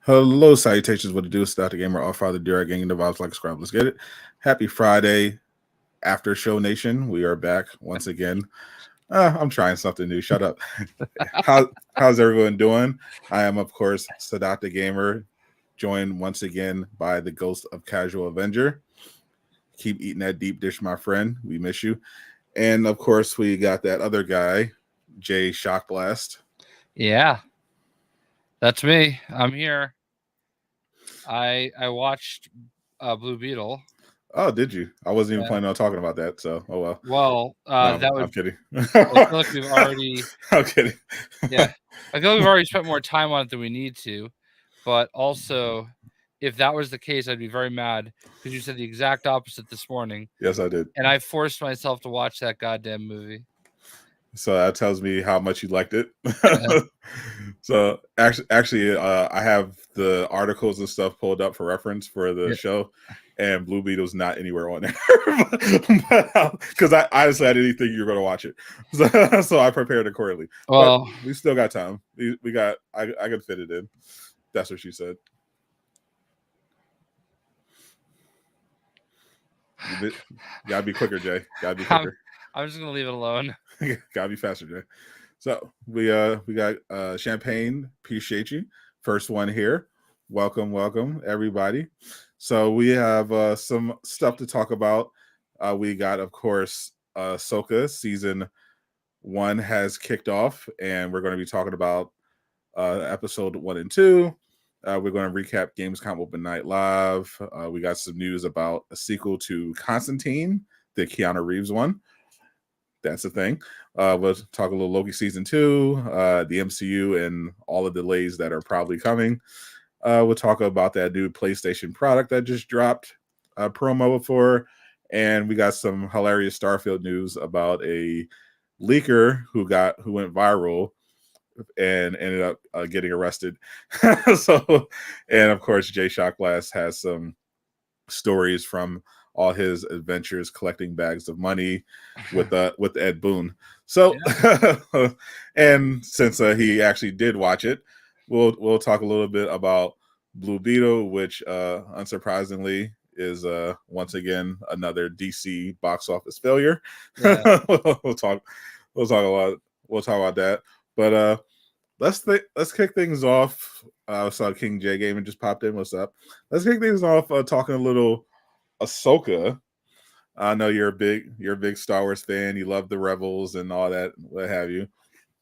Hello, salutations. What to do? It's Dr. Gamer, all father, dear, gang, the vibes like a scrub. Let's get it. Happy Friday, After Show Nation. We are back once again. I'm trying something new. Shut up. How's everyone doing? I am, of course, Sadot the Gamer, joined once again by the ghost of Casual Avenger. Keep eating that deep dish, my friend. We miss you. And of course, we got that other guy, Jayshockblast. Yeah, that's me. I'm here. I watched Blue Beetle. Oh, did you? I wasn't even planning on talking about that. So, oh well. Well, No, that would. I'm kidding. I feel like we've already. I'm kidding. Yeah, I feel like we've already spent more time on it than we need to. But also, if that was the case, I'd be very mad because you said the exact opposite this morning. Yes, I did. And I forced myself to watch that goddamn movie. So that tells me how much you liked it. Yeah. So actually, I have the articles and stuff pulled up for reference for the show, and Blue Beetle's not anywhere on there because I honestly I didn't think you were going to watch it, so I prepared accordingly. Well, but we still got time. We got I could fit it in. That's what she said. You gotta be quicker, Jay. Gotta be quicker. I'm just gonna leave it alone. Gotta be faster, Jay. So we got Champagne. Appreciate you. First one here. Welcome, everybody. So we have some stuff to talk about. We got, of course, Ahsoka season 1 has kicked off, and we're going to be talking about episode 1 and 2. We're going to recap Gamescom Open Night Live. We got some news about a sequel to Constantine, the Keanu Reeves one. That's the thing. We'll talk a little Loki season 2, the MCU, and all the delays that are probably coming. We'll talk about that new PlayStation product that just dropped a promo for, and we got some hilarious Starfield news about a leaker who went viral and ended up getting arrested. So, and of course, Jayshockblast has some stories from all his adventures collecting bags of money with Ed Boon. So, yeah. And since he actually did watch it, we'll talk a little bit about Blue Beetle, which unsurprisingly is once again another DC box office failure. Yeah. we'll talk about that. But let's kick things off. I saw King J Gaming just popped in. What's up? Let's kick things off talking a little Ahsoka. I know you're a big Star Wars fan. You love the Rebels and all that, what have you.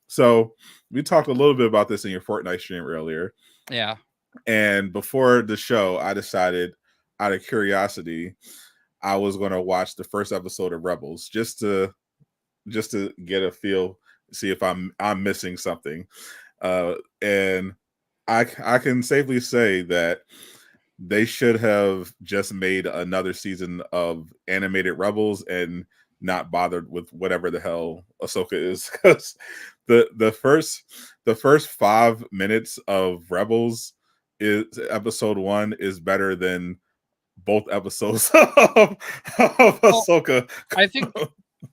So we talked a little bit about this in your Fortnite stream earlier. Yeah. And before the show, I decided, out of curiosity, I was going to watch the first episode of Rebels just to get a feel, see if I'm missing something. And I can safely say that they should have just made another season of animated Rebels and not bothered with whatever the hell Ahsoka is, because the first 5 minutes of Rebels is episode 1 is better than both episodes of Ahsoka. I think,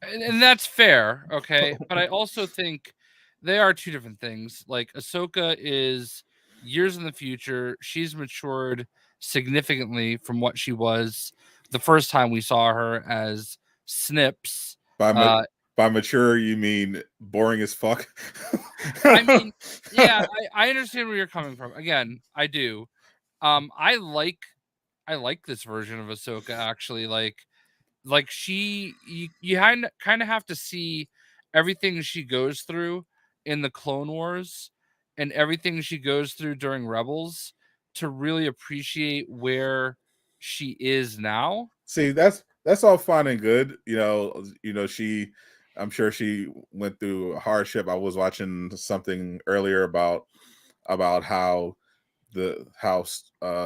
and that's fair, okay, but I also think they are two different things. Like Ahsoka is years in the future. She's matured significantly from what she was the first time we saw her as Snips. By mature, you mean boring as fuck? I mean, yeah, I understand where you're coming from. Again, I do. I like this version of Ahsoka actually. Like she, you kind of have to see everything she goes through in the Clone Wars and everything she goes through during Rebels to really appreciate where she is now. See, that's all fine and good. She, I'm sure she went through hardship. I was watching something earlier about how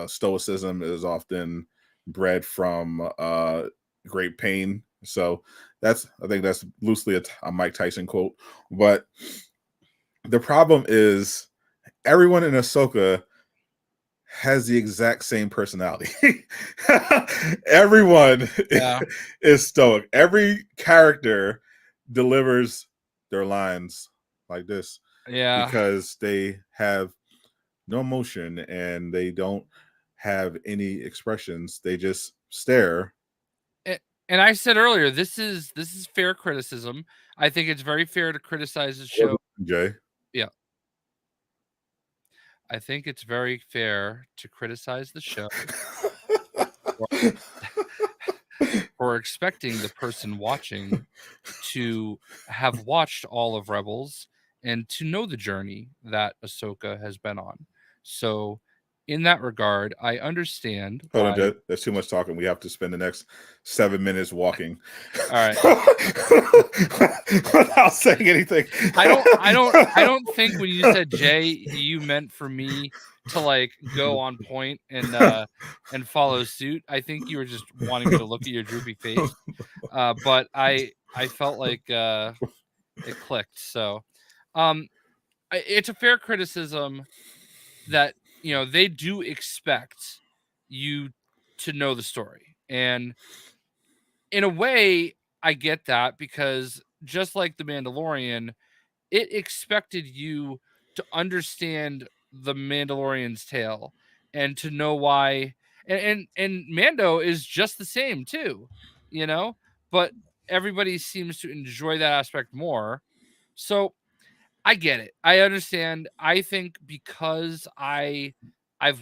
stoicism is often bred from great pain. So I think that's loosely a Mike Tyson quote. But the problem is everyone in Ahsoka has the exact same personality. Everyone Yeah, is stoic. Every character delivers their lines like this yeah. because they have no emotion and they don't have any expressions. They just stare. And I said earlier, this is fair criticism. I think it's very fair to criticize the show. Jay. Yeah, I think it's very fair to criticize the show for expecting the person watching to have watched all of Rebels and to know the journey that Ahsoka has been on. So, in that regard, I understand Hold on, why. Jay. There's too much talking. We have to spend the next 7 minutes walking. All right. Without saying anything. I don't think when you said Jay, you meant for me to like go on point and follow suit. I think you were just wanting me to look at your droopy face. But I felt like it clicked. So it's a fair criticism that they do expect you to know the story. And in a way, I get that because just like The Mandalorian, it expected you to understand the Mandalorian's tale and to know why and Mando is just the same too, you know, but everybody seems to enjoy that aspect more. So I get it. I understand. I think because I've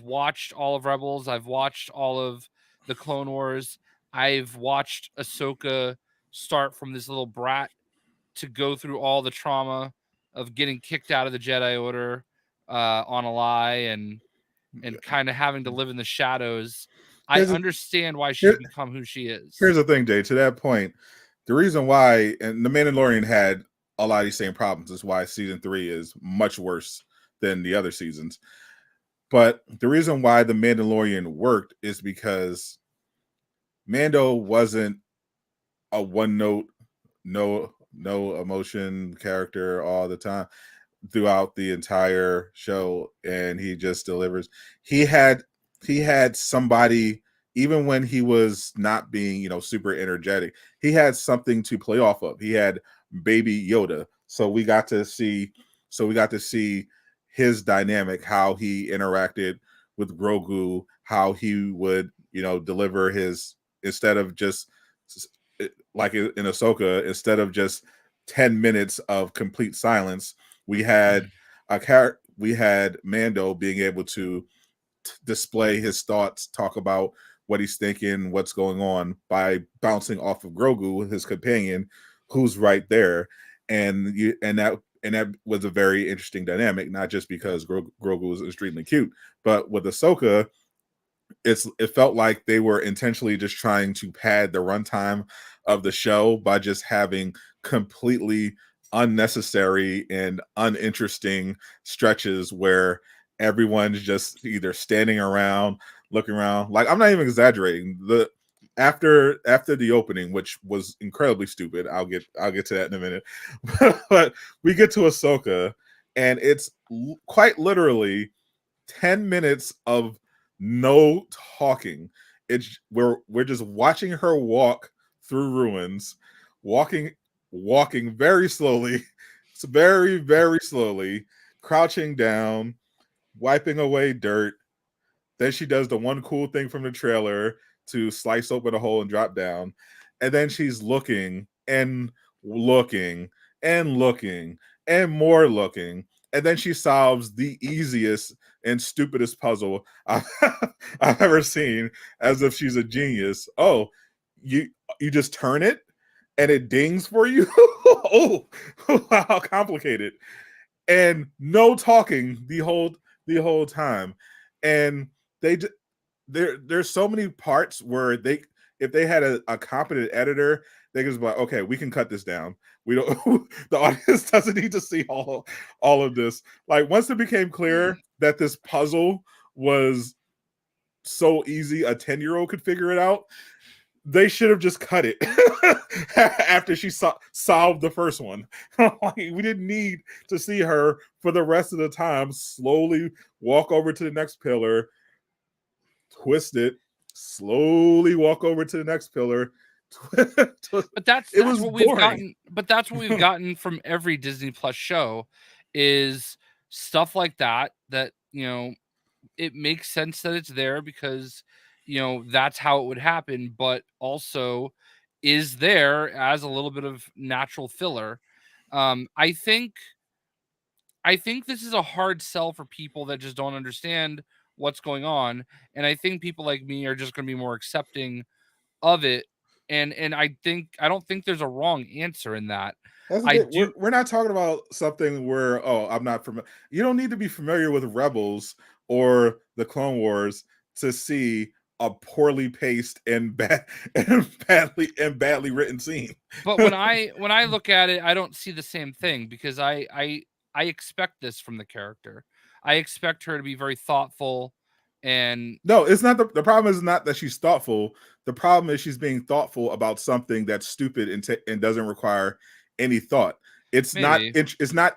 watched all of Rebels, I've watched all of the Clone Wars, I've watched Ahsoka start from this little brat to go through all the trauma of getting kicked out of the Jedi Order on a lie and kind of having to live in the shadows. I Here's a, understand why she's here, become who she is. here's the thing, Jay. To that point, the reason why, and The Mandalorian had a lot of these same problems, is why season 3 is much worse than the other seasons. But the reason why The Mandalorian worked is because Mando wasn't a one note, no emotion character all the time throughout the entire show, and he just delivers. He had somebody, even when he was not being super energetic, he had something to play off of. He had baby Yoda, so we got to see his dynamic, how he interacted with Grogu, how he would deliver his, instead of just like in Ahsoka, instead of just 10 minutes of complete silence, we had we had Mando being able to display his thoughts, talk about what he's thinking, what's going on, by bouncing off of Grogu, his companion, who's right there. And that was a very interesting dynamic, not just because Grogu was extremely cute, but with Ahsoka, it felt like they were intentionally just trying to pad the runtime of the show by just having completely unnecessary and uninteresting stretches where everyone's just either standing around, looking around. Like, I'm not even exaggerating. The after the opening, which was incredibly stupid, I'll get to that in a minute. But we get to Ahsoka, and it's quite literally 10 minutes of no talking. It's we're just watching her walk through ruins, walking very slowly. It's very, very slowly, crouching down, wiping away dirt. Then she does the one cool thing from the trailer to slice open a hole and drop down. And then she's looking, and looking and looking and more looking, and then she solves the easiest and stupidest puzzle I've ever seen, as if she's a genius. Oh, you just turn it and it dings for you. Oh, how complicated! And no talking the whole time. And they there's so many parts where they, if they had a competent editor, they could just be like, okay, we can cut this down. We don't the audience doesn't need to see all of this. Like, once it became clear that this puzzle was so easy a 10-year-old could figure it out, they should have just cut it after she solved the first one. Like, we didn't need to see her for the rest of the time slowly walk over to the next pillar, twist it, slowly walk over to the next pillar. But that's what we've gotten. But that's what we've gotten from every Disney Plus show, is stuff like that. That, it makes sense that it's there because, that's how it would happen. But also is there as a little bit of natural filler. I think this is a hard sell for people that just don't understand what's going on, and I think people like me are just going to be more accepting of it. And I don't think there's a wrong answer in that. That's the thing. We're not talking about something where, oh, I'm not familiar. You don't need to be familiar with Rebels or the Clone Wars to see a poorly paced and badly written scene. But when I look at it, I don't see the same thing, because I expect this from the character. I expect her to be very thoughtful. And no, it's not the problem is not that she's thoughtful. The problem is she's being thoughtful about something that's stupid and doesn't require any thought. It's not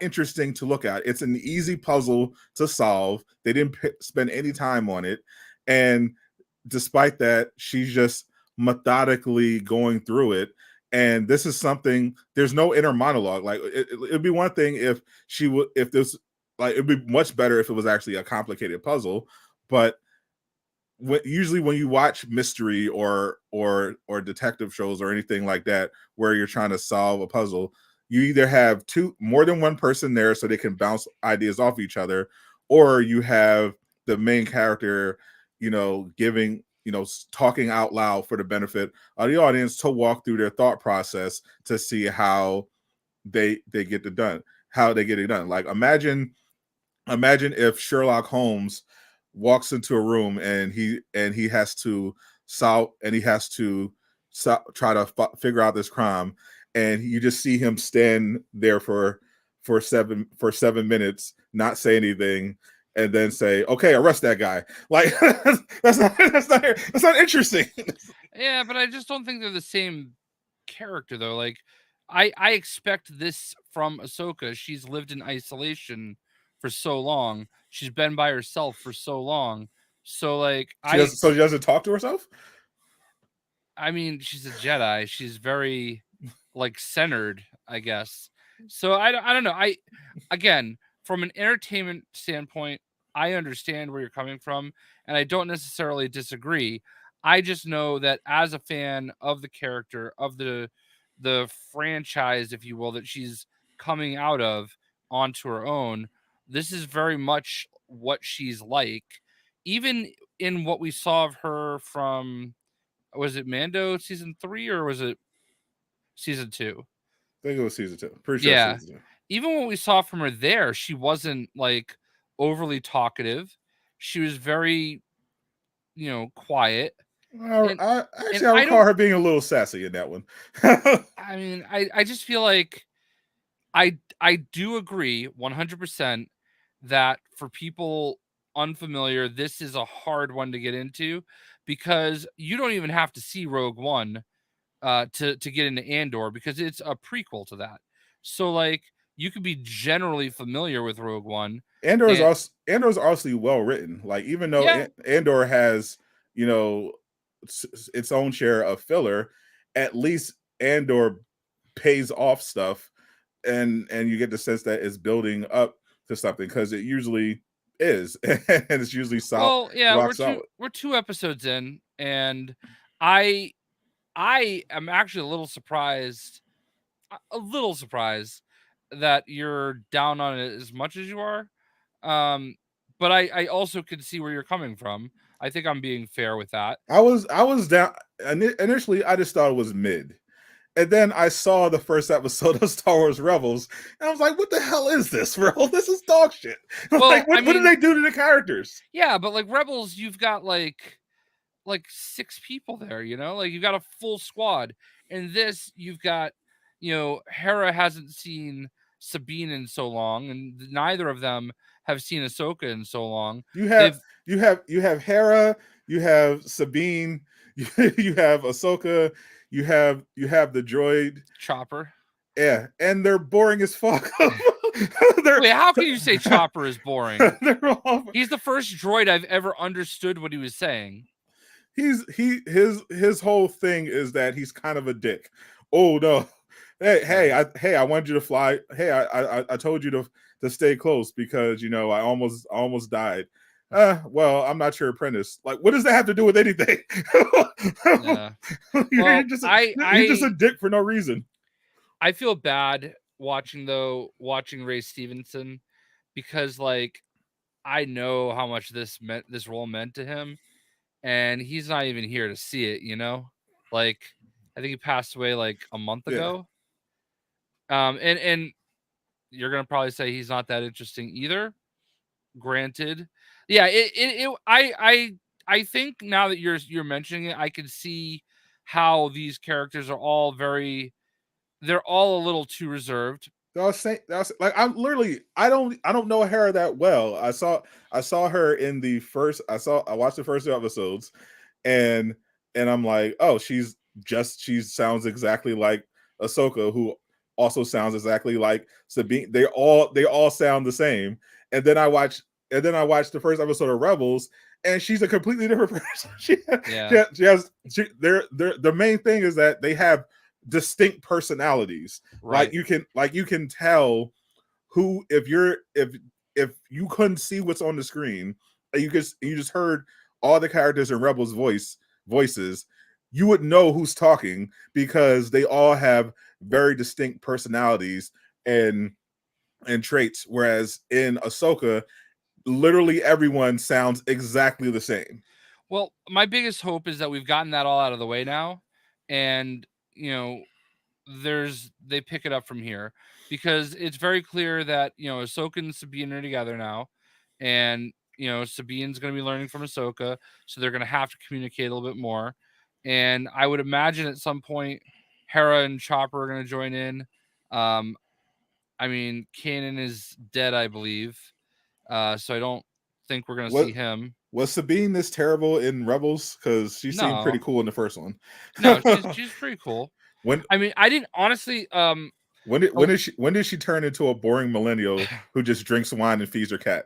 interesting to look at. It's an easy puzzle to solve. They didn't spend any time on it, and despite that, she's just methodically going through it. And this is something. There's no inner monologue. Like, it'd be one thing if she would. If this, like, it'd be much better if it was actually a complicated puzzle. But usually when you watch mystery or detective shows or anything like that, where you're trying to solve a puzzle, you either have more than one person there so they can bounce ideas off each other, or you have the main character, giving, talking out loud for the benefit of the audience to walk through their thought process to see how they get it done. Like, imagine if Sherlock Holmes walks into a room and he has to try to figure out this crime, and you just see him stand there for 7 minutes, not say anything, and then say, "Okay, arrest that guy." Like, that's not interesting. Yeah, but I just don't think they're the same character, though. Like, I expect this from Ahsoka. She's lived in isolation for so long. She's been by herself for so long. So, like, she doesn't talk to herself? I mean, she's a Jedi. She's very, like, centered, I guess. So I don't know. Again, from an entertainment standpoint, I understand where you're coming from, and I don't necessarily disagree. I just know that as a fan of the character, of the franchise, if you will, that she's coming out of onto her own, this is very much what she's like. Even in what we saw of her from, was it Mando season 3 or was it season 2? I think it was season 2. Pretty sure season 2. Even what we saw from her there, she wasn't, like, overly talkative. She was very, quiet. I recall her being a little sassy in that one. I mean, I just feel like I do agree 100% that for people unfamiliar, this is a hard one to get into, because you don't even have to see Rogue One to get into Andor, because it's a prequel to that. So, like, you could be generally familiar with Rogue One. Andor's also well written. Like, even though Andor has, its own share of filler, at least Andor pays off stuff, and you get the sense that it's building up to something, because it usually is, and it's usually solid. Well, yeah, we're 2 episodes in, and I am actually a little surprised a little surprised that you're down on it as much as you are. But I also can see where you're coming from. I think I'm being fair with that. I was down initially. I just thought it was mid, and then I saw the first episode of Star Wars Rebels, and I was like, "What the hell is this, bro? This is dog shit." Well, Like, what did they do to the characters? Yeah, but like Rebels, you've got like 6 people there, like you've got a full squad. And this, you've got, Hera hasn't seen Sabine in so long, and neither of them have seen Ahsoka in so long. You have Hera, you have Sabine, you have Ahsoka, you have the droid Chopper. Yeah, and they're boring as fuck. Wait, how can you say Chopper is boring? He's the first droid I've ever understood what he was saying. His whole thing is that he's kind of a dick. Oh no. Hey, I wanted you to fly. Hey, I told you to stay close because I almost died. Well, I'm not your apprentice. Like, what does that have to do with anything? Yeah. You're just a dick for no reason. I feel bad watching Ray Stevenson because like I know how much this role meant to him, and he's not even here to see it, like I think he passed away like a month ago. And you're gonna probably say he's not that interesting either. Granted, yeah, I think now that you're mentioning it, I can see how these characters are all they're all a little too reserved. Like I don't know Hera that well. I saw her in the first. I watched the first 2 episodes, and I'm like, oh, she sounds exactly like Ahsoka, who also sounds exactly like Sabine. They all sound the same. And then I watched the first episode of Rebels, and she's a completely different person. The main thing is that they have distinct personalities. Right. Like you can tell who, if you couldn't see what's on the screen, and you just heard all the characters in Rebels voices, you would know who's talking because they all have very distinct personalities and traits. Whereas in Ahsoka, literally everyone sounds exactly the same. Well, my biggest hope is that we've gotten that all out of the way now, and they pick it up from here, because it's very clear that Ahsoka and Sabine are together now, and Sabine's going to be learning from Ahsoka, so they're going to have to communicate a little bit more. And I would imagine at some point Hera and Chopper are going to join in. I mean, Kanan is dead, I believe, so I don't think we're going to see him. Was Sabine this terrible in Rebels? Because she seemed pretty cool in the first one. No, she's pretty cool. I didn't honestly. When did she turn into a boring millennial who just drinks wine and feeds her cat?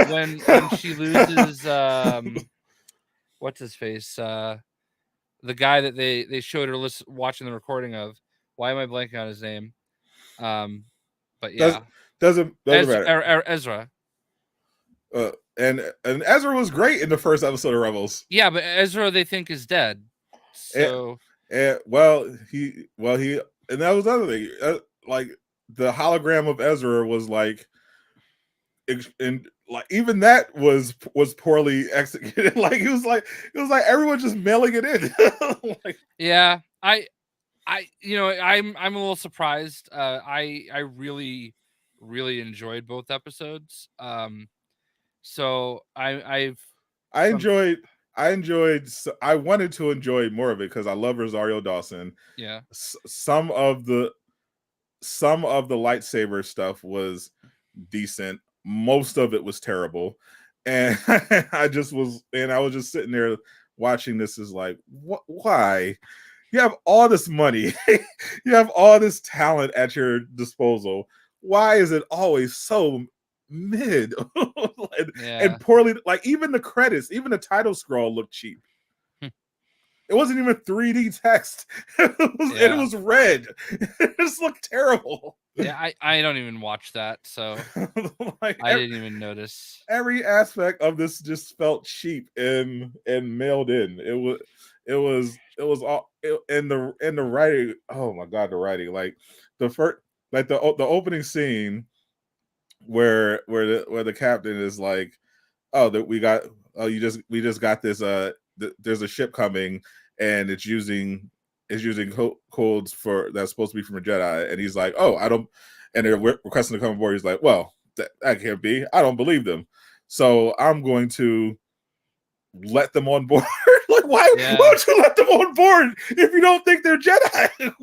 When she loses, what's his face? The guy that they showed her watching the recording of. Why am I blanking on his name? But yeah, doesn't matter. Ezra. And Ezra was great in the first episode of Rebels. Yeah, but Ezra they think is dead. So and he and that was the other thing. Like the hologram of Ezra was like, and like even that was poorly executed. Like it was like everyone just mailing it in. Yeah, I'm a little surprised. I really enjoyed both episodes. So I wanted to enjoy more of it because I love Rosario Dawson. Yeah. Some of the lightsaber stuff was decent. Most of it was terrible. And I was just sitting there watching this is like, why? You have all this money. You have all this talent at your disposal. Why is it always so mid and poorly? Like even the credits, even the title scroll looked cheap. It wasn't even 3D text. It was red. It just looked terrible. Yeah, I don't even watch that, so I didn't even notice. Every aspect of this just felt cheap and mailed in. it was all in the writing. Oh my god, the writing, like the first, like the opening scene where the captain is like, oh, that we just got this there's a ship coming and it's using codes for that's supposed to be from a Jedi, and he's like, oh, I don't, and they're requesting to come aboard. He's like, well, that can't be, I don't believe them, so I'm going to let them on board. Like, why would you let them on board if you don't think they're Jedi?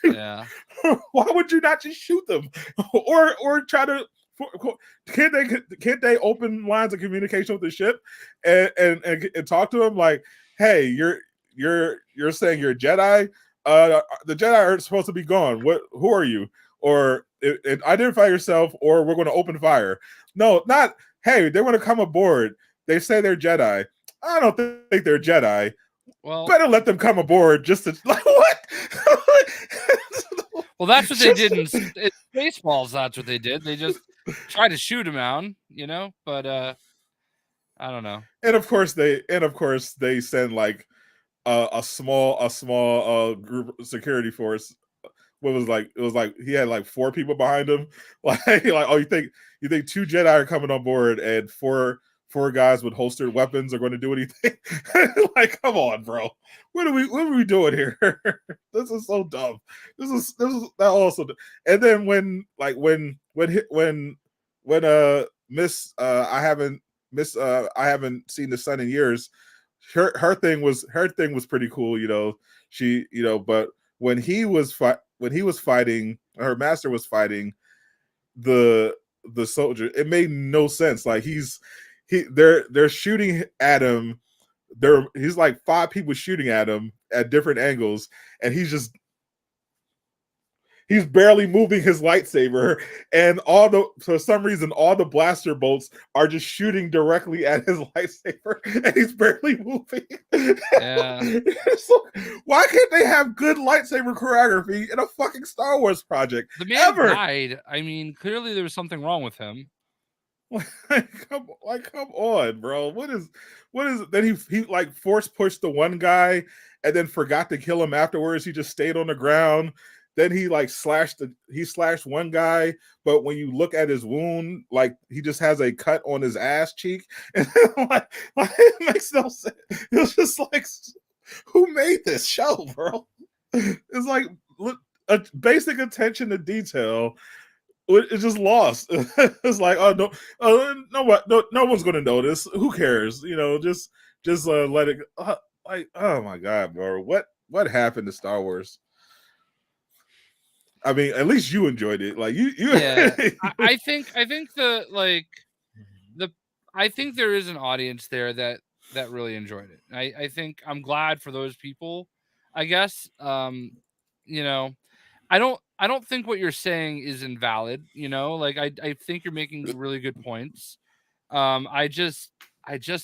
Yeah. Why would you not just shoot them, or try to? Can't they open lines of communication with the ship and talk to them like, hey, you're saying you're a Jedi? The Jedi are supposed to be gone. Who are you? Or identify yourself, or we're going to open fire. No, not hey, they want to come aboard. They say they're Jedi. I don't think they're Jedi. Well, better let them come aboard just to like what? Well, that's what they did in Spaceballs. That's what they did. They just tried to shoot him out, you know. But I don't know. And of course they send like a small group security force. It was like he had like 4 people behind him. Like oh, you think 2 Jedi are coming on board and four guys with holstered weapons are going to do anything? Like, come on, bro. What are we doing here? This is so dumb. This is that also. And then when Miss I haven't seen the sun in years. Her thing was pretty cool, you know. She, you know, but when he was fighting, her master was fighting the soldier, it made no sense. Like they're shooting at him. He's like 5 people shooting at him at different angles, and he's barely moving his lightsaber, and for some reason all the blaster bolts are just shooting directly at his lightsaber, and he's barely moving. Yeah. So, why can't they have good lightsaber choreography in a fucking Star Wars project? The man died. I mean, clearly there was something wrong with him. Come on, bro. What is then he like force pushed the one guy and then forgot to kill him afterwards. He just stayed on the ground. Then he like slashed one guy, but when you look at his wound, like he just has a cut on his ass cheek. And like it makes no sense. It's just like, who made this show, bro? It's like a basic attention to detail. It's just lost. It's like, no one's gonna notice. Who cares? You know, just let it. Like, oh my god, bro, what happened to Star Wars? I mean, at least you enjoyed it. Like you. Yeah, I think I think there is an audience there that really enjoyed it. I think I'm glad for those people. I guess, you know, I don't think what you're saying is invalid. You know, like I think you're making really good points. I just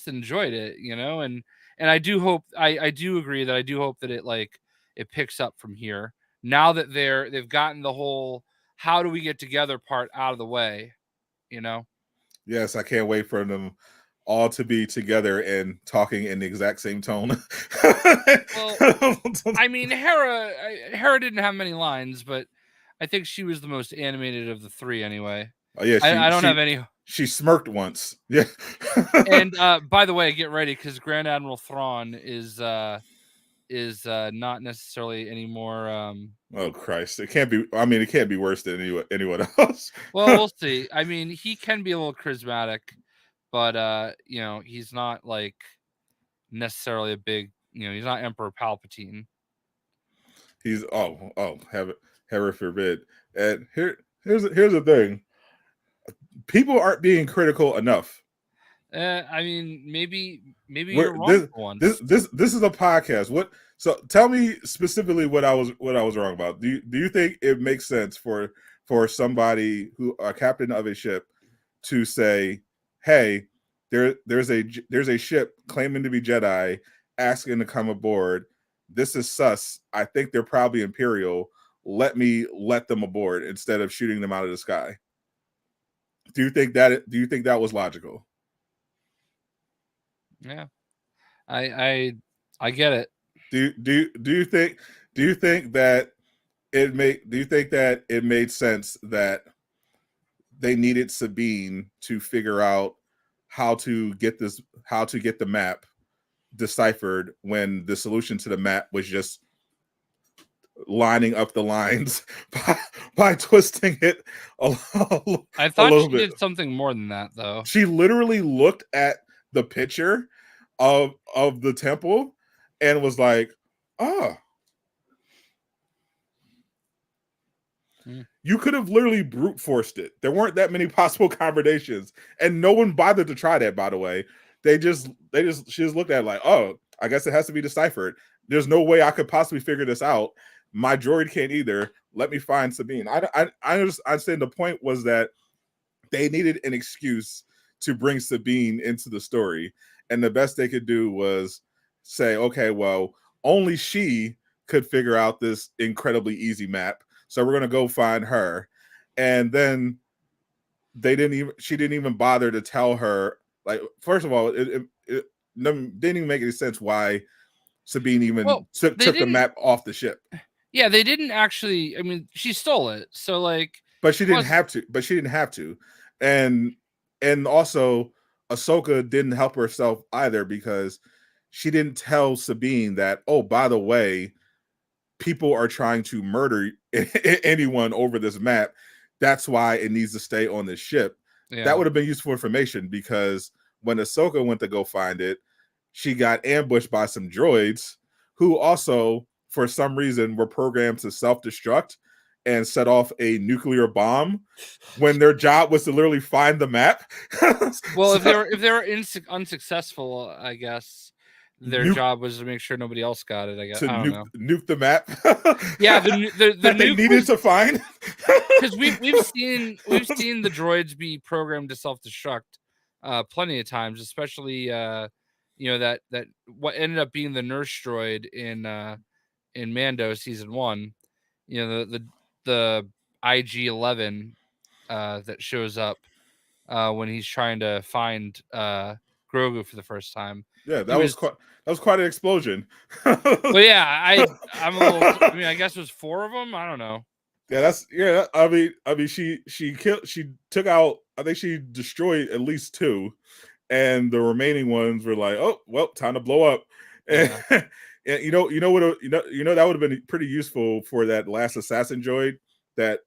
enjoyed it. You know, and I do hope I do agree that I do hope that it picks up from here. Now that they've gotten the whole how do we get together part out of the way, you know? Yes, I can't wait for them all to be together and talking in the exact same tone. Well, I mean, Hera didn't have many lines, but I think she was the most animated of the 3 anyway. Oh yeah, I don't have any. She smirked once. Yeah. And by the way, get ready because Grand Admiral Thrawn is not necessarily any more. Oh Christ! It can't be. I mean, it can't be worse than anyone else. Well, we'll see. I mean, he can be a little charismatic, but you know, he's not like necessarily a big. You know, he's not Emperor Palpatine. He's heaven forbid. And here's the thing. People aren't being critical enough. I mean, maybe you're wrong for once. This is a podcast. What? So tell me specifically what I was wrong about. Do you think it makes sense for somebody who a captain of a ship to say, "Hey, there's a ship claiming to be Jedi asking to come aboard. This is sus. I think they're probably Imperial. Let them aboard instead of shooting them out of the sky." Do you think that was logical? Yeah, I get it. Do you think that it made sense that they needed Sabine to figure out how to get the map deciphered when the solution to the map was just lining up the lines by twisting it I a thought little she bit? did something more than that, though. She literally looked at the picture of the temple and was like, "Oh, you could have literally brute forced it. There weren't that many possible combinations, and no one bothered to try that. By the way, she just looked at it like, oh, I guess it has to be deciphered. There's no way I could possibly figure this out. My droid can't either. Let me find Sabine. I understand the point was that they needed an excuse to bring Sabine into the story, and the best they could do was say, okay, well, only she could figure out this incredibly easy map, so we're gonna go find her. And then she didn't even bother to tell her. Like, first of all, it didn't even make any sense why Sabine even took the map off the ship. Yeah, they didn't actually. I mean, she stole it, so like. But she didn't have to. And also, Ahsoka didn't help herself either, because she didn't tell Sabine that, oh, by the way, people are trying to murder anyone over this map. That's why it needs to stay on this ship. Yeah. That would have been useful information, because when Ahsoka went to go find it, she got ambushed by some droids who also, for some reason, were programmed to self-destruct and set off a nuclear bomb when their job was to literally find the map. Well, if they were unsuccessful, I guess their job was to make sure nobody else got it. I guess I don't know. Nuke the map. Yeah, the that they needed to find. Because we've seen the droids be programmed to self-destruct plenty of times, especially that what ended up being the nurse droid in Mando season 1. You know, the IG-11 that shows up when he's trying to find Grogu for the first time. Yeah, that was quite an explosion. Well, yeah, I'm a little. I mean, I guess it was 4 of them. I don't know. Yeah, I mean, she took out. I think she destroyed at least 2, and the remaining ones were like, oh, well, time to blow up. Yeah. And you know that would have been pretty useful for that last assassin droid that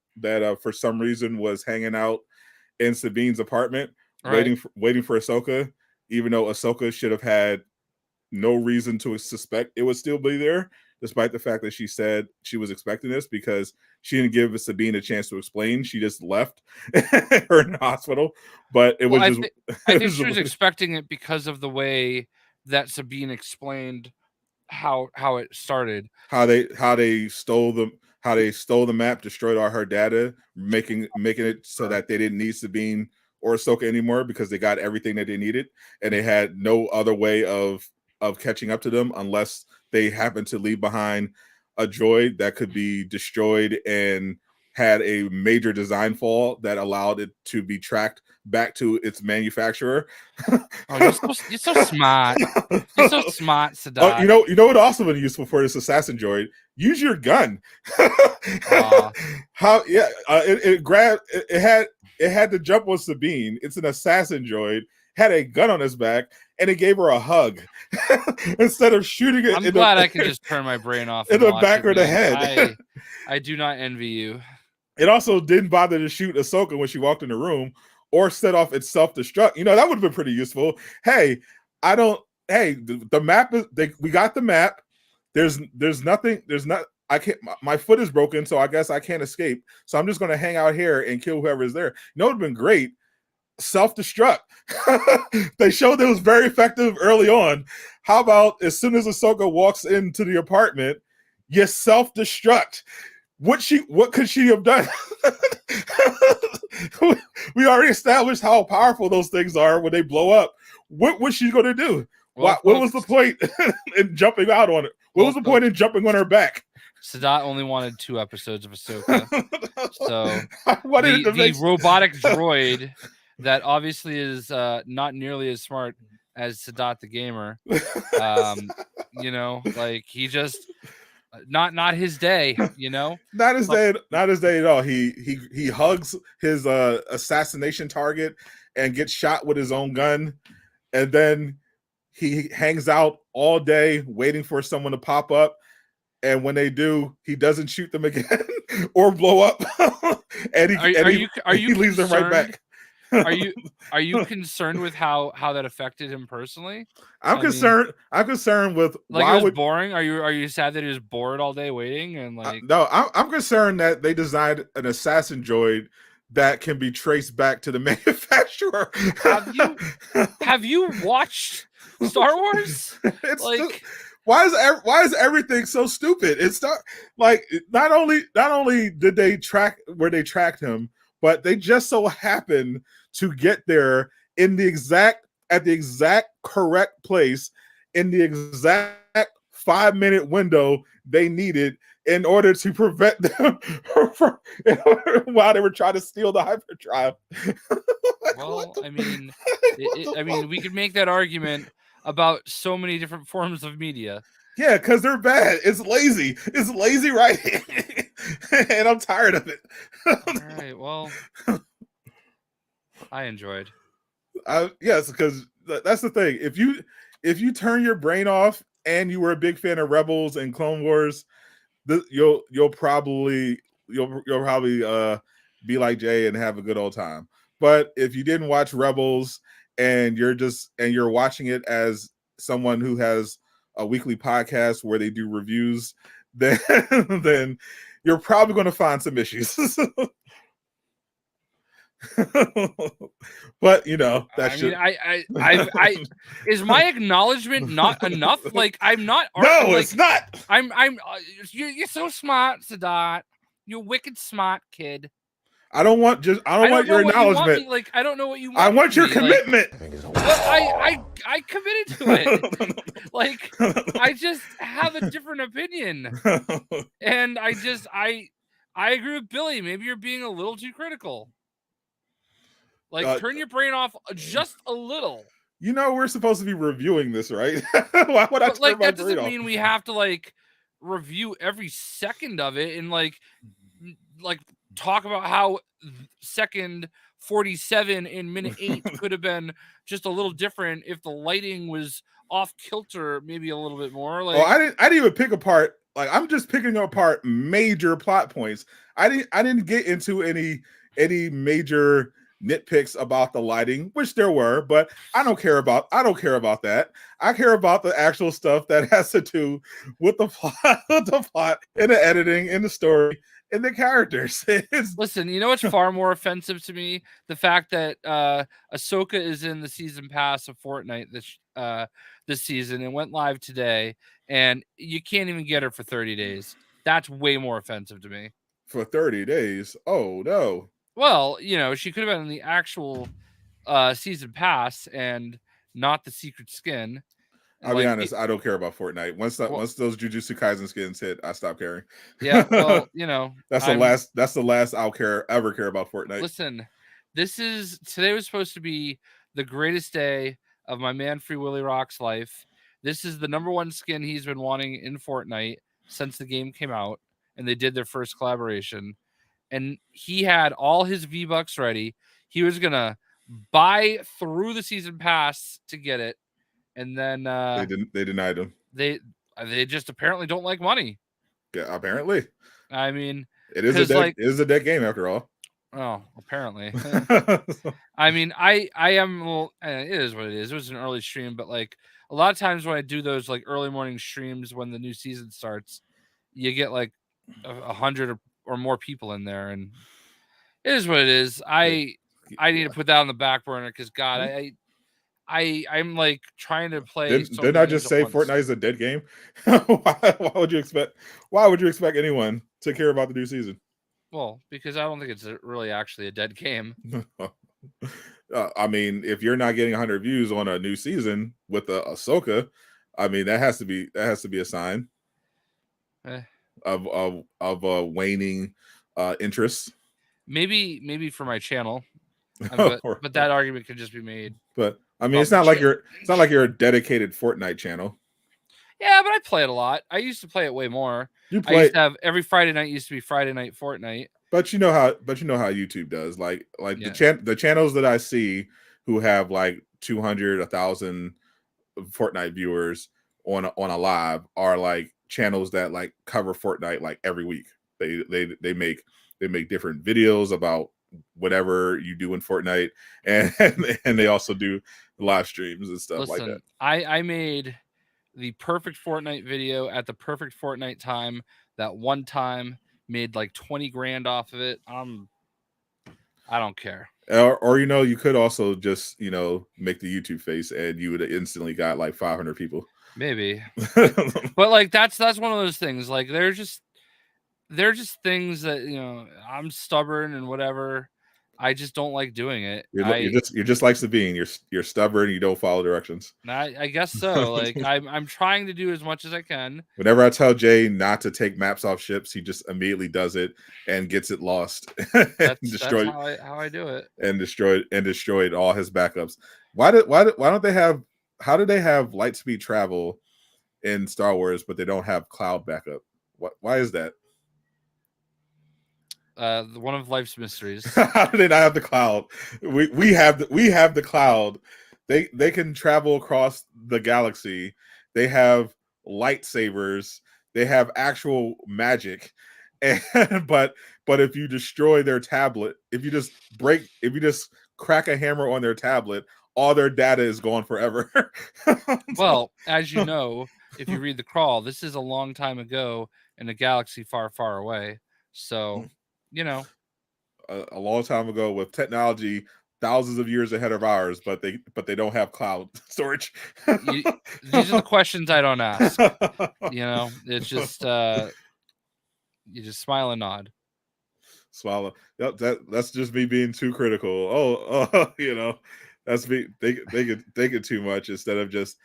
for some reason was hanging out in Sabine's apartment, right, waiting for Ahsoka, even though Ahsoka should have had no reason to suspect it would still be there, despite the fact that she said she was expecting this, because she didn't give Sabine a chance to explain. She just left her in the hospital. But it was just. I think she was expecting it because of the way that Sabine explained how it started, how they stole the map, destroyed all her data, making it so that they didn't need Sabine or Ahsoka anymore, because they got everything that they needed, and they had no other way of catching up to them unless they happened to leave behind a droid that could be destroyed and had a major design flaw that allowed it to be tracked back to its manufacturer. Oh, you're so smart. You're so smart, Sadot. You know what also been useful for this assassin droid? Use your gun. It had to jump on Sabine. It's an assassin droid, had a gun on his back, and it gave her a hug instead of shooting it. I'm glad I can just turn my brain off in the back of the head. I do not envy you. It also didn't bother to shoot Ahsoka when she walked in the room or set off its self-destruct. You know, that would have been pretty useful. Hey, the map is. We got the map. There's nothing. There's not. I can't. My foot is broken, so I guess I can't escape. So I'm just going to hang out here and kill whoever is there. You know, it would have been great. Self-destruct. They showed it was very effective early on. How about as soon as Ahsoka walks into the apartment, you self-destruct? What could she have done? We already established how powerful those things are when they blow up. What was she going to do? What was the point in jumping out on it? What was the point in jumping on her back? Sadot only wanted 2 episodes of Ahsoka. So the robotic droid that obviously is not nearly as smart as Sadot the gamer You know, like he just not his day. You know, Not his day at all. He hugs his assassination target and gets shot with his own gun, and then he hangs out all day waiting for someone to pop up. And when they do, he doesn't shoot them again or blow up. And he leaves them right back. Are you concerned with how that affected him personally? I'm concerned with like it was boring. Are you sad that he was bored all day waiting and like? No, I'm concerned that they designed an assassin droid that can be traced back to the manufacturer. Have you watched Star Wars? It's like. Why is everything so stupid? It's not like not only did they track where they tracked him, but they just so happened to get there at the exact correct place in the exact 5-minute window they needed in order to prevent them from, while they were trying to steal the hyperdrive. Well, I mean, we could make that argument about so many different forms of media. Yeah, because they're bad. It's lazy. It's lazy writing. And I'm tired of it. All right, well, I enjoyed. Yes, because that's the thing. If you turn your brain off and you were a big fan of Rebels and Clone Wars, you'll probably be like Jay and have a good old time. But if you didn't watch Rebels and you're watching it as someone who has a weekly podcast where they do reviews, then you're probably going to find some issues. But I is my acknowledgement not enough? Like I'm not. No, like, it's not. You're so smart, Sadot. You're wicked smart, kid. I don't want your acknowledgement. I don't know what you want. I want your commitment. I committed to it. Like I just have a different opinion, and I agree with Billy. Maybe you're being a little too critical. Like turn your brain off just a little. You know we're supposed to be reviewing this, right? Why would I turn my brain off? That doesn't mean we have to review every second of it and like talk about how second 47 in minute 8 could have been just a little different if the lighting was off kilter, maybe a little bit more. I didn't even pick apart. Like I'm just picking apart major plot points. I didn't get into any major nitpicks about the lighting, which there were, but I don't care about that. I care about the actual stuff that has to do with the plot and the editing and the story and the characters. Listen, you know what's far more offensive to me? The fact that Ahsoka is in the season pass of Fortnite this season and went live today, and you can't even get her for 30 days. That's way more offensive to me. For 30 days? Oh no. Well, she could have been in the actual season pass and not the secret skin. I'll be honest, I don't care about Fortnite. Once those Jujutsu Kaisen skins hit, I stop caring. Yeah, well, that's the last I'll ever care about Fortnite. Listen, today was supposed to be the greatest day of my man Free Willy Rock's life. This is the number one skin he's been wanting in Fortnite since the game came out, and they did their first collaboration. And he had all his V-Bucks ready. He was going to buy through the season pass to get it. And then they denied him. They just apparently don't like money. Yeah, apparently. I mean, it is a dead game after all. Oh, apparently. I mean, I am, well, it is what it is. It was an early stream, but like a lot of times when I do those like early morning streams when the new season starts, you get like 100 or more people in there, and it is what it is. I need to put that on the back burner because God, I'm like trying to play. Didn't I just say Fortnite is a dead game? Why would you expect anyone to care about the new season? Well, because I don't think it's really actually a dead game. I mean, if you're not getting 100 views on a new season with the Ahsoka, I mean that has to be a sign of waning interest. Maybe for my channel, but that argument could just be made. But I mean, it's not like you're a dedicated Fortnite channel. Yeah, but I play it a lot. I used to play it way more. You I used play, to have every Friday night used to be Friday Night Fortnite. but you know how YouTube does. Like Yeah. the channels that I see who have like 200, 1,000 Fortnite viewers on a live are like channels that like cover Fortnite like every week. They make different videos about whatever you do in Fortnite, and and they also do live streams and stuff like that. Listen, I made the perfect Fortnite video at the perfect Fortnite time. That one time made like 20 grand off of it. I don't care. Or you could also just make the YouTube face and you would have instantly got like 500 people. Maybe, but like that's one of those things. Like they're just things that I'm stubborn and whatever. I just don't like doing it. You're just like Sabine. You're stubborn. You don't follow directions. I guess so. Like I'm trying to do as much as I can. Whenever I tell Jay not to take maps off ships, he just immediately does it and gets it lost. That's how I do it. And destroyed all his backups. Why don't they have? How do they have light speed travel in Star Wars, but they don't have cloud backup? Why is that? One of life's mysteries. How do they not have the cloud? We have the cloud. They can travel across the galaxy. They have lightsabers. They have actual magic. And but if you destroy their tablet, if you just crack a hammer on their tablet, all their data is gone forever. Well, as you know, if you read the crawl, this is a long time ago in a galaxy far, far away. So, a long time ago with technology thousands of years ahead of ours, but they don't have cloud storage. These are the questions I don't ask. It's just you just smile and nod. Swallow. Yep, that's just me being too critical. Oh, that's me thinking too much instead of just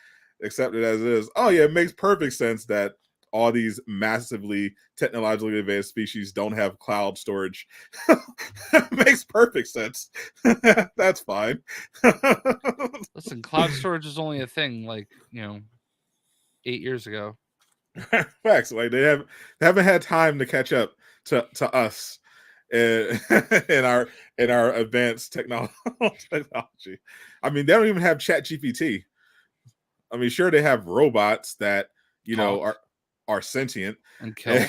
accept it as it is. Oh yeah, it makes perfect sense that all these massively technologically advanced species don't have cloud storage. Makes perfect sense. That's fine. Listen, cloud storage is only a thing like 8 years ago. Facts. Like they haven't had time to catch up to us in our advanced technology. I mean, they don't even have Chat GPT. I mean, sure they have robots that are sentient and kill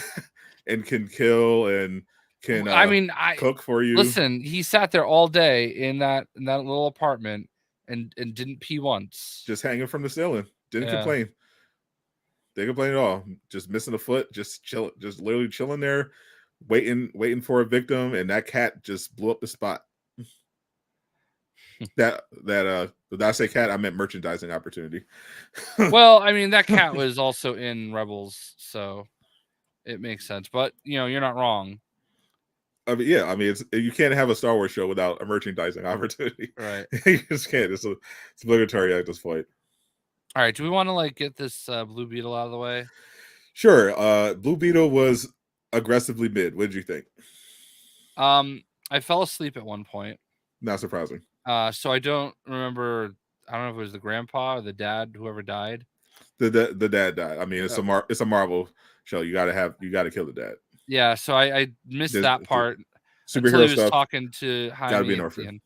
and can kill and can cook for you. Listen, he sat there all day in that little apartment and didn't pee once. Just hanging from the ceiling. Didn't complain. Didn't complain at all. Just missing a foot, just literally chilling there, waiting for a victim, and that cat just blew up the spot. Did I say cat? I meant merchandising opportunity. Well, I mean, that cat was also in Rebels, so it makes sense. But you're not wrong. I mean, yeah. I mean, you can't have a Star Wars show without a merchandising opportunity. Right. You just can't. It's obligatory at this point. All right. Do we want to get this Blue Beetle out of the way? Sure. Blue Beetle was aggressively mid. What did you think? I fell asleep at one point. Not surprising. So I don't remember. I don't know if it was the grandpa or the dad, whoever died. The dad died. I mean, it's a Marvel show. You gotta kill the dad. Yeah. So I missed that part. Superhero he was stuff. talking to Jaime. Gotta be an orphan.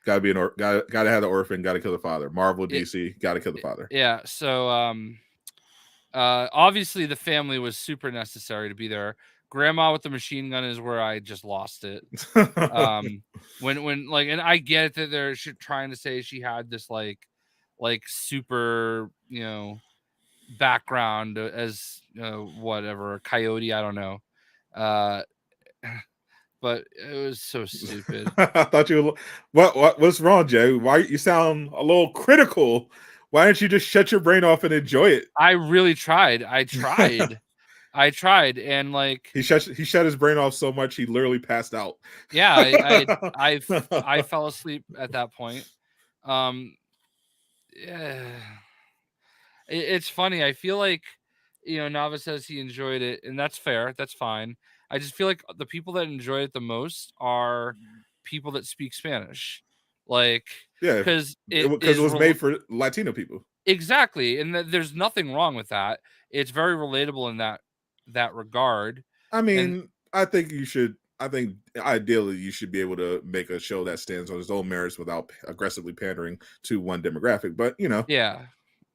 Gotta have the orphan. Gotta kill the father. Marvel, DC. Gotta kill the father. Yeah. So obviously the family was super necessary to be there. Grandma with the machine gun is where I just lost it. When and I get that they're trying to say she had this like super background as whatever, a coyote, I don't know, but it was so stupid. I thought what's wrong, Jay? Why you sound a little critical? Why don't you just shut your brain off and enjoy it? I really tried. I tried, and he shut his brain off so much he literally passed out. Yeah, I fell asleep at that point. Yeah, it's funny. I feel like Nava says he enjoyed it, and that's fair. That's fine. I just feel like the people that enjoy it the most are people that speak Spanish. Because it was made for Latino people. Exactly, and there's nothing wrong with that. It's very relatable in that regard. I And mean, I think you should. I think ideally you should be able to make a show that stands on its own merits without aggressively pandering to one demographic. But yeah,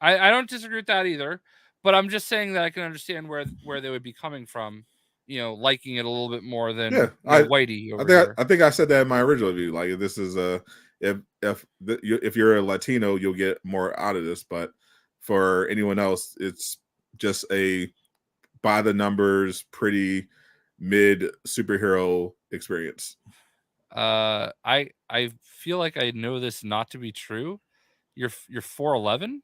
I don't disagree with that either. But I'm just saying that I can understand where they would be coming from, liking it a little bit more yeah, than Whitey over I here. think I said that in my original review. Like this is a if you're a Latino, you'll get more out of this. But for anyone else, it's just a by the numbers, pretty mid superhero experience. I feel like I know this not to be true. You're 4'11".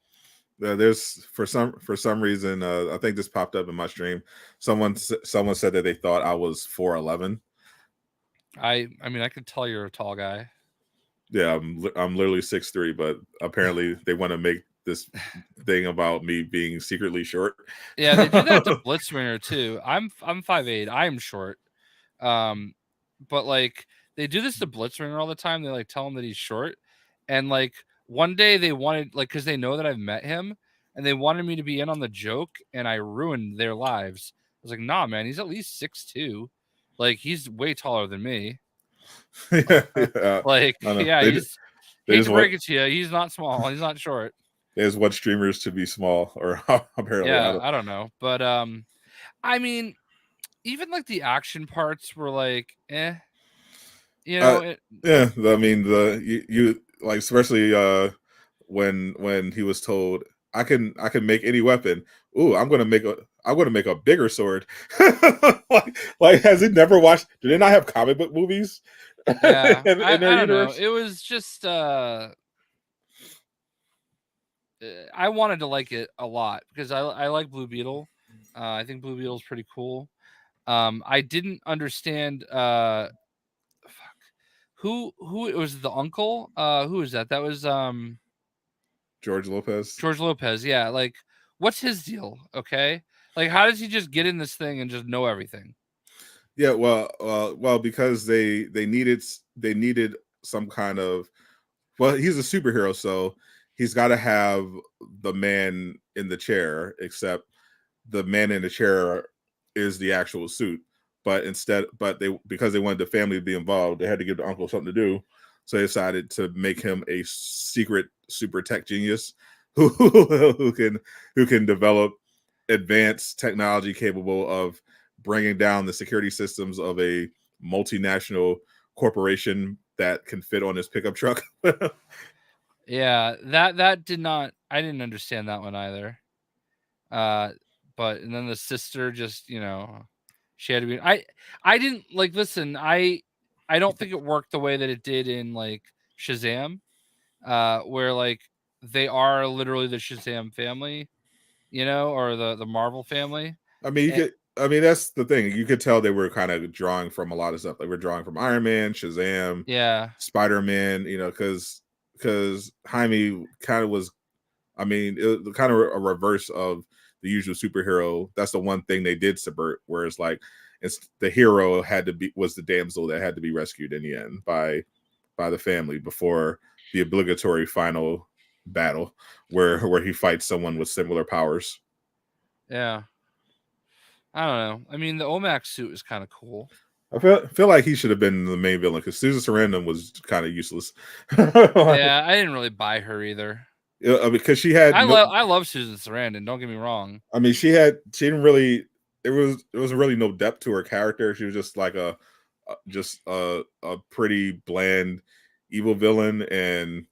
There's for some reason, I think this popped up in my stream. Someone said that they thought I was 4'11". I mean, I could tell you're a tall guy. Yeah, I'm literally 6'3", but apparently they want to make this thing about me being secretly short. Yeah, they did that to Blitzwinger too. I'm 5'8". I am short. But like they do this to Blitzwinger all the time. They like tell him that he's short, and like one day they wanted because they know that I've met him, and they wanted me to be in on the joke, and I ruined their lives. I was like, nah, man, he's at least 6'2". Like he's way taller than me. Yeah. Like No, yeah, they he's hate just to want break it to you, he's not small. He's not short. they just want streamers to be small, or apparently Yeah, I don't know, but I mean, even like the action parts were like, Yeah, I mean you like especially when he was told I can make any weapon. Ooh, I'm gonna make a bigger sword. like has he never watched? Do they not have comic book movies yeah, in their I don't know. universe? It was just I wanted to like it a lot because I like Blue Beetle. I think Blue Beetle is pretty cool. I didn't understand fuck, who it was the uncle. Who was that? That was George Lopez. George Lopez. Yeah, like what's his deal? Okay, like how does he just get in this thing and just know everything? Yeah, well, because they needed some kind of he's a superhero, so he's got to have the man in the chair, except the man in the chair is the actual suit. But they because they wanted the family to be involved, they had to give the uncle something to do. So they decided to make him a secret super tech genius who can develop advanced technology capable of bringing down the security systems of a multinational corporation that can fit on his pickup truck. Yeah, that did not. I didn't understand that one either. But and then the sister just she had to be. I didn't like. Listen, I don't think it worked the way that it did in like Shazam, where like they are literally the Shazam family, or the Marvel family. I mean, that's the thing. You could tell they were kind of drawing from a lot of stuff. Like we're drawing from Iron Man, Shazam, Yeah, Spider-Man. Because Jaime kind of was. I mean, it was kind of a reverse of the usual superhero. That's the one thing they did subvert. Whereas like, it's the hero was the damsel that had to be rescued in the end by the family before the obligatory final battle where he fights someone with similar powers. yeah. I don't know. I mean, the Omax suit is kind of cool. I feel like he should have been the main villain because Susan Sarandon was kind of useless. Yeah, I didn't really buy her either. Because she had I love Susan Sarandon. Don't get me wrong. I mean, she didn't really. There was really no depth to her character. She was just like a pretty bland evil villain, and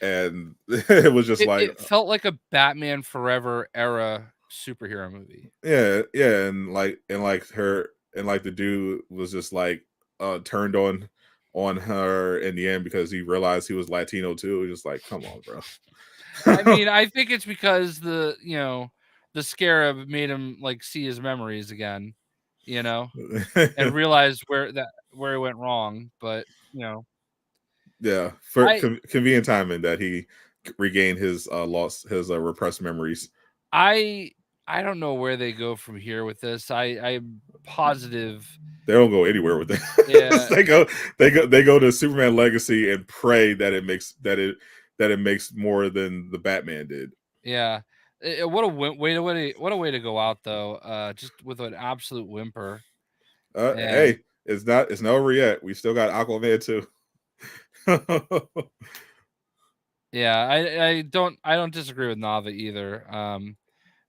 it was just It felt like a Batman Forever era superhero movie. yeah, and the dude was just like turned on her in the end because he realized he was Latino too. It was just like, come on, bro. I mean, I think it's because the scarab made him like see his memories again, and realize where he went wrong. But yeah, for convenient timing that he regained his repressed memories. I don't know where they go from here with this. I'm positive they don't go anywhere with it. Yeah, they go to Superman Legacy and pray that it makes more than the Batman did. Yeah. What a way to go out though. Just with an absolute whimper. And Hey, it's not over yet. We still got Aquaman too. yeah, I don't disagree with Nava either.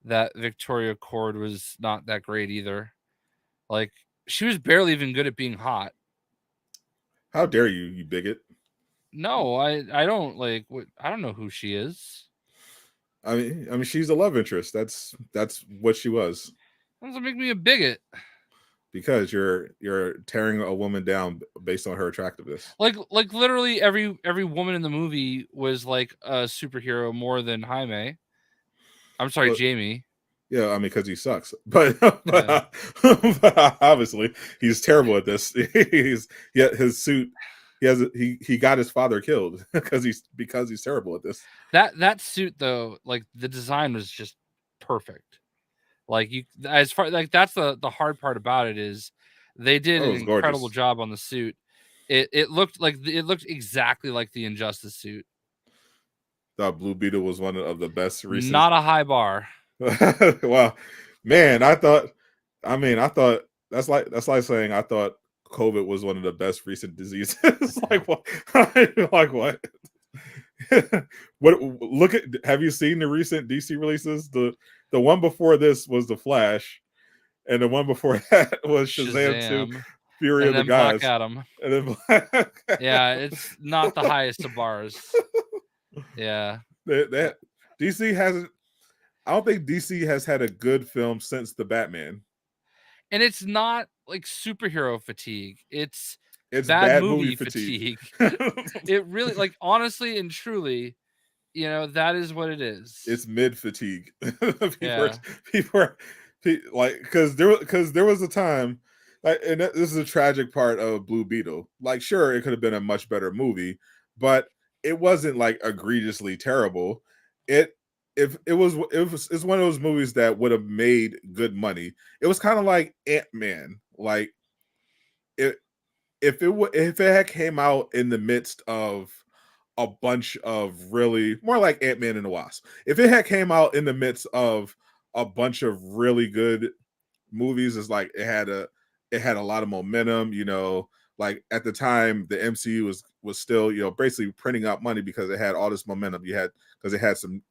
That Victoria Cord was not that great either. Like she was barely even good at being hot. How dare you, you bigot? No, I don't like. I don't know who she is. I mean, she's a love interest. That's what she was. That doesn't make me a bigot. Because you're tearing a woman down based on her attractiveness. Like literally every woman in the movie was like a superhero more than Jaime. I'm sorry, Well, Jamie. yeah, I mean, because he sucks, but, Yeah. but obviously he's terrible at this. His suit. He got his father killed because he's terrible at this. That suit though, like the design was just perfect. Like you, as far like that's the hard part about it is they did Oh, it an was incredible gorgeous. job on the suit. It looked exactly like the Injustice suit. Thought Blue Beetle was one of the best recent. Not a high bar. Well, man, I thought that's like saying I thought COVID was one of the best recent diseases. Like what? Like what? What? Look at. Have you seen the recent DC releases? The one before this was The Flash, and the one before that was Shazam 2, Shazam. Fury And of the then Black Gods, Adam. and then Black. Yeah, it's not the highest of bars. Yeah. That DC hasn't. I don't think DC has had a good film since the Batman. And it's not like superhero fatigue. It's bad bad movie movie fatigue. fatigue. It really, like, honestly and truly, that is what it is. It's mid fatigue. Yeah. People are like, because there was a time, like, and this is a tragic part of Blue Beetle. Like, sure, it could have been a much better movie, but it wasn't like egregiously terrible. It if it was it's one of those movies that would have made good money. It was kind of like Ant-Man. Like it if it had came out in the midst of a bunch of really more like Ant-Man and the Wasp. If it had came out in the midst of a bunch of really good movies, it's like it had a lot of momentum, like at the time the MCU was still, basically printing out money because it had all this momentum. Because it had some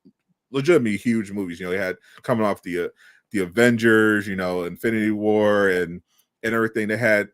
legitimately huge movies. It had coming off the Avengers, Infinity War and everything. They had,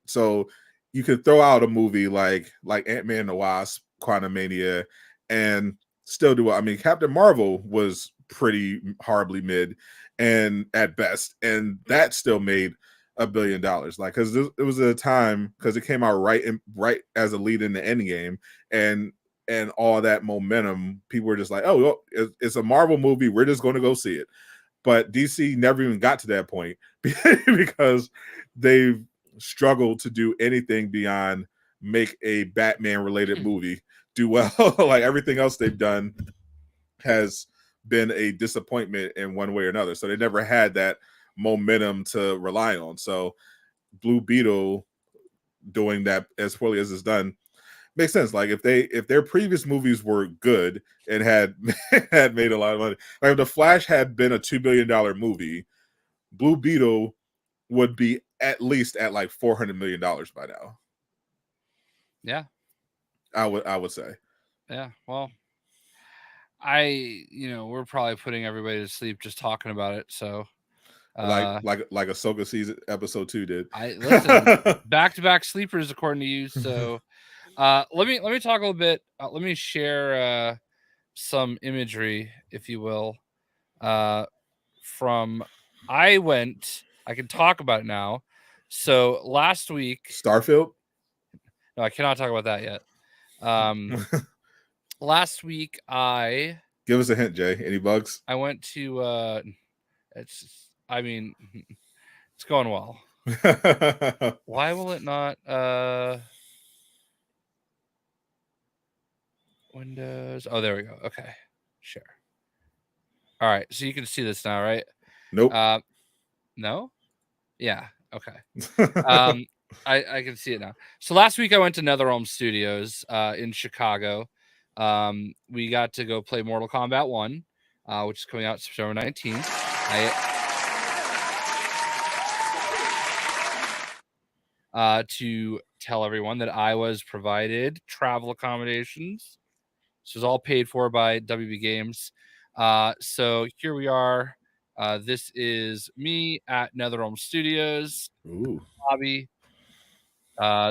so you could throw out a movie like Ant-Man and the Wasp, Quantumania, and still do it. I mean, Captain Marvel was pretty horribly mid and at best, and that still made $1 billion. Like, because it was a time, because it came out right as a lead in the Endgame, and all that momentum, people were just like, oh, well, it's a Marvel movie, we're just going to go see it. But DC never even got to that point because they've struggled to do anything beyond make a Batman related movie do well. Like everything else they've done has been a disappointment in one way or another. So they never had that momentum to rely on. So Blue Beetle doing that as poorly as it's done makes sense. Like if their previous movies were good and had had made a lot of money, like if The Flash had been a $2 billion movie, Blue Beetle would be at least at like $400 million by now. Yeah. I would say. Yeah. Well, we're probably putting everybody to sleep just talking about it. So Like Ahsoka season episode 2 did. I listen, back-to-back sleepers according to you. So let me talk a little bit. Let me share some imagery, if you will. From I can talk about it now. So last week, Starfield? no, I cannot talk about that yet. Last week Give us a hint, Jay. Any bugs? I went to it's going well. Why will it not Windows? Oh, there we go. Okay. Sure. All right. So you can see this now, right? Nope. No? Yeah. Okay. I can see it now. So last week I went to NetherRealm Studios in Chicago. We got to go play Mortal Kombat 1. which is coming out September 19th. To tell everyone that I was provided travel accommodations. This was all paid for by WB Games. So here we are. This is me at NetherRealm Studios lobby.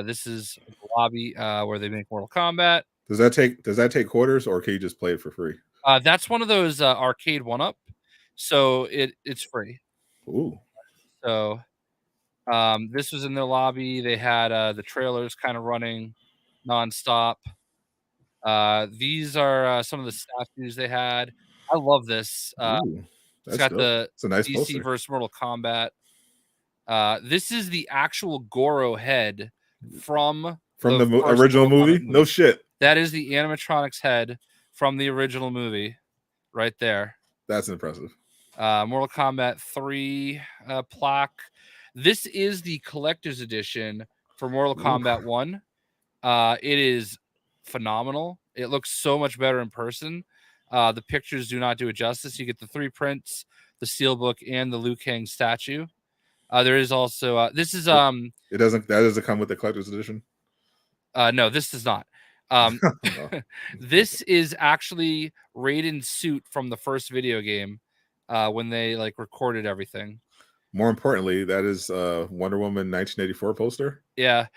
This is the lobby where they make Mortal Kombat. Does that take quarters, or can you just play it for free? That's one of those arcade 1-up, so it's free. Ooh. So this was in their lobby. They had the trailers kind of running nonstop. These are some of the statues they had. I love this. It's got dope. It's a nice DC poster. versus Mortal Kombat. This is the actual Goro head from the original movie. No shit. That is the animatronics head from the original movie, right there. That's impressive. Mortal Kombat 3 plaque. This is the collector's edition for Mortal Kombat 1. It is phenomenal. It looks so much better in person. The pictures do not do it justice. You get the 3 prints, the steelbook, and the Liu Kang statue. There is also this is that doesn't come with the collector's edition. No, this does not. This is actually Raiden's suit from the first video game when they recorded everything. More importantly, that is Wonder Woman 1984 poster. Yeah,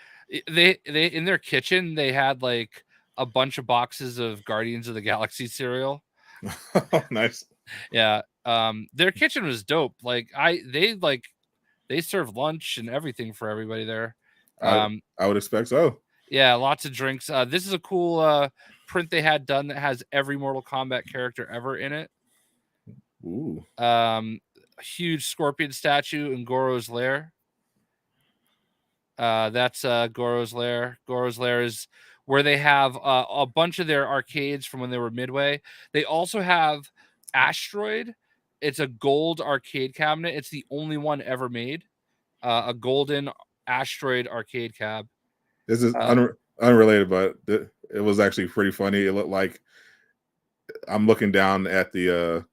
they in their kitchen they had a bunch of boxes of Guardians of the Galaxy cereal. Nice. Yeah, their kitchen was dope. They serve lunch and everything for everybody there. I would expect so. Yeah, lots of drinks. This is a cool print they had done that has every Mortal Kombat character ever in it. Ooh. A huge scorpion statue in Goro's lair. That's Goro's lair. Goro's lair is where they have a bunch of their arcades from when they were Midway. They also have Asteroid. It's a gold arcade cabinet. It's the only one ever made. A golden Asteroid arcade cab. This is unrelated, but it was actually pretty funny. It looked like I'm looking down at the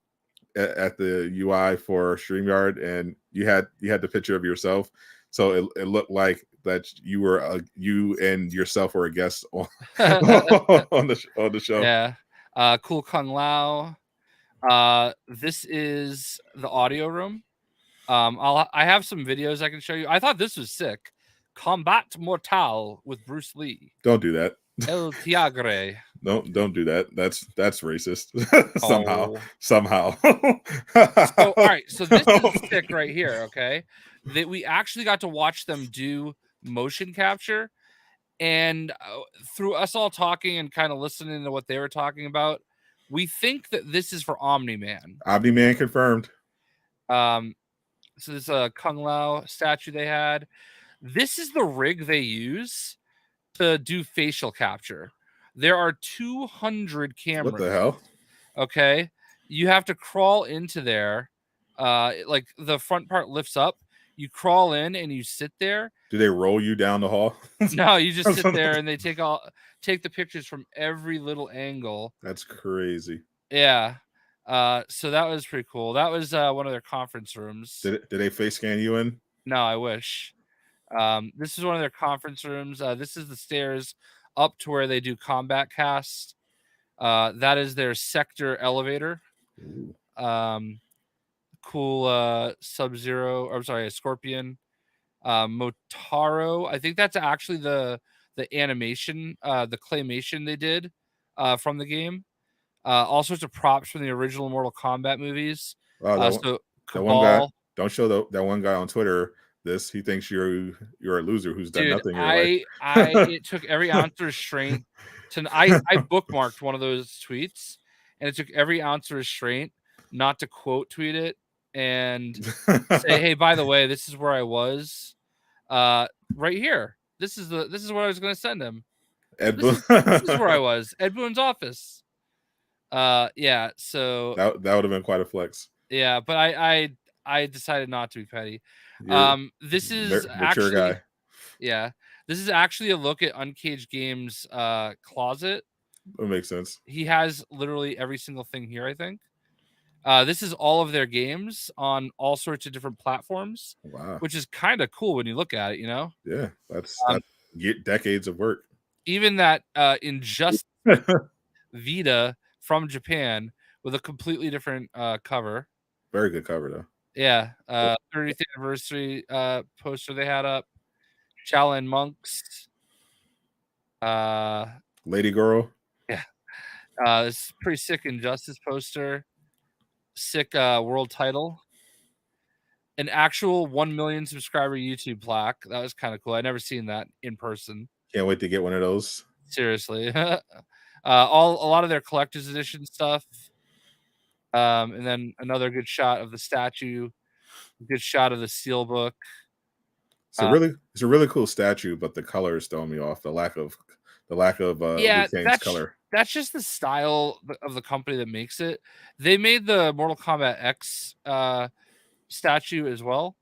UI for StreamYard, and you had the picture of yourself, so it looked like that you and yourself were a guest on on the show. Yeah, cool Kung Lao. This is the audio room. I have some videos I can show you. I thought this was sick. Combat Mortal with Bruce Lee. Don't do that. El Tigre. Don't do that. That's racist. Somehow. So, all right. So this is sick right here. Okay, that we actually got to watch them do motion capture, and through us all talking and kind of listening to what they were talking about, we think that this is for Omni-Man. Omni-Man confirmed. So this Kung Lao statue they had. This is the rig they use to do facial capture. There are 200 cameras. What the hell? Okay. You have to crawl into there. The front part lifts up. You crawl in and you sit there. Do they roll you down the hall? No, you just sit there and they take the pictures from every little angle. That's crazy. Yeah. So that was pretty cool. That was one of their conference rooms. Did they face scan you in? No, I wish. This is one of their conference rooms. This is the stairs up to where they do combat cast. That is their sector elevator. Ooh. Cool Sub-Zero, or I'm sorry, a Scorpion. Motaro. I think that's actually the animation, the claymation they did from the game. All sorts of props from the original Mortal Kombat movies. Wow, so that one guy, don't show that one guy on Twitter this. He thinks you're a loser who's done nothing in your life. It took every ounce of restraint I bookmarked one of those tweets, and it took every ounce of restraint not to quote tweet it and say, hey, by the way, this is where I was right here. This is what I was going to send him. This is where I was. Ed Boon's office. Yeah, so that would have been quite a flex. Yeah, but I decided not to be petty. This is actually guy. Yeah, this is actually a look at Uncaged Games closet. That makes sense. He has literally every single thing here, I think. This is all of their games on all sorts of different platforms, Wow. which is kind of cool when you look at it, you know? Yeah, that's decades of work. Even that Injustice Vita from Japan with a completely different cover. Very good cover though. Yeah, 30th anniversary poster they had up. Shaolin Monks. Lady Girl. Yeah. This pretty sick Injustice poster. Sick world title. An actual 1 million subscriber YouTube plaque. That was kind of cool. I never seen that in person. Can't wait to get one of those. Seriously. A lot of their collector's edition stuff. And then another good shot of the statue, a good shot of the steelbook. It's a really cool statue, but the color is throwing me off. The lack of Liu Kang's color. That's just the style of the company that makes it. They made the Mortal Kombat X statue as well,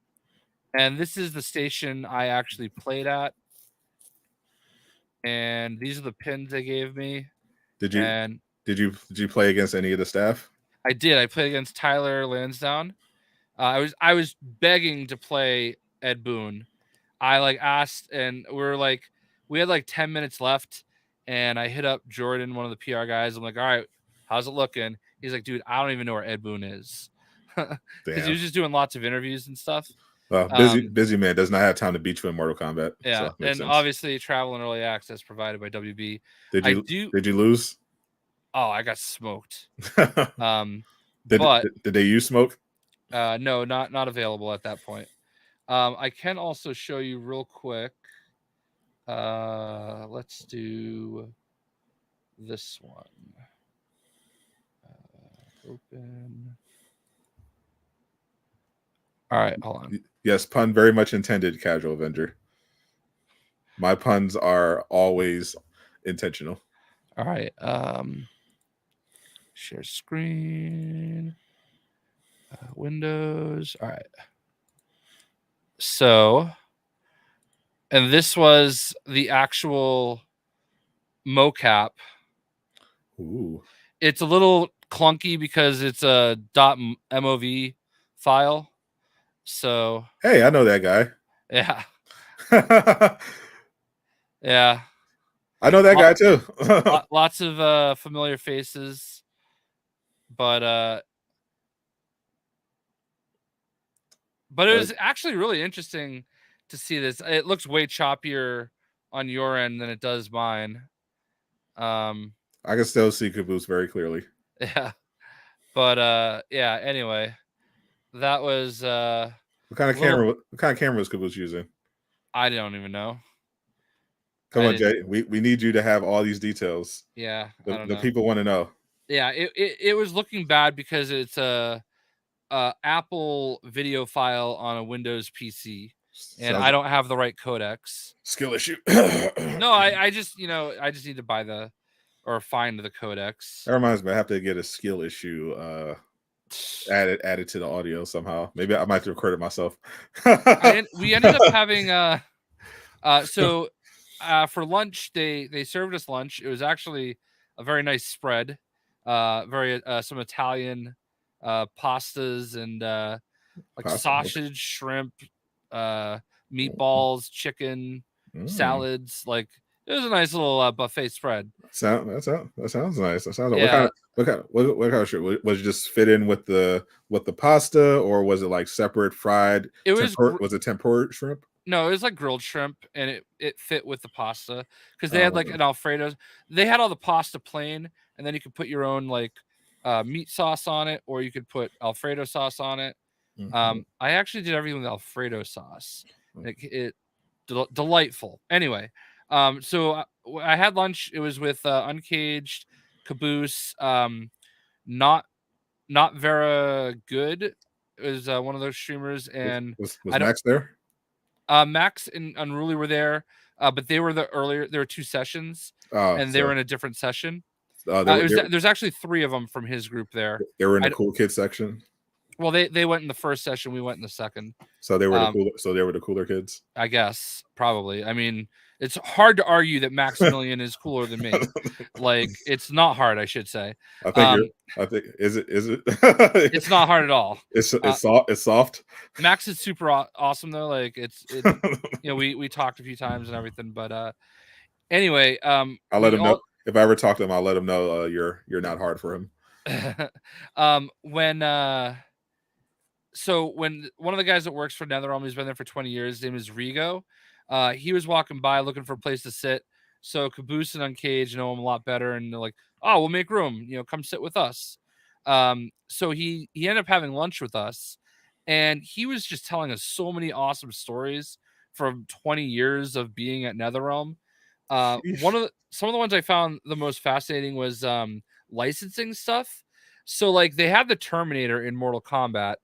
and this is the station I actually played at. And these are the pins they gave me. Did you play against any of the staff? I did. I played against Tyler Lansdowne. I was begging to play Ed Boon. I asked, and we had 10 minutes left, and I hit up Jordan, one of the PR guys. I'm like, all right, how's it looking? He's like, dude, I don't even know where Ed Boon is, because he was just doing lots of interviews and stuff. Busy man does not have time to beat you in Mortal Kombat. Yeah, so and obviously travel and early access provided by WB. Did you lose? Oh, I got smoked. Did they use smoke? No, not available at that point. I can also show you real quick. Let's do this one. Open. All right, hold on. Yes, pun very much intended, Casual Avenger. My puns are always intentional. All right. Share screen. Windows. All right. So, and this was the actual mocap. Ooh. It's a little clunky because it's a .mov file. So, hey, I know that guy. Yeah. Yeah. I know that guy too. Lots of familiar faces, but it was actually really interesting to see this. It looks way choppier on your end than it does mine. I can still see Caboose very clearly. Yeah. But yeah, anyway. That was what kind of camera was Caboose using? I don't even know. Come on, Jay. We need you to have all these details. Yeah. The people want to know. Yeah, it was looking bad because it's a Apple video file on a Windows PC, and I don't have the right codecs. Skill issue. No, I just need to buy find the codecs. That reminds me, I have to get a skill issue added to the audio somehow. Maybe I might have to record it myself. We ended up having so for lunch they served us lunch. It was actually a very nice spread. Some Italian pastas and sausage, shrimp, meatballs, chicken, salads. It was a nice little buffet spread. That sounds nice. That sounds. Yeah. What kind of shit was it? Just fit in with the pasta, or was it separate fried? Was it tempura shrimp? No, it was grilled shrimp, and it fit with the pasta because they had an Alfredo. They had all the pasta plain, and then you could put your own meat sauce on it, or you could put Alfredo sauce on it. Mm-hmm. I actually did everything with Alfredo sauce. Delightful. Anyway, so I had lunch. It was with Uncaged, Caboose, not very good. It was one of those streamers, and was Max there? Max and Unruly were there, but they were there were two sessions, they were in a different session. There's actually three of them from his group there. They were in the cool kid section. Well, they went in the first session. We went in the second. So they were the cooler kids. I guess probably. I mean, it's hard to argue that Maximilian is cooler than me. Like, it's not hard, I should say. I think is it? It's not hard at all. It's soft. It's soft. Max is super awesome though. Like, it's we talked a few times and everything, but anyway, I'll let him know if I ever talk to him. I'll let him know you're not hard for him. So when one of the guys that works for NetherRealm, he's been there for 20 years, his name is Rigo. He was walking by looking for a place to sit. So Caboose and Uncaged know him a lot better, and they're like, "Oh, we'll make room. Come sit with us." So he ended up having lunch with us, and he was just telling us so many awesome stories from 20 years of being at NetherRealm. Some of the ones I found the most fascinating was licensing stuff. So like they had the Terminator in Mortal Kombat,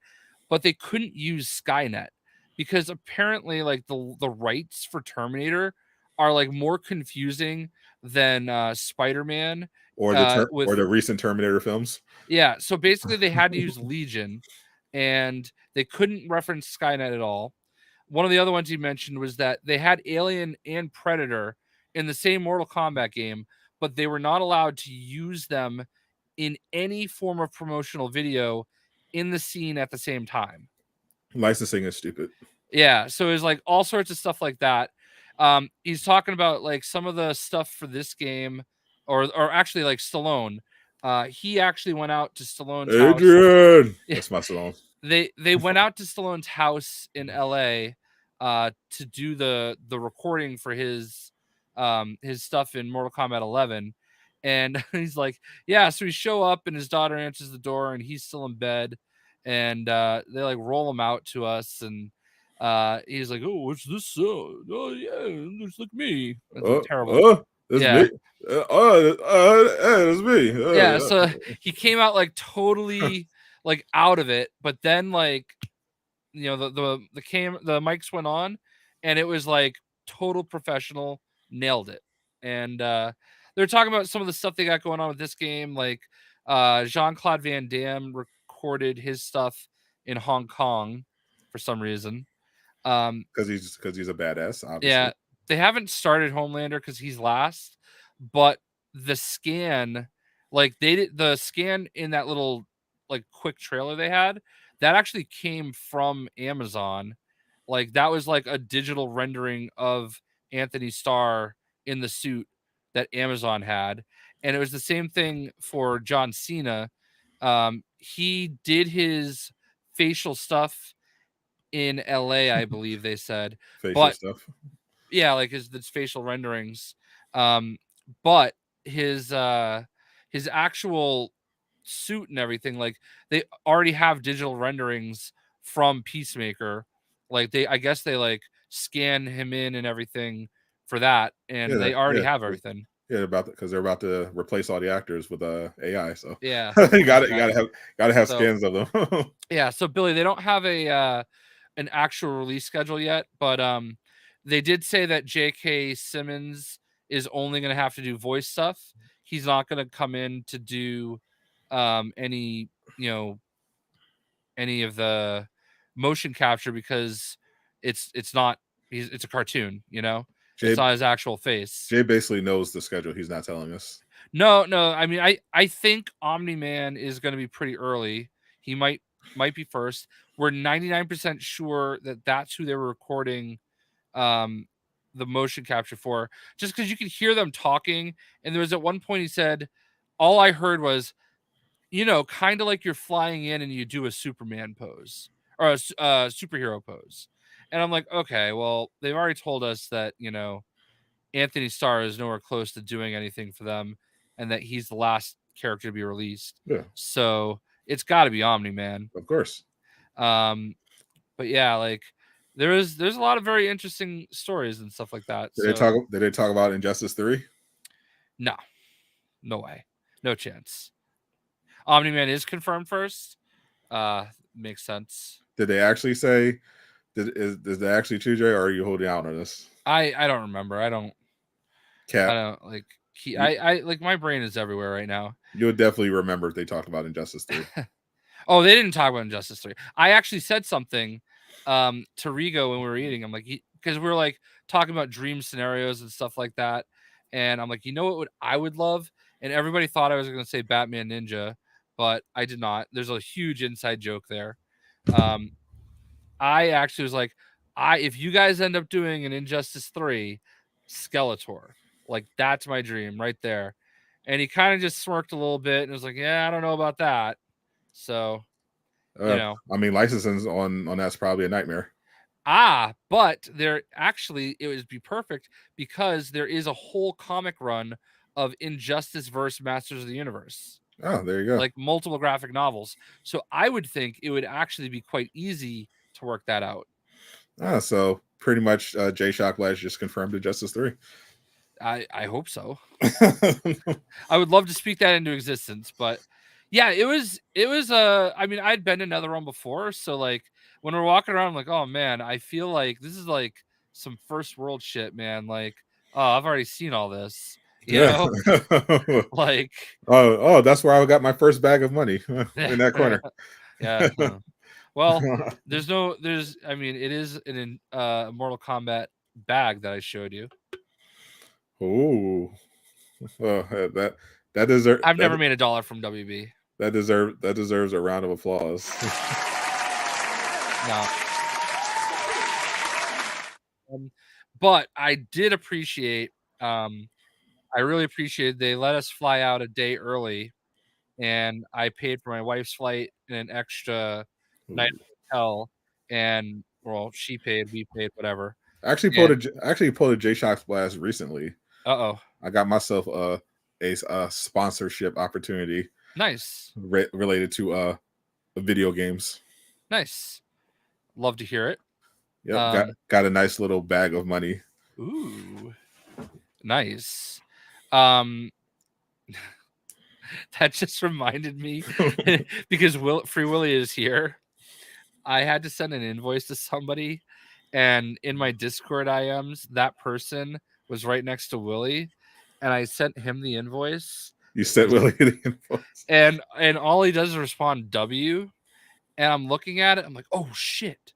but they couldn't use Skynet because apparently like the rights for Terminator are like more confusing than Spider-Man or the recent Terminator films. Yeah, so basically they had to use Legion, and they couldn't reference Skynet at all. One of the other ones he mentioned was that they had Alien and Predator in the same Mortal Kombat game, but they were not allowed to use them in any form of promotional video in the scene at the same time. Licensing is stupid. Yeah, so it was like all sorts of stuff like that. He's talking about like some of the stuff for this game, or actually like Stallone. He actually went out to Stallone's house. Yeah. That's my Stallone. They went out to Stallone's house in LA to do the recording for his stuff in Mortal Kombat 11. And he's like, yeah, so we show up and his daughter answers the door and he's still in bed, and they like roll him out to us, and he's like, oh, what's this? Oh yeah, looks like me. It's terrible. That's yeah. me. That's me. Yeah, so he came out like totally like out of it, but then like the mics went on, and it was like total professional, nailed it. And they're talking about some of the stuff they got going on with this game, like Jean-Claude Van Damme recorded his stuff in Hong Kong for some reason. Because he's a badass, obviously. Yeah, they haven't started Homelander because he's last, but the scan, like they did the scan in that little like quick trailer they had, that actually came from Amazon. Like that was like a digital rendering of Anthony Starr in the suit that Amazon had. And it was the same thing for John Cena. He did his facial stuff in LA, I believe they said. Facial stuff. Yeah, like his facial renderings. But his actual suit and everything, like they already have digital renderings from Peacemaker. Like I guess they like scan him in and everything for that, and they already have everything. Yeah, because they're about to replace all the actors with AI. So yeah, you gotta have scans of them. Yeah, so Billy, they don't have an actual release schedule yet, but they did say that J.K. Simmons is only going to have to do voice stuff. He's not going to come in to do any of the motion capture because it's not. It's a cartoon, It's not his actual face. Jay basically knows the schedule. He's not telling us. No. I mean, I think Omni-Man is going to be pretty early. He might be first. We're 99% sure that that's who they were recording the motion capture for, just because you could hear them talking. And there was at one point he said, all I heard was, kind of like you're flying in and you do a Superman pose or a superhero pose. And I'm like, okay, well, they've already told us that, Anthony Starr is nowhere close to doing anything for them and that he's the last character to be released. Yeah. So it's got to be Omni-Man. Of course. But yeah, like there's a lot of very interesting stories and stuff like that. Did they talk about Injustice 3? No way. No chance. Omni-Man is confirmed first. Makes sense. Did they actually say, is they actually 2J, or are you holding out on this? I don't remember. I don't like I like my brain is everywhere right now. You'll definitely remember if they talk about Injustice 3. Oh, they didn't talk about Injustice 3. I actually said something to Rigo when we were eating. I'm like, because we were like talking about dream scenarios and stuff like that. And I'm like, you know what I would love? And everybody thought I was going to say Batman Ninja, but I did not. There's a huge inside joke there. I actually was like, if you guys end up doing an Injustice 3, Skeletor, like that's my dream right there. And he kind of just smirked a little bit and was like, yeah, I don't know about that. So, you know, I mean, licensing on that's probably a nightmare. But there actually it would be perfect because there is a whole comic run of Injustice versus Masters of the Universe. Oh, there you go. Like multiple graphic novels. So I would think it would actually be quite easy to work that out. So pretty much Jayshockblast just confirmed Injustice 3. I hope so. I would love to speak that into existence, but yeah, it was I mean, I'd been in NetherRealm before, so like when we're walking around, I'm like, oh man, I feel like this is like some first world shit, man. Like, oh, I've already seen all this, you know? Like, oh, that's where I got my first bag of money in that corner. Yeah. Well, I mean, it is an Mortal Kombat bag that I showed you. Oh, that deserves. I've never made $1 from WB. That deserves a round of applause. No. But I did appreciate. I really appreciated they let us fly out a day early, and I paid for my wife's flight and an extra night hotel. And well, she paid, we paid, whatever. I actually pulled a Jayshockblast recently. I got myself a sponsorship opportunity. Nice. Related to video games. Nice. Love to hear it. Yep, got a nice little bag of money. Ooh, nice. That just reminded me because Free Willy is here. I had to send an invoice to somebody, and in my Discord IMs, that person was right next to Willy, and I sent him the invoice. You sent Willy the invoice, and all he does is respond W, and I'm looking at it. I'm like, oh shit,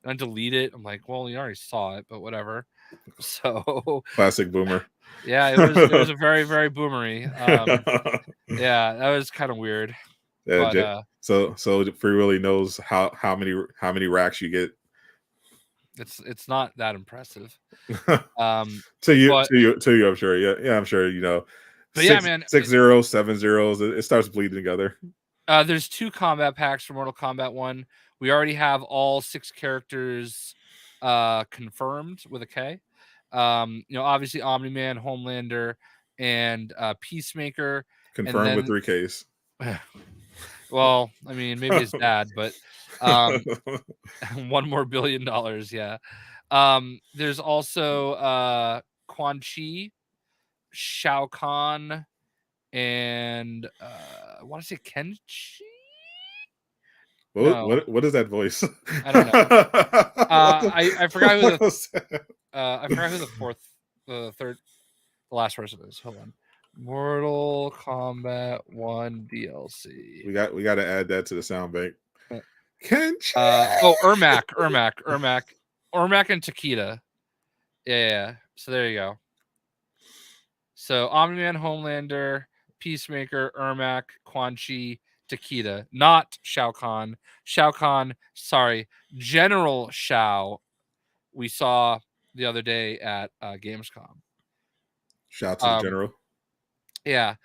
and I delete it. I'm like, well, you already saw it, but whatever. So classic boomer. Yeah, it was a very, very boomery. Yeah, that was kind of weird. Yeah, but, so Free Willy knows how many racks you get. It's not that impressive. To you, I'm sure. Yeah, I'm sure. You know, but yeah, man, 6 zeros, 7 zeros. It starts bleeding together. There's 2 combat packs for Mortal Kombat 1. We already have all 6 characters confirmed with a K. You know, obviously Omni-Man, Homelander, and Peacemaker. Confirmed with 3 Ks. Well, I mean, maybe his dad, but $1 billion, yeah. There's also Quan Chi, Shao Kahn, and I want to say Kenshi. What is that voice? I don't know. I forgot who the last person is. Hold on. Mortal Kombat 1 DLC. We got to add that to the sound bank. Ermac and Takeda. Yeah. So there you go. So Omni-Man, Homelander, Peacemaker, Ermac, Quan Chi, Takeda, not Shao Kahn. Sorry, General Shao. We saw the other day at Gamescom. Shout out to the General. Yeah.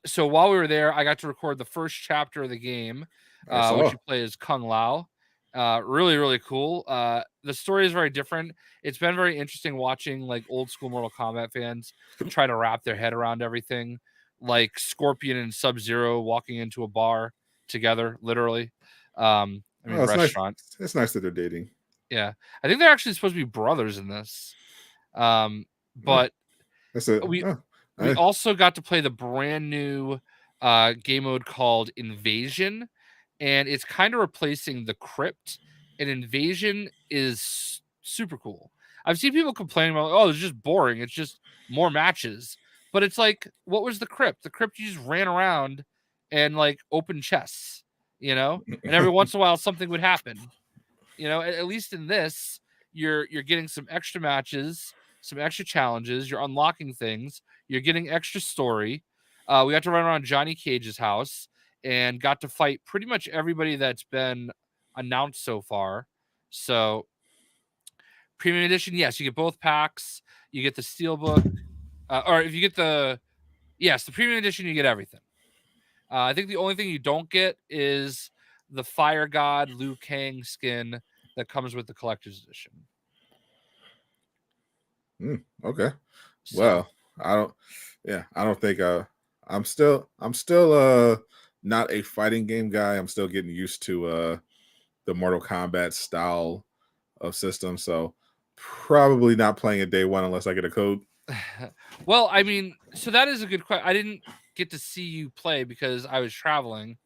So while we were there, I got to record the first chapter of the game, which you play as Kung Lao. Really, really cool. The story is very different. It's been very interesting watching like old school Mortal Kombat fans try to wrap their head around everything, like Scorpion and Sub-Zero walking into a bar together, literally. Restaurant. Nice. It's nice that they're dating. Yeah, I think they're actually supposed to be brothers in this. But we also got to play the brand new game mode called Invasion, and it's kind of replacing the Crypt. And Invasion is super cool. I've seen people complaining about, oh, it's just boring. It's just more matches. But it's like, what was the Crypt? The Crypt, you just ran around and like open chests. And every once in a while something would happen. At least in this, you're getting some extra matches, some extra challenges, you're unlocking things, you're getting extra story. We got to run around Johnny Cage's house and got to fight pretty much everybody that's been announced so far. So premium edition, yes, you get both packs. You get the steelbook, or if you get the premium edition, you get everything. I think the only thing you don't get is the Fire God Liu Kang skin that comes with the collector's edition. Okay. So. Well, I don't think I'm still not a fighting game guy. I'm still getting used to the Mortal Kombat style of system, so probably not playing it day one unless I get a code. Well, I mean, so that is a good question. I didn't get to see you play because I was traveling.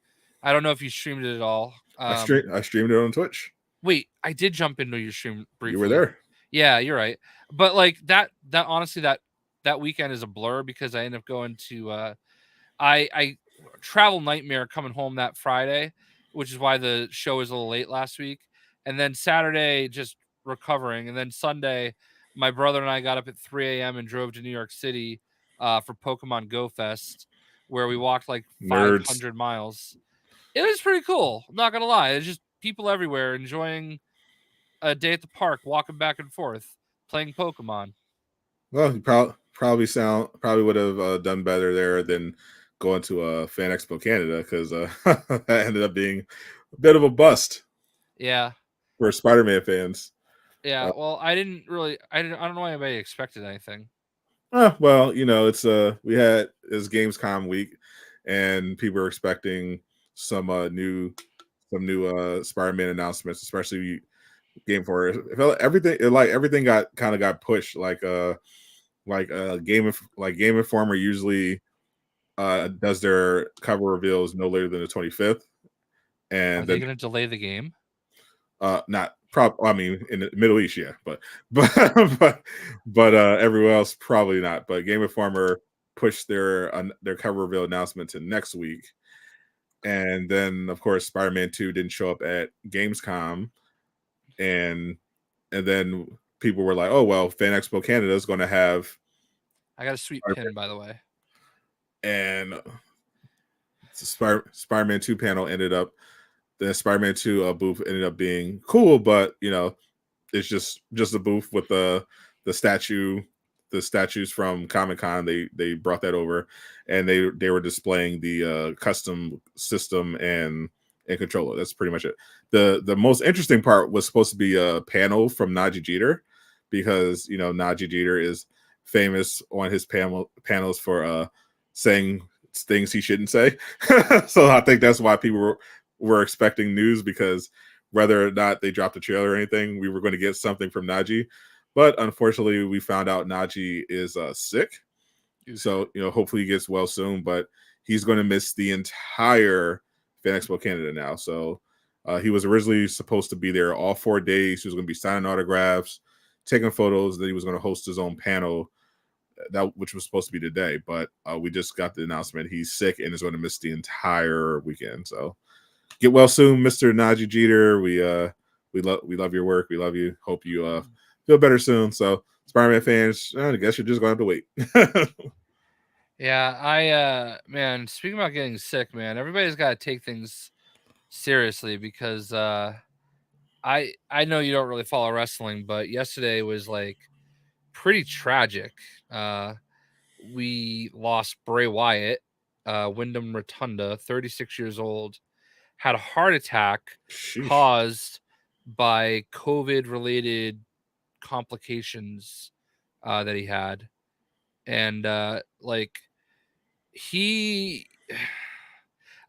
I don't know if you streamed it at all. I streamed it on Twitch. Wait, I did jump into your stream briefly. You were there. Yeah, you're right. But like that honestly, that weekend is a blur because I ended up going to I travel nightmare coming home that Friday, which is why the show was a little late last week. And then Saturday just recovering. And then Sunday, my brother and I got up at 3 a.m. and drove to New York City for Pokemon Go Fest, where we walked like 500 miles. It was pretty cool. I'm not gonna lie. It's just people everywhere enjoying a day at the park, walking back and forth, playing Pokemon. Well, you probably would have done better there than going to Fan Expo Canada, because that ended up being a bit of a bust. Yeah. For Spider-Man fans. Yeah. Well, I don't know why anybody expected anything. Well, it's it's Gamescom week, and people are expecting some new Spider-Man announcements, especially Game for it. Felt everything got pushed. Like Game Informer usually does their cover reveals no later than the 25th. And are they going to delay the game? Not I mean, in the Middle East, yeah, but everywhere else probably not. But Game Informer pushed their cover reveal announcement to next week, and then of course Spider-Man 2 didn't show up at Gamescom, and then people were like, "Oh well, Fan Expo Canada is going to have." I got a sweet pin, by the way. And the Spider-Man 2 panel the Spider-Man 2 booth ended up being cool, but it's just a booth with the statues from Comic-Con. They brought that over, and they were displaying the custom system and controller. That's pretty much it. The most interesting part was supposed to be a panel from Najee Jeter, because Najee Jeter is famous on his panels for saying things he shouldn't say. So I think that's why people were expecting news, because whether or not they dropped a trailer or anything, we were going to get something from Najee. But unfortunately, we found out Najee is sick. So, hopefully he gets well soon, but he's going to miss the entire Fan Expo Canada now. So he was originally supposed to be there all 4 days. He was going to be signing autographs, taking photos. Then he was going to host his own panel, which was supposed to be today. But we just got the announcement he's sick and is going to miss the entire weekend. So get well soon, Mr. Najee Jeter. We love your work. We love you. Hope you feel better soon. So Spider-Man fans, I guess you're just going to have to wait. Yeah, man, speaking about getting sick, man, everybody's got to take things seriously, because I know you don't really follow wrestling, but yesterday was like pretty tragic. We lost Bray Wyatt, Wyndham Rotunda, 36 years old, had a heart attack caused by COVID-related complications that he had. And he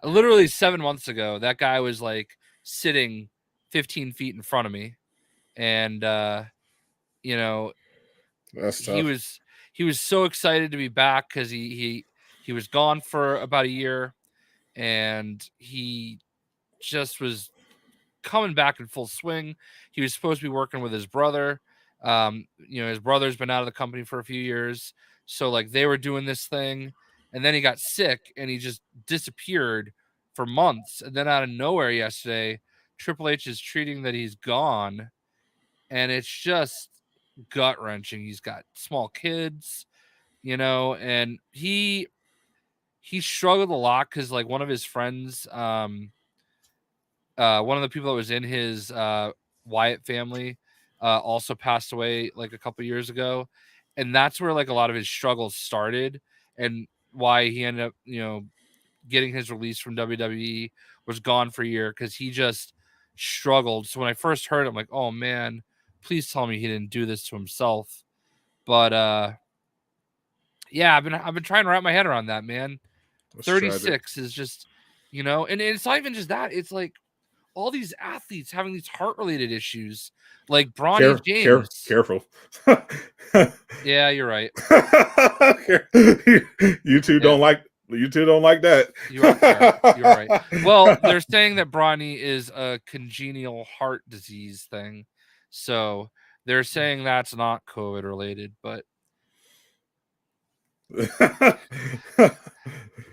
literally 7 months ago, that guy was like sitting 15 feet in front of me. And That's tough. He was so excited to be back, because he was gone for about a year, and he just was coming back in full swing. He was supposed to be working with his brother. His brother's been out of the company for a few years, so like they were doing this thing, and then he got sick and he just disappeared for months, and then out of nowhere yesterday, Triple H is treating that he's gone, and it's just gut wrenching. He's got small kids, and he struggled a lot because like one of his friends, one of the people that was in his Wyatt family, also passed away like a couple years ago, and that's where like a lot of his struggles started, and why he ended up getting his release from WWE, was gone for a year because he just struggled. So when I first heard it, I'm like, oh man, please tell me he didn't do this to himself. But yeah, I've been trying to wrap my head around that, man. 36 is just, and it's not even just that. It's like all these athletes having these heart related issues, like Bronny James. Careful. Yeah, you're right. You two don't like that. You are fair. You're right. Well, they're saying that Bronny is a congenital heart disease thing, so they're saying that's not COVID related, but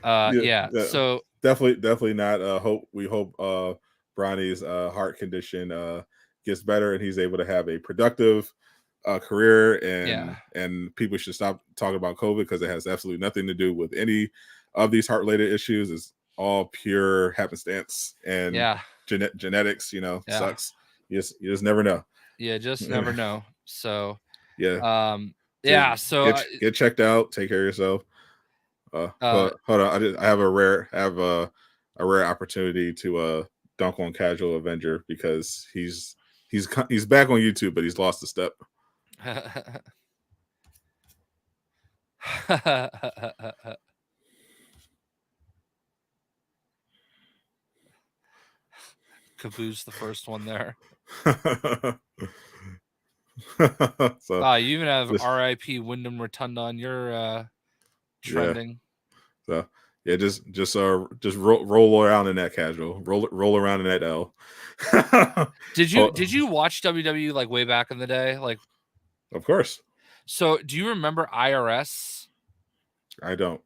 yeah. So definitely not. We hope Bronny's heart condition gets better and he's able to have a productive career, and people should stop talking about COVID because it has absolutely nothing to do with any of these heart related issues. It's all pure happenstance and genetics. Sucks. You just never know. Yeah, just never know. So yeah. So get checked out. Take care of yourself. Hold on. I have a rare opportunity to dunk on Casual Avenger because he's back on YouTube, but he's lost a step. Caboose the first one there. So you even have RIP Wyndham Rotunda on your trending. So yeah, just roll around in that Casual. Roll around in that L. Did you watch WWE like way back in the day? Like, of course. So do you remember IRS? I don't.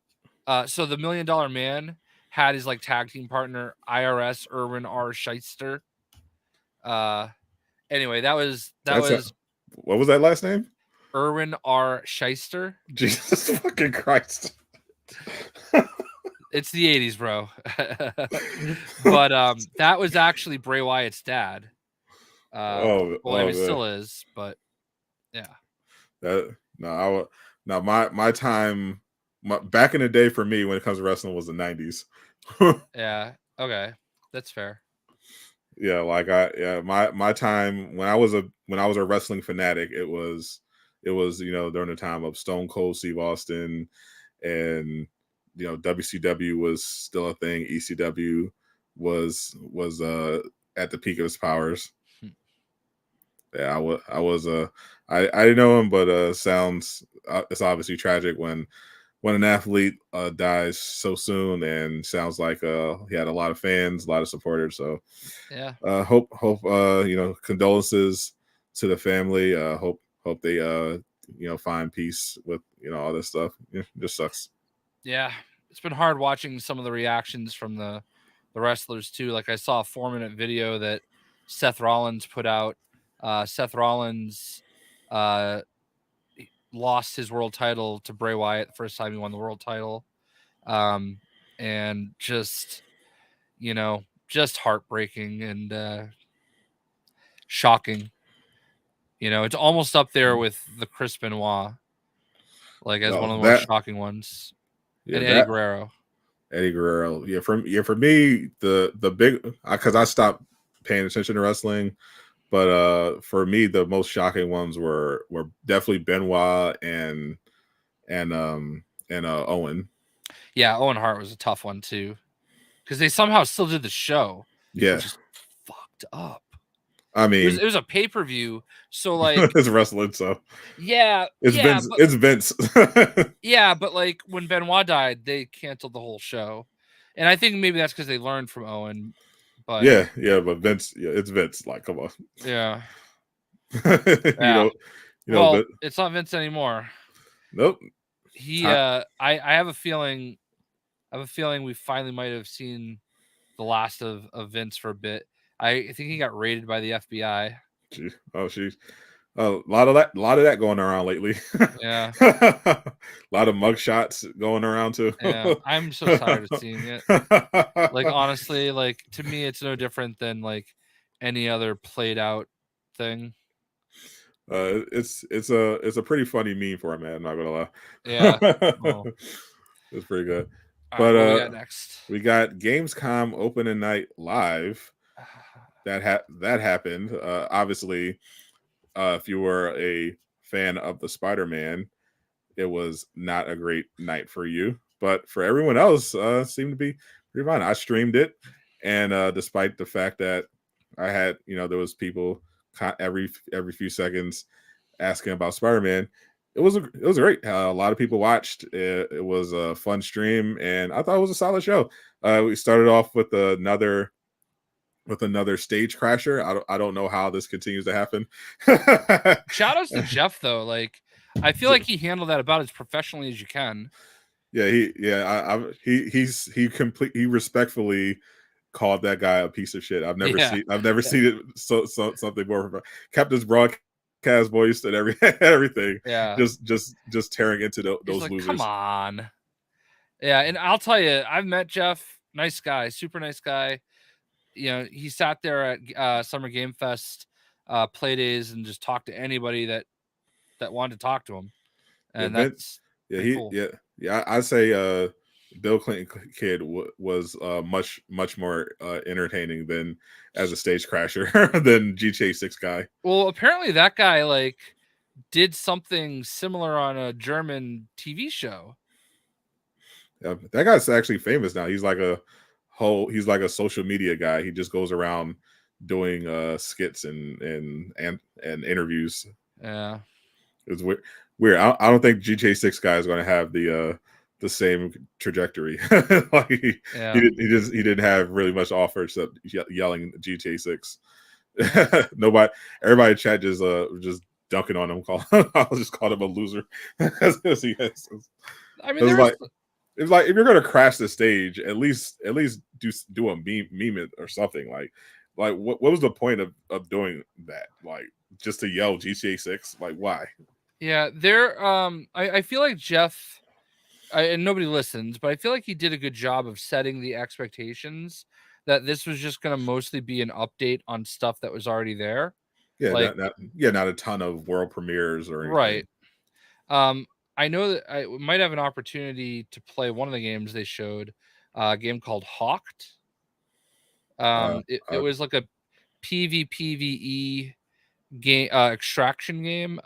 So the $1 Million Man had his like tag team partner IRS Irwin R. Shyster. Anyway, that was what was that last name? Irwin R. Shyster. Jesus fucking Christ. It's the 80s, bro. But that was actually Bray Wyatt's dad. It still is, but yeah. My time, back in the day for me when it comes to wrestling was the 90s. Yeah. Okay, that's fair. Yeah, like my time when I was a wrestling fanatic, it was during the time of Stone Cold Steve Austin, and WCW was still a thing. ECW was at the peak of its powers. Yeah, I didn't know him, but it's obviously tragic when an athlete dies so soon, and sounds like he had a lot of fans, a lot of supporters. So yeah, hope condolences to the family. Hope they find peace with all this stuff. It just sucks. Yeah, it's been hard watching some of the reactions from the wrestlers too. Like I saw a 4-minute video that Seth Rollins put out. Seth Rollins lost his world title to Bray Wyatt the first time he won the world title. And just heartbreaking and shocking. It's almost up there with the Chris Benoit, like as one of the more shocking ones. Yeah, and Eddie Guerrero. Yeah, for me, the big, because I stopped paying attention to wrestling, but for me the most shocking ones were definitely Benoit and Owen. Yeah, Owen Hart was a tough one too, because they somehow still did the show. Yeah, which is fucked up. I mean, it was a pay-per-view, so like it's wrestling, so it's Vince. It's Vince. Yeah, but like when Benoit died, they canceled the whole show, and I think maybe that's because they learned from Owen. But but Vince, it's Vince. Like, come on. Yeah. Well, it's not Vince anymore. Nope. I have a feeling. we finally might have seen the last of Vince for a bit. I think he got raided by the FBI. She's a lot of that going around lately. Yeah. A lot of mugshots going around too. Yeah, I'm so tired of seeing it. Like, honestly, like, to me, it's no different than like any other played out thing. It's a pretty funny meme for a man. I'm not gonna lie. Yeah. Oh. It's pretty good. All But right, what we got next? we got Gamescom opening night live. That happened. Obviously, if you were a fan of the Spider-Man, it was not a great night for you. But for everyone else, seemed to be pretty fine. I streamed it, and despite the fact that I had, there was people every few seconds asking about Spider-Man, it was great. A lot of people watched. It was a fun stream, and I thought it was a solid show. We started off with another stage crasher. I don't know how this continues to happen. Shout outs to Jeff though. Like, I feel like he handled that about as professionally as you can. Yeah, he respectfully called that guy a piece of shit. I've never seen it so something more. Kept his broadcast voice and everything. Yeah, just tearing into those like, losers. Come on. Yeah, and I'll tell you, I've met Jeff. Nice guy, super nice guy. He sat there at Summer Game Fest play days and just talked to anybody that wanted to talk to him. And that's cool. I say Bill Clinton kid was much more entertaining than as a stage crasher than GTA 6 guy. Well, apparently that guy like did something similar on a German TV show. Yeah, that guy's actually famous now. He's like a social media guy. He just goes around doing skits and interviews. Yeah, it's weird. I don't think GTA 6 guy is going to have the same trajectory. Like he didn't have really much offer except yelling GTA 6. Everybody in chat just dunking on him. I'll just call him a loser. I mean, it's like if you're gonna crash the stage, at least do a meme it or something. Like what was the point of doing that? Like just to yell GTA 6? Like why? Yeah, I feel like Jeff, and nobody listens, but I feel like he did a good job of setting the expectations that this was just going to mostly be an update on stuff that was already there. Yeah, like, not a ton of world premieres or anything. Right. I know that I might have an opportunity to play one of the games they showed, a game called Hawked. It was like a PvPvE game, extraction game.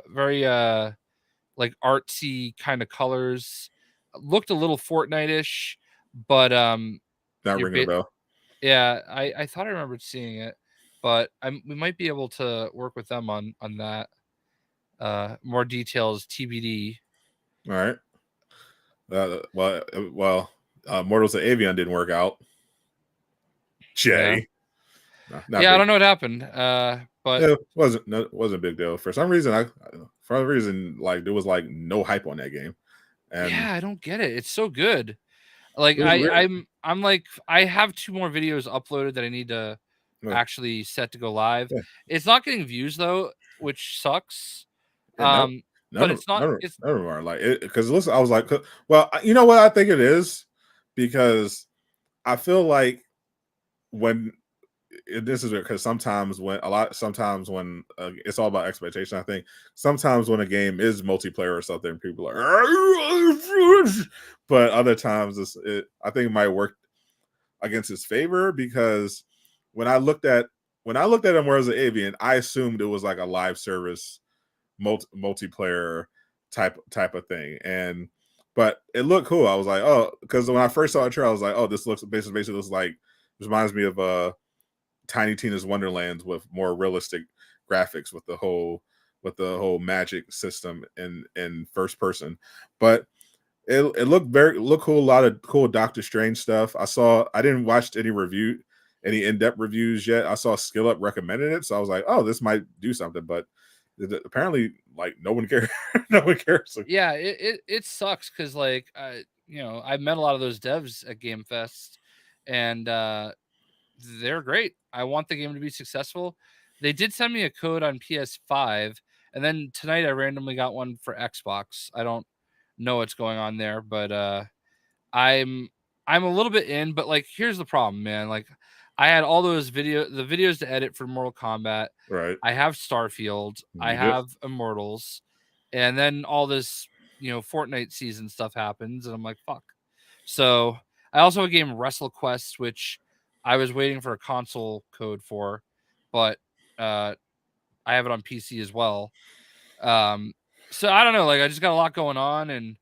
Very like artsy kind of colors. Looked a little Fortnite-ish, but not ringing a bell. Yeah, I thought I remembered seeing it, but we might be able to work with them on that. More details TBD. All right. Mortals of Avion didn't work out. Jay. Yeah, I don't know what happened. But it wasn't a big deal. For some reason, like there was like no hype on that game. And yeah, I don't get it. It's so good. Like I'm like, I have 2 more videos uploaded that I need to actually set to go live. Yeah. It's not getting views though, which sucks. Yeah, but it's not. It's never like it because listen. I was like, well, you know what I think it is, because I feel like when this is because sometimes when it's all about expectation. I think sometimes when a game is multiplayer or something, people are, but other times I think it might work against its favor, because when I looked at him as an Avian, I assumed it was like a live service multiplayer type of thing, but it looked cool. I was like, oh, because when I first saw the trailer, I was like, oh, this basically looks like, reminds me of Tiny Tina's Wonderlands with more realistic graphics with the whole magic system in first person. But it looked cool. A lot of cool Doctor Strange stuff. I didn't watch any in-depth reviews yet. I saw Skill Up recommended it, so I was like, oh, this might do something. But apparently, like, no one cares. No one cares. Yeah, it sucks because, like, I met a lot of those devs at Game Fest, and they're great. I want the game to be successful. They did send me a code on PS5, and then tonight I randomly got one for Xbox. I don't know what's going on there, but I'm a little bit in. But like, here's the problem, man. Like, I had all those the videos to edit for Mortal Kombat. Right. I have Starfield. I You do. have Immortals, and then all this, Fortnite season stuff happens, and I'm like, fuck. So I also have a game WrestleQuest, which I was waiting for a console code for, but I have it on PC as well. So I don't know. Like, I just got a lot going on, and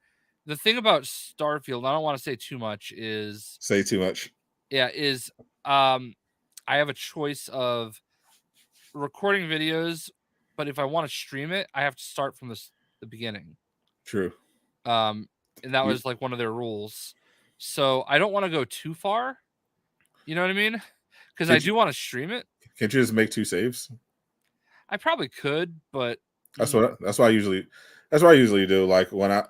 the thing about Starfield, I don't want to say too much, is Say too much. I have a choice of recording videos, but if I want to stream it, I have to start from the beginning. True. And that was like one of their rules. So I don't want to go too far. You know what I mean? Because I do want to stream it. Can't you just make 2 saves? I probably could, but That's what I usually do. Like when I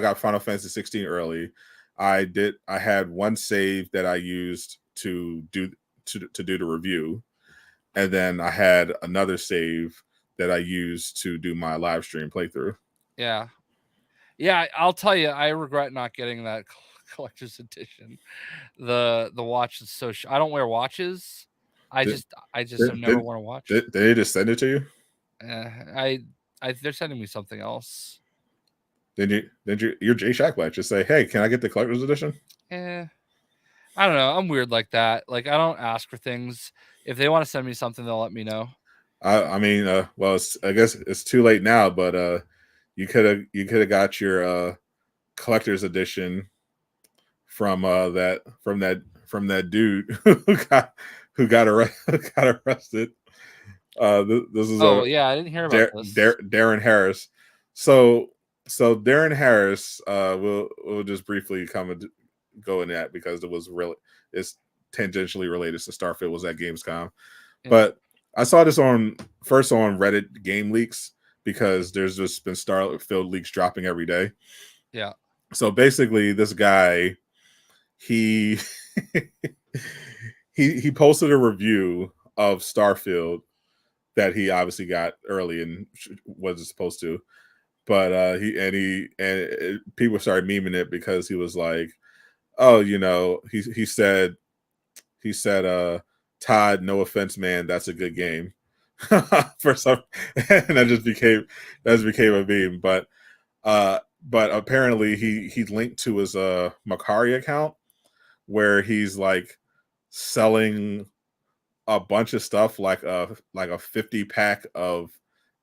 got Final Fantasy 16 early, I had one save that I used to do the review, and then I had another save that I used to do my live stream playthrough. Yeah, I'll tell you, I regret not getting that collector's edition. The watch is so I don't wear watches. I just have never worn a watch. Did they just send it to you? They're sending me something else. Your Jayshockblast just say, "Hey, can I get the collector's edition?" I don't know. I'm weird like that. Like, I don't ask for things. If they want to send me something, they'll let me know. I mean, well, I guess it's too late now, but you could have got your collector's edition from that dude who got arrested. This is I didn't hear about this. Darren Harris. So Darren Harris, we'll just briefly go in that because it's tangentially related to Starfield, was at Gamescom. Yeah. But I saw this first on Reddit Game Leaks, because there's just been Starfield leaks dropping every day. Yeah. So basically, this guy, he he posted a review of Starfield that he obviously got early and wasn't supposed to, but people started memeing it because he was like, "Oh, he said, Todd, no offense, man, that's a good game." For some, and that just became a meme. But apparently he linked to his Macari account, where he's like selling a bunch of stuff, like a 50-pack of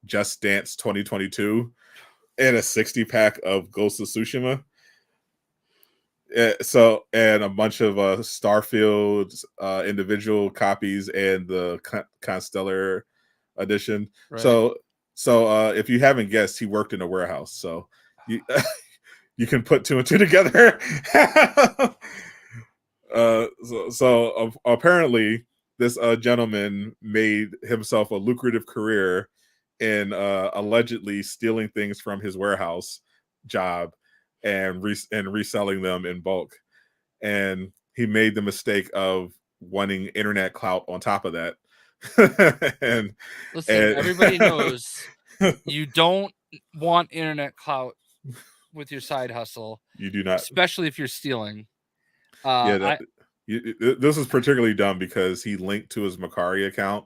Just Dance 2022 and a 60-pack of Ghost of Tsushima. So, and a bunch of Starfield individual copies and the Constellar edition. Right. So if you haven't guessed, he worked in a warehouse. So you can put 2 and 2 together. So apparently this gentleman made himself a lucrative career in allegedly stealing things from his warehouse job and reselling them in bulk. And he made the mistake of wanting internet clout on top of that. Listen, everybody knows you don't want internet clout with your side hustle. You do not, especially if you're stealing. This is particularly dumb because he linked to his Macari account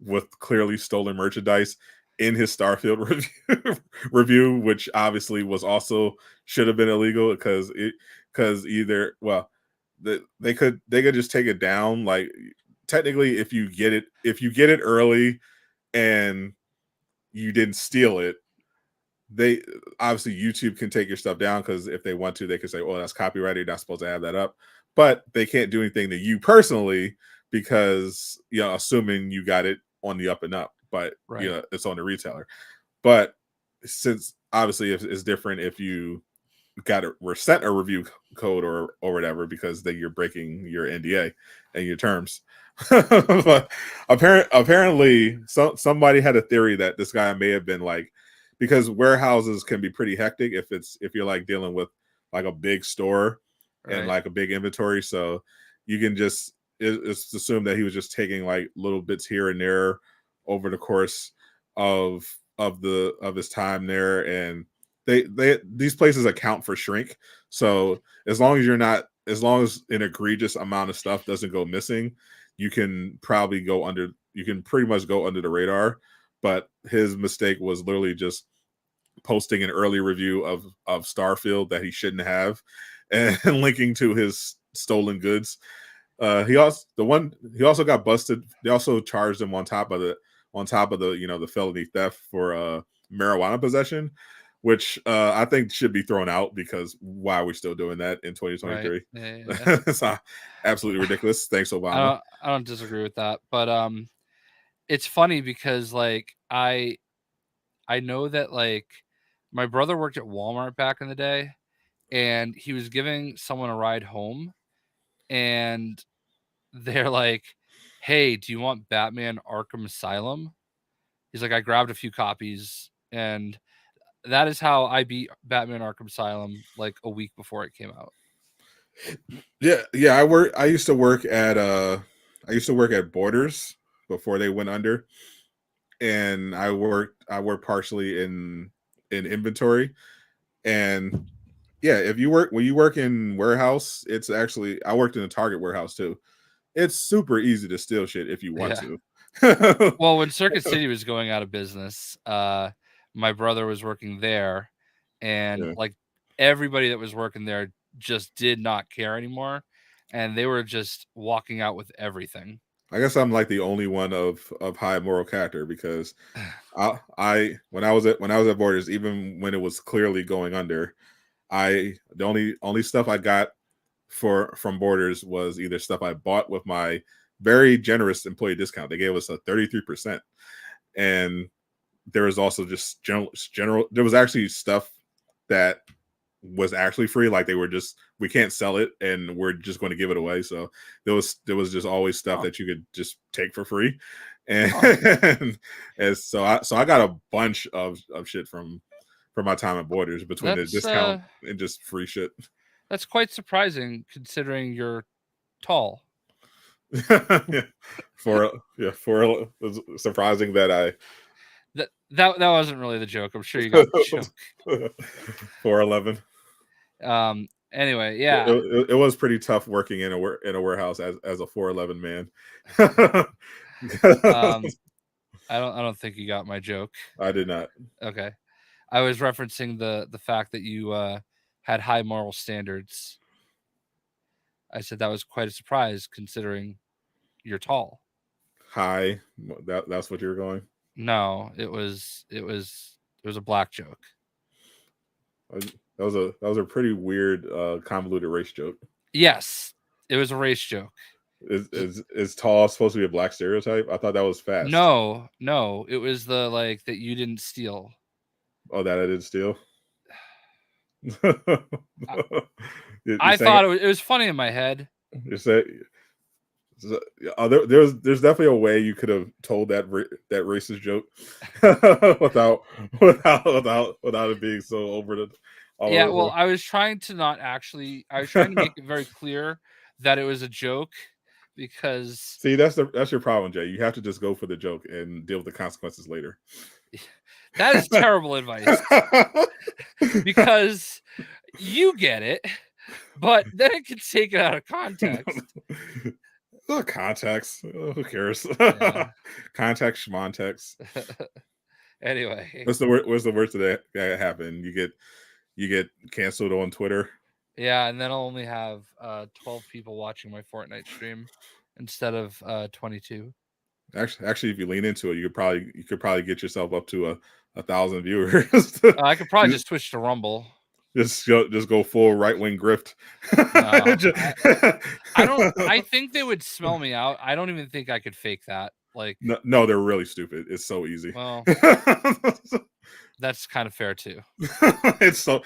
with clearly stolen merchandise in his Starfield review, which obviously should have been illegal because they could just take it down. Like, technically, if you get it early and you didn't steal it, they obviously YouTube can take your stuff down, because if they want to, they can say, "Oh, that's copyrighted. You're not supposed to have that up." But they can't do anything to you personally because, assuming you got it on the up and up, but right. It's on the retailer. But since obviously it's different if you were sent a review code or whatever, because then you're breaking your NDA and your terms. But apparently somebody had a theory that this guy may have been like, because warehouses can be pretty hectic if you're like dealing with like a big store. and Right. like a big inventory, so you can just it's assumed that he was just taking like little bits here and there over the course of his time there, and they these places account for shrink. So as long as an egregious amount of stuff doesn't go missing, you can pretty much go under the radar. But his mistake was literally just posting an early review of Starfield that he shouldn't have, and linking to his stolen goods. He also got busted. They also charged him on top of the the felony theft for marijuana possession, which I think should be thrown out, because why are we still doing that in Right. 2023? Yeah. It's absolutely ridiculous. Thanks, Obama. I don't disagree with that, but it's funny because like I know that like my brother worked at Walmart back in the day, and he was giving someone a ride home, and they're like, "Hey, do you want Batman Arkham Asylum?" He's like, "I grabbed a few copies," and that is how I beat Batman Arkham Asylum like a week before it came out. Yeah. I used to work at Borders before they went under, and I worked partially in inventory. And yeah, when you work in warehouse, it's actually, I worked in a Target warehouse too. It's super easy to steal shit if you want Yeah. to. Well, when Circuit City was going out of business, my brother was working there, and Yeah. like everybody that was working there just did not care anymore, and they were just walking out with everything. I guess I'm like the only one of high moral character, because when I was at Borders, even when it was clearly going under, the only stuff I got from Borders was either stuff I bought with my very generous employee discount. They gave us a 33%, and there was also just general. There was actually stuff that was actually free, like they were just, we can't sell it and we're just going to give it away. So there was just always stuff that you could just take for free, and and so I got a bunch of shit from my time at Borders, between the discount and just free shit. That's quite surprising considering you're tall. Yeah, for it's surprising that That wasn't really the joke. I'm sure you got the joke. 4'11". Anyway, yeah. It was pretty tough working in a warehouse as a 4'11" man. I don't think you got my joke. I did not. Okay. I was referencing the fact that you had high moral standards. I said that was quite a surprise considering you're tall. Hi, that's what you were going. No, it was a black joke. That was a pretty weird convoluted race joke. Yes, it was a race joke. Is tall supposed to be a black stereotype? I thought that was fast. No, it was the like that you didn't steal. Oh, that I didn't steal. I thought it was funny in my head. You say there's definitely a way you could have told that racist joke without it being so over the. Yeah, well, I was trying to make it very clear that it was a joke, because see, that's your problem, Jay. You have to just go for the joke and deal with the consequences later. That is terrible advice, because you get it, but then it can take it out of context. Context, who cares? Yeah. Context, schmontext. Anyway, what's the worst that happened? You get canceled on Twitter. Yeah, and then I'll only have 12 people watching my Fortnite stream instead of 22. Actually, if you lean into it, you could probably get yourself up to 1,000 viewers. I could probably just switch to Rumble. Just go full right wing grift. I think they would smell me out. I don't even think I could fake that. Like, no, they're really stupid. It's so easy. Well, that's kind of fair too. it's so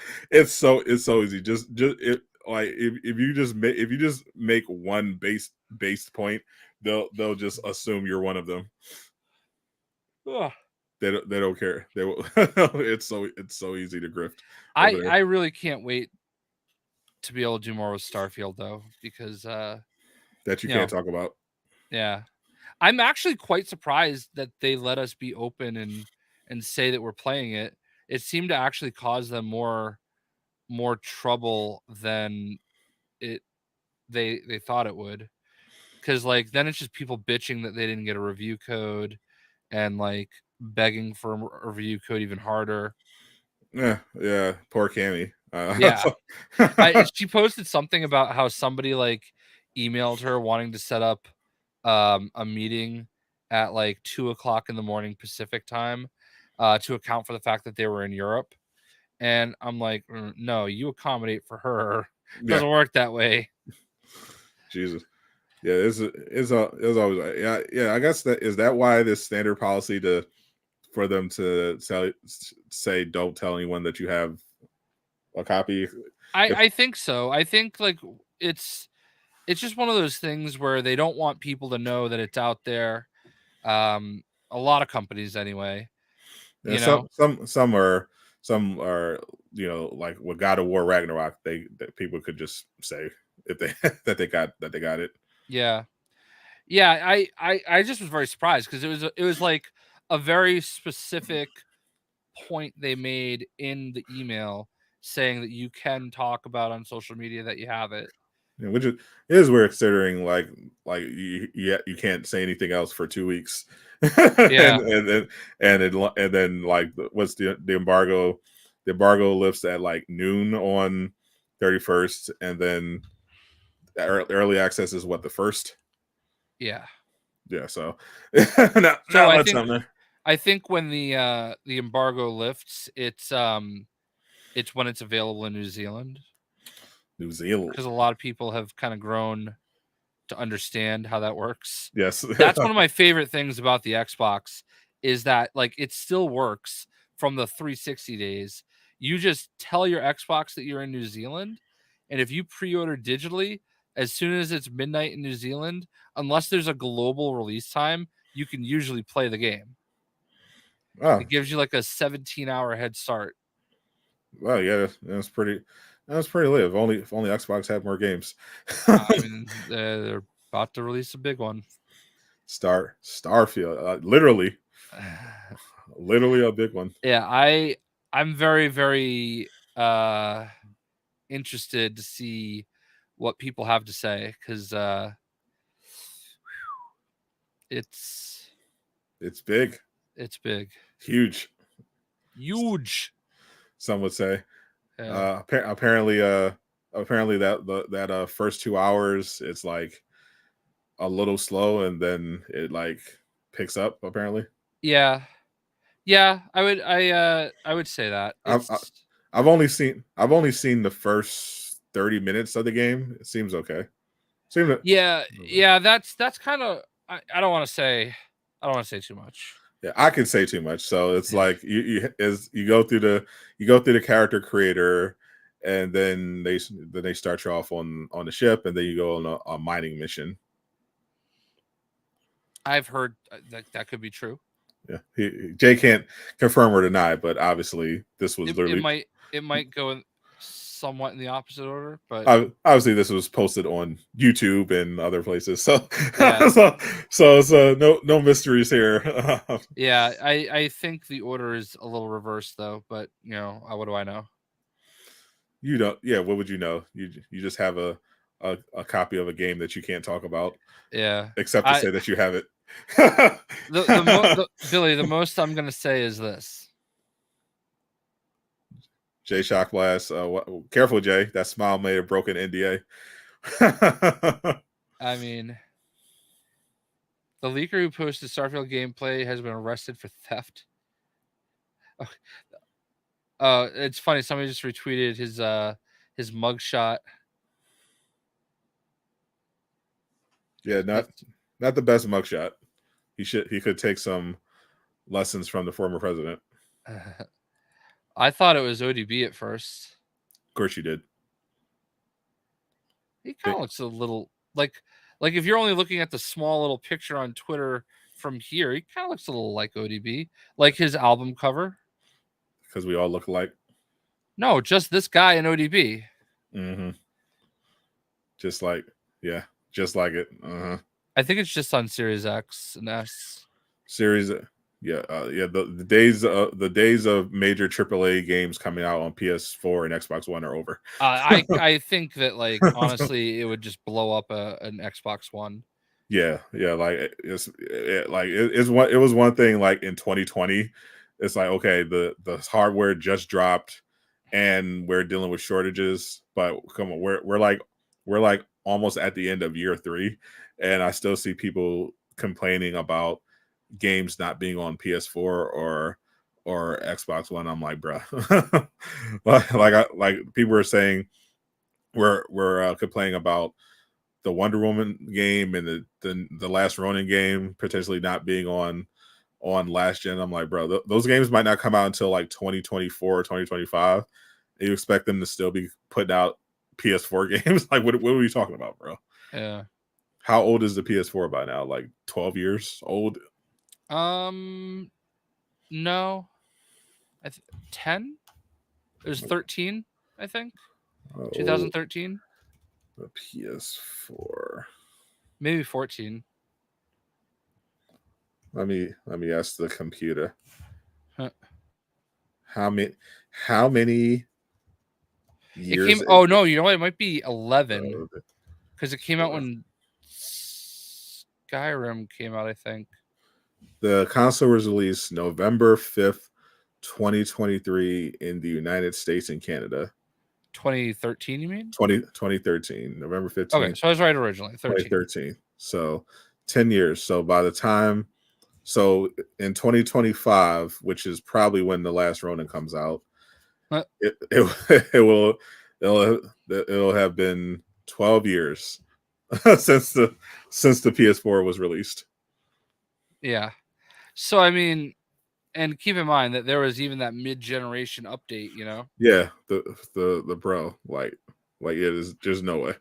easy. Just if you just make one based point, they'll just assume you're one of them. Ugh. They don't care. It's so easy to grift. I really can't wait to be able to do more with Starfield though, because that you you can't know, talk about. yeah, I'm actually quite surprised that they let us be open and say that we're playing it. It seemed to actually cause them more trouble than it they thought it would, because like then it's just people bitching that they didn't get a review code and like begging for a review code even harder. Yeah, poor Cammy. Yeah, she posted something about how somebody like emailed her wanting to set up a meeting at like 2:00 in the morning Pacific time to account for the fact that they were in Europe. And I'm like, no, you accommodate for her. It yeah, doesn't work that way. Jesus. Yeah, it's always yeah. I guess that why this standard policy for them to say don't tell anyone that you have a copy. I think so. I think like it's just one of those things where they don't want people to know that it's out there. A lot of companies anyway. Yeah, You know? some are like with God of War Ragnarok, that people could just say if they that they got it. Yeah. Yeah, I just was very surprised because it was like a very specific point they made in the email saying that you can talk about on social media that you have it. Yeah, which is weird considering like you can't say anything else for 2 weeks. Yeah. and then like what's the embargo? The embargo lifts at like noon on 31st, and then early access is what, the first. Yeah. Yeah, so not So much something. I think when the embargo lifts, it's when it's available in New Zealand. New Zealand, because a lot of people have kind of grown to understand how that works. yes. That's one of my favorite things about the Xbox is that like it still works from the 360 days. You just tell your Xbox that you're in New Zealand, and if you pre-order digitally, as soon as it's midnight in New Zealand, unless there's a global release time, you can usually play the game. Oh, It gives you like a 17-hour head start. well, yeah, that's pretty. That's pretty lit. If only Xbox had more games. I mean, they're about to release a big one. Starfield, literally a big one. Yeah, I'm very very interested to see what people have to say because it's big, huge. some would say. Yeah. Apparently that first 2 hours it's like a little slow, and then it like picks up. Apparently, Yeah, I would say that I've only seen the first 30 minutes of the game. It seems okay. yeah. That's kind of I don't want to say too much. Yeah, I can say too much. So it's like you go through the character creator, and then they start you off on the ship, and then you go on a mining mission. I've heard that could be true. Yeah, Jay can't confirm or deny, but obviously this was literally it might go in somewhat in the opposite order, but obviously this was posted on YouTube and other places. So yeah. so no mysteries here. Yeah, I think the order is a little reversed though, but you know, what do I know? You don't. Yeah, what would you know? You just have a copy of a game that you can't talk about. Yeah, except to say that you have it. Billy, the most I'm gonna say is this. Jayshockblast. Careful, Jay. That smile may have broken NDA. I mean, the leaker who posted Starfield gameplay has been arrested for theft. It's funny. Somebody just retweeted his mugshot. Yeah, not the best mugshot. He could take some lessons from the former president. I thought it was ODB at first. Of course you did. He kind of looks a little like if you're only looking at the small little picture on Twitter from here, he kind of looks a little like ODB, like his album cover. Because we all look alike. No, just this guy in ODB. Mm-hmm. just like just like it. I think it's just on Series X and S. Series, yeah. The days of major AAA games coming out on PS4 and Xbox One are over. I think that like honestly, it would just blow up an Xbox One. Yeah, like it was one thing like in 2020. It's like, okay, the hardware just dropped and we're dealing with shortages, but come on, we're like almost at the end of year 3, and I still see people complaining about games not being on PS4 or Xbox One. I'm like, bro, like people are saying we're complaining about the Wonder Woman game and the Last Ronin game potentially not being on last gen. I'm like, bro, those games might not come out until like 2024 or 2025. And you expect them to still be putting out PS4 games? Like, what are we talking about, bro? Yeah. How old is the PS4 by now? Like 12 years old? No. 10? It was 13, I think. 2013. The PS4. Maybe 14. Let me ask the computer. Huh. How many years? Oh no, you know what? It might be 11 because it came out when Skyrim came out, I think. The console was released November 5th, 2023 in the United States and Canada. 2013, you mean? 2013, November 15th. Okay, so I was right originally. 2013. So 10 years. So by the time, so in 2025, which is probably when the Last Ronin comes out, it'll have been 12 years since the PS4 was released. Yeah. So I mean, and keep in mind that there was even that mid-generation update, you know. Yeah, the Pro, like yeah, there's no way.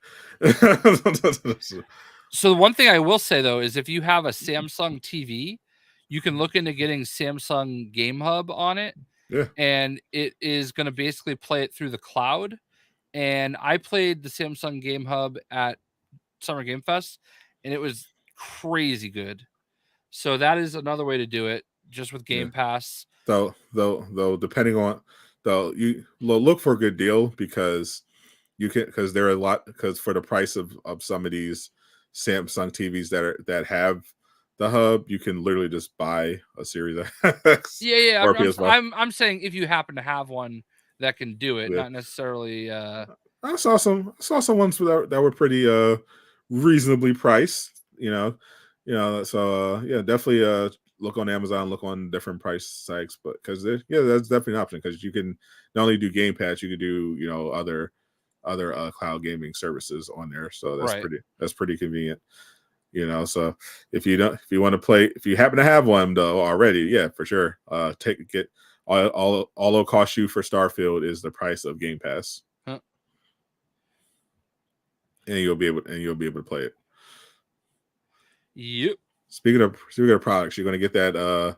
So the one thing I will say though is if you have a Samsung TV, you can look into getting Samsung Game Hub on it. Yeah. And it is going to basically play it through the cloud. And I played the Samsung Game Hub at Summer Game Fest, and it was crazy good. So that is another way to do it, just with Game Pass. Though depending on you look for a good deal because there are a lot, because for the price of some of these Samsung TVs that have the hub, you can literally just buy a Series X. Yeah. Or PS5. I'm saying if you happen to have one that can do it, not necessarily. I saw some ones that were pretty reasonably priced. So yeah, definitely look on Amazon, look on different price sites, but because that's definitely an option, because you can not only do Game Pass, you can do other cloud gaming services on there. So that's pretty convenient. So if you want to play, if you happen to have one though already, yeah, for sure. Get all it'll cost you for Starfield is the price of Game Pass. Huh. And you'll be able to play it. Yep. Speaking of products, you're going to get that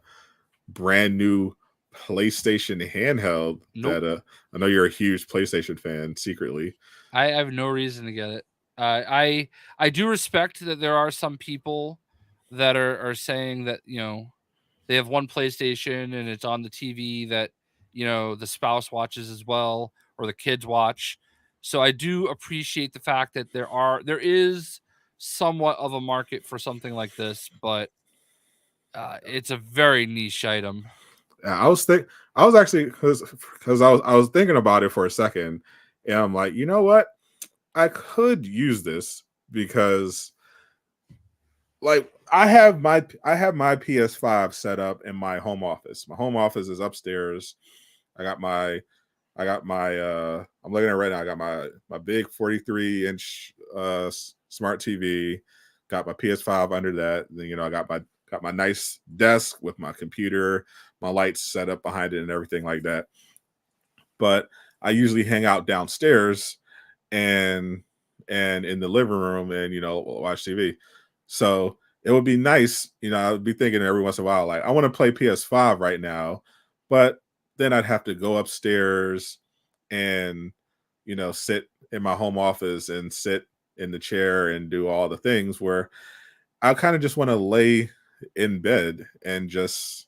brand new PlayStation handheld. Nope. That I know you're a huge PlayStation fan secretly. I have no reason to get it. I do respect that there are some people that are saying that they have one PlayStation and it's on the TV that the spouse watches as well, or the kids watch. So I do appreciate the fact that there is somewhat of a market for something like this, but it's a very niche item. I was actually because I was thinking about it for a second, and I'm like, you know what, I could use this because, like, I have my PS5 set up in my home office. My home office is upstairs. I got my I'm looking at it right now. I got my big 43-inch smart TV. Got my PS5 under that. Then I got my nice desk with my computer, my lights set up behind it, and everything like that. But I usually hang out downstairs and in the living room and watch TV. So it would be nice, I would be thinking every once in a while, like, I want to play PS5 right now, but then I'd have to go upstairs and sit in my home office and sit in the chair and do all the things, where I kind of just want to lay in bed and just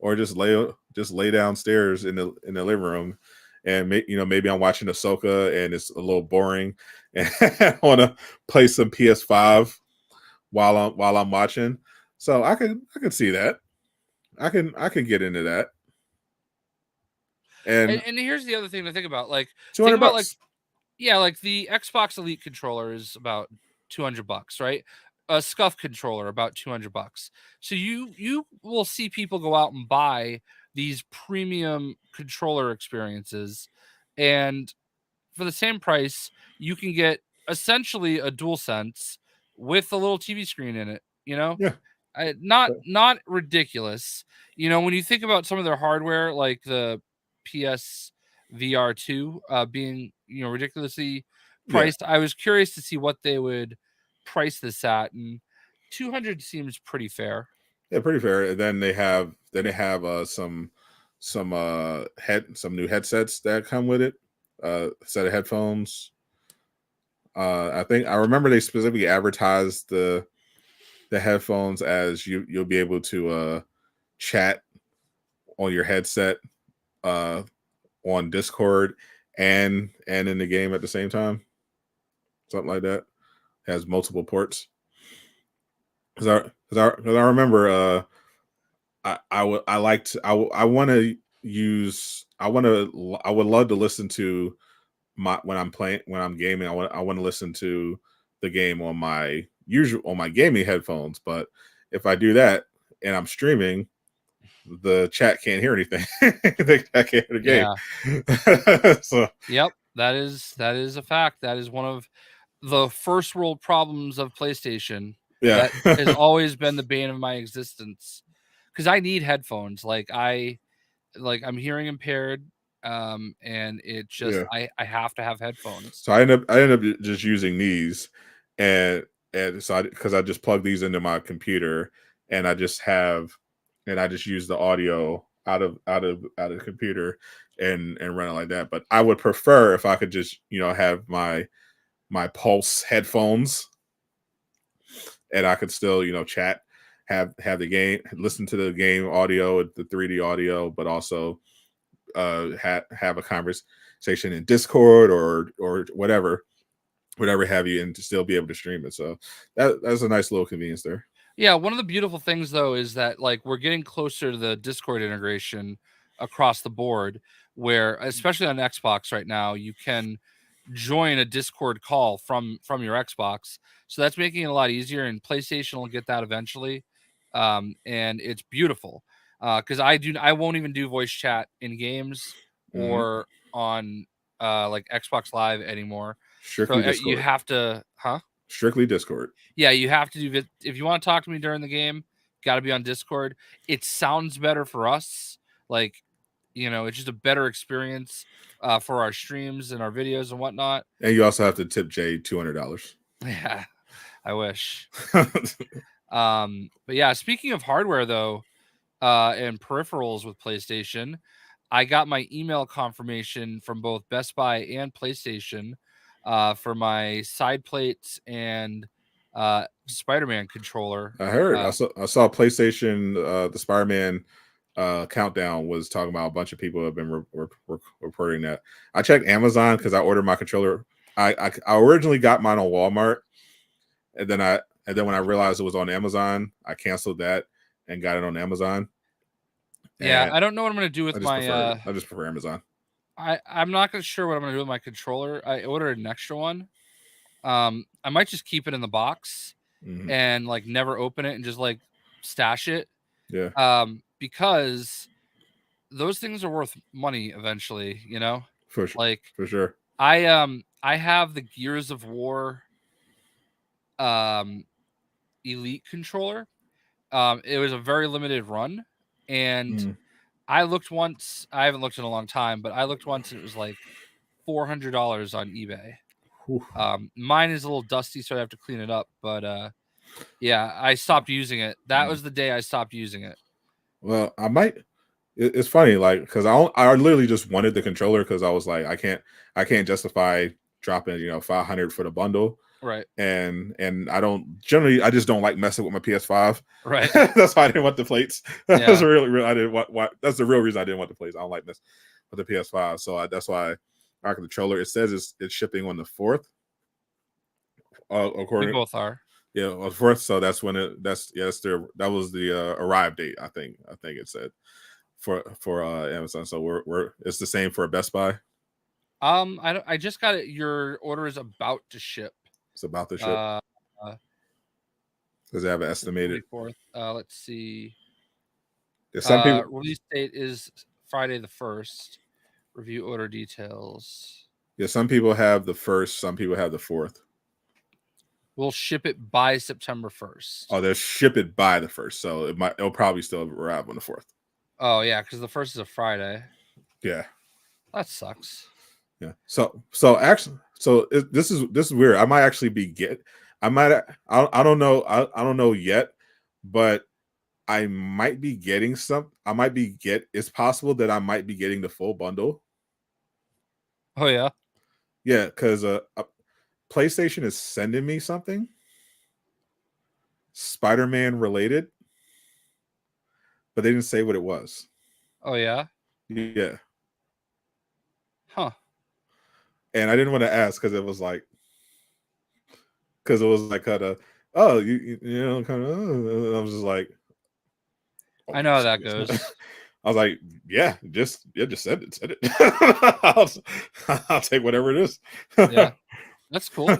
lay downstairs in the living room, and maybe I'm watching Ahsoka and it's a little boring, and I want to play some PS5 while I'm watching. So I can see that. I can get into that. And And here's the other thing to think about. Like, think about $200. like the Xbox Elite controller is about $200, right? A Scuff controller about $200. So you will see people go out and buy these premium controller experiences, and for the same price, you can get essentially a DualSense with a little TV screen in it. Yeah. Not ridiculous. When you think about some of their hardware, like the PS VR2 being ridiculously priced, I was curious to see what they would price this at, and 200 seems pretty fair. Yeah, pretty fair. And then they have some new headsets that come with it. Set of headphones. I remember they specifically advertised the headphones as you'll be able to chat on your headset on Discord and in the game at the same time. Something like that. Has multiple ports. Because I remember I would love to listen to when I'm gaming. I want to listen to the game on my gaming headphones. But if I do that and I'm streaming, the chat can't hear anything. They can't hear the game. So yep, that is a fact. That is one of the first world problems of PlayStation. Yeah, that has always been the bane of my existence, because I need headphones. I'm hearing impaired, and it just I have to have headphones. So I ended up just using these, and so because I just plug these into my computer, and I just use the audio out of the computer and run it like that. But I would prefer if I could just have my Pulse headphones, and I could still chat, have the game, listen to the game audio, the 3D audio, but also have a conversation in Discord or whatever have you, and to still be able to stream it. So that's a nice little convenience there. Yeah, one of the beautiful things though is that we're getting closer to the Discord integration across the board, where especially on Xbox right now, you can join a Discord call from your Xbox. So that's making it a lot easier, and PlayStation will get that eventually. And it's beautiful. Because I won't even do voice chat in games or on Xbox Live anymore. Strictly Discord. You have to, Strictly Discord. Yeah, you have to do it if you want to talk to me during the game. Got to be on Discord. It sounds better for us. It's just a better experience for our streams and our videos and whatnot. And you also have to tip Jay $200. Yeah, I wish. But yeah, speaking of hardware though, and peripherals with PlayStation, I got my email confirmation from both Best Buy and PlayStation for my side plates and Spider-Man controller. I heard. I saw PlayStation. The Spider-Man countdown was talking about a bunch of people have been reporting that. I checked Amazon because I ordered my controller. I originally got mine on Walmart, and then when I realized it was on Amazon, I canceled that and got it on Amazon. Yeah, I don't know what I'm gonna do with I just prefer Amazon. I'm not sure what I'm gonna do with my controller. I ordered an extra one. I might just keep it in the box and never open it and just stash it. Yeah. Because those things are worth money eventually, For sure. For sure. I have the Gears of War Elite controller. It was a very limited run, and I looked once. I haven't looked in a long time, but I looked once and it was like $400 on eBay. Mine is a little dusty, so I have to clean it up. But yeah, I stopped using it. That was the day I stopped using it. Well, I might. It's funny, because I literally just wanted the controller because I was like, I can't justify dropping $500 for the bundle. Right. And I don't generally, I just don't like messing with my PS5. Right. That's why I didn't want the plates. Yeah. That's really I didn't want. That's the real reason I didn't want the plates. I don't like this with the PS5, so that's why I like the controller. It says it's shipping on the 4th. We According, both are. yeah, on the 4th. So that's when that was the arrive date. I think it said for Amazon. So we're it's the same for Best Buy. I just got it. Your order is about to ship. It's about to ship. Does it have an estimated? 24th. Let's see. Some people release date is Friday the 1st. Review order details. Yeah, some people have the 1st, some people have the 4th. We'll ship it by September 1st. Oh, they'll ship it by the 1st, so it'll probably still arrive on the 4th. Oh yeah, because the 1st is a Friday. Yeah, that sucks. Yeah. So actually, this is weird. I might actually be I don't know. I don't know yet, but I might be getting some. It's possible that I might be getting the full bundle. Oh yeah. Yeah, because PlayStation is sending me something Spider-Man related, but they didn't say what it was. Oh yeah. Yeah. Huh. And I didn't want to ask because it was like kind of you know kind of I was just like I know how that goes. I was like, just send it. I'll take whatever it is. Yeah, that's cool.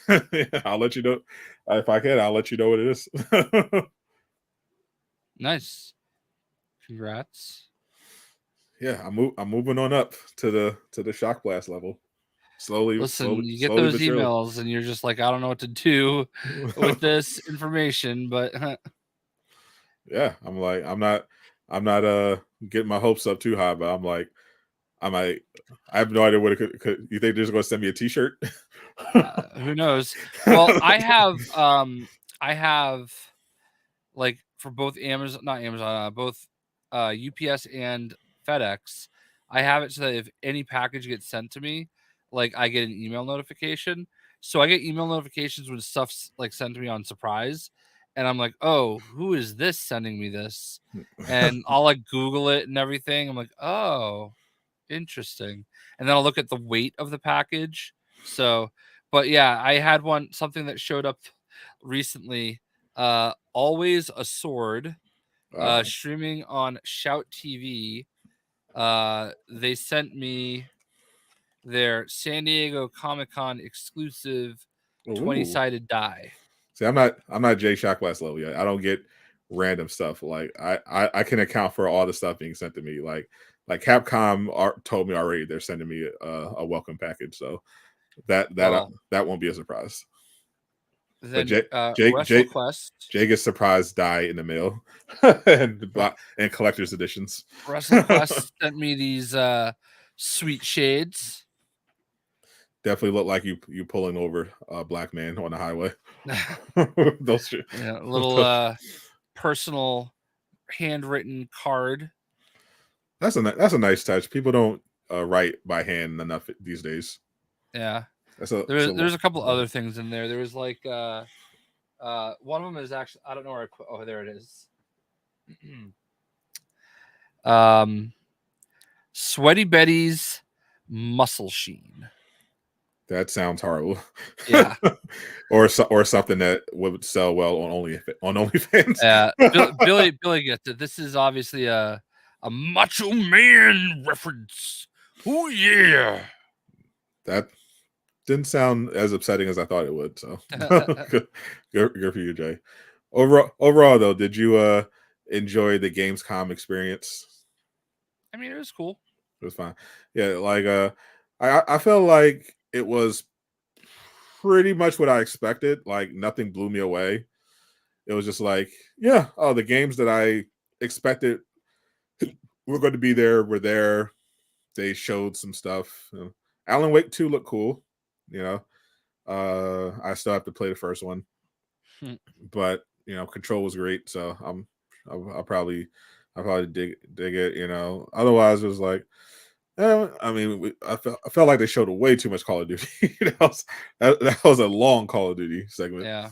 Yeah, I'll let you know if I can. I'll let you know what it is. Nice. Congrats. Yeah, I'm moving on up to the Shockblast level. Slowly. Listen, you get those emails and you're just like, I don't know what to do with this information, but yeah, I'm like, I'm not getting my hopes up too high, but I'm like, I have no idea what it could. You think they're just going to send me a T-shirt? Who knows? Well, I have like for both both UPS and FedEx, I have it so that if any package gets sent to me, like I get an email notification. So I get email notifications when stuff's like sent to me on surprise. And I'm like, oh, who is this sending me this? And I'll like Google it and everything. I'm like, oh, interesting. And then I'll look at the weight of the package. So, but yeah, I had something that showed up recently. Always a Sword, streaming on Shout TV. They sent me their San Diego Comic-Con exclusive 20-sided die. See, I'm not Jayshockblast level yet. I don't get random stuff. Like I can account for all the stuff being sent to me. Like Capcom told me already they're sending me a welcome package, so that won't be a surprise. Then Jay gets surprise die in the mail and collector's editions. WrestleQuest sent me these sweet shades. Definitely look like you pulling over a black man on the highway. Those little personal handwritten card. That's a nice touch. People don't write by hand enough these days. Yeah. There's a couple other things in there. There was like one of them is actually, I don't know where oh, there it is. Sweaty Betty's Muscle Sheen. That sounds horrible. Yeah. or something that would sell well on OnlyFans. Yeah. Billy gets it. This is obviously a Macho Man reference. Oh yeah. That didn't sound as upsetting as I thought it would. So good for you, Jay. Overall, though, did you enjoy the Gamescom experience? I mean, it was cool. It was fine. Yeah, like I felt like it was pretty much what I expected. Like nothing blew me away. It was just like, yeah, the games that I expected were going to be there were there. They showed some stuff. Alan Wake 2 looked cool. You know, I still have to play the first one, but you know, Control was great. So I'll probably dig it. You know, otherwise it was like, I mean, I felt like they showed way too much Call of Duty. that was a long Call of Duty segment. Yeah.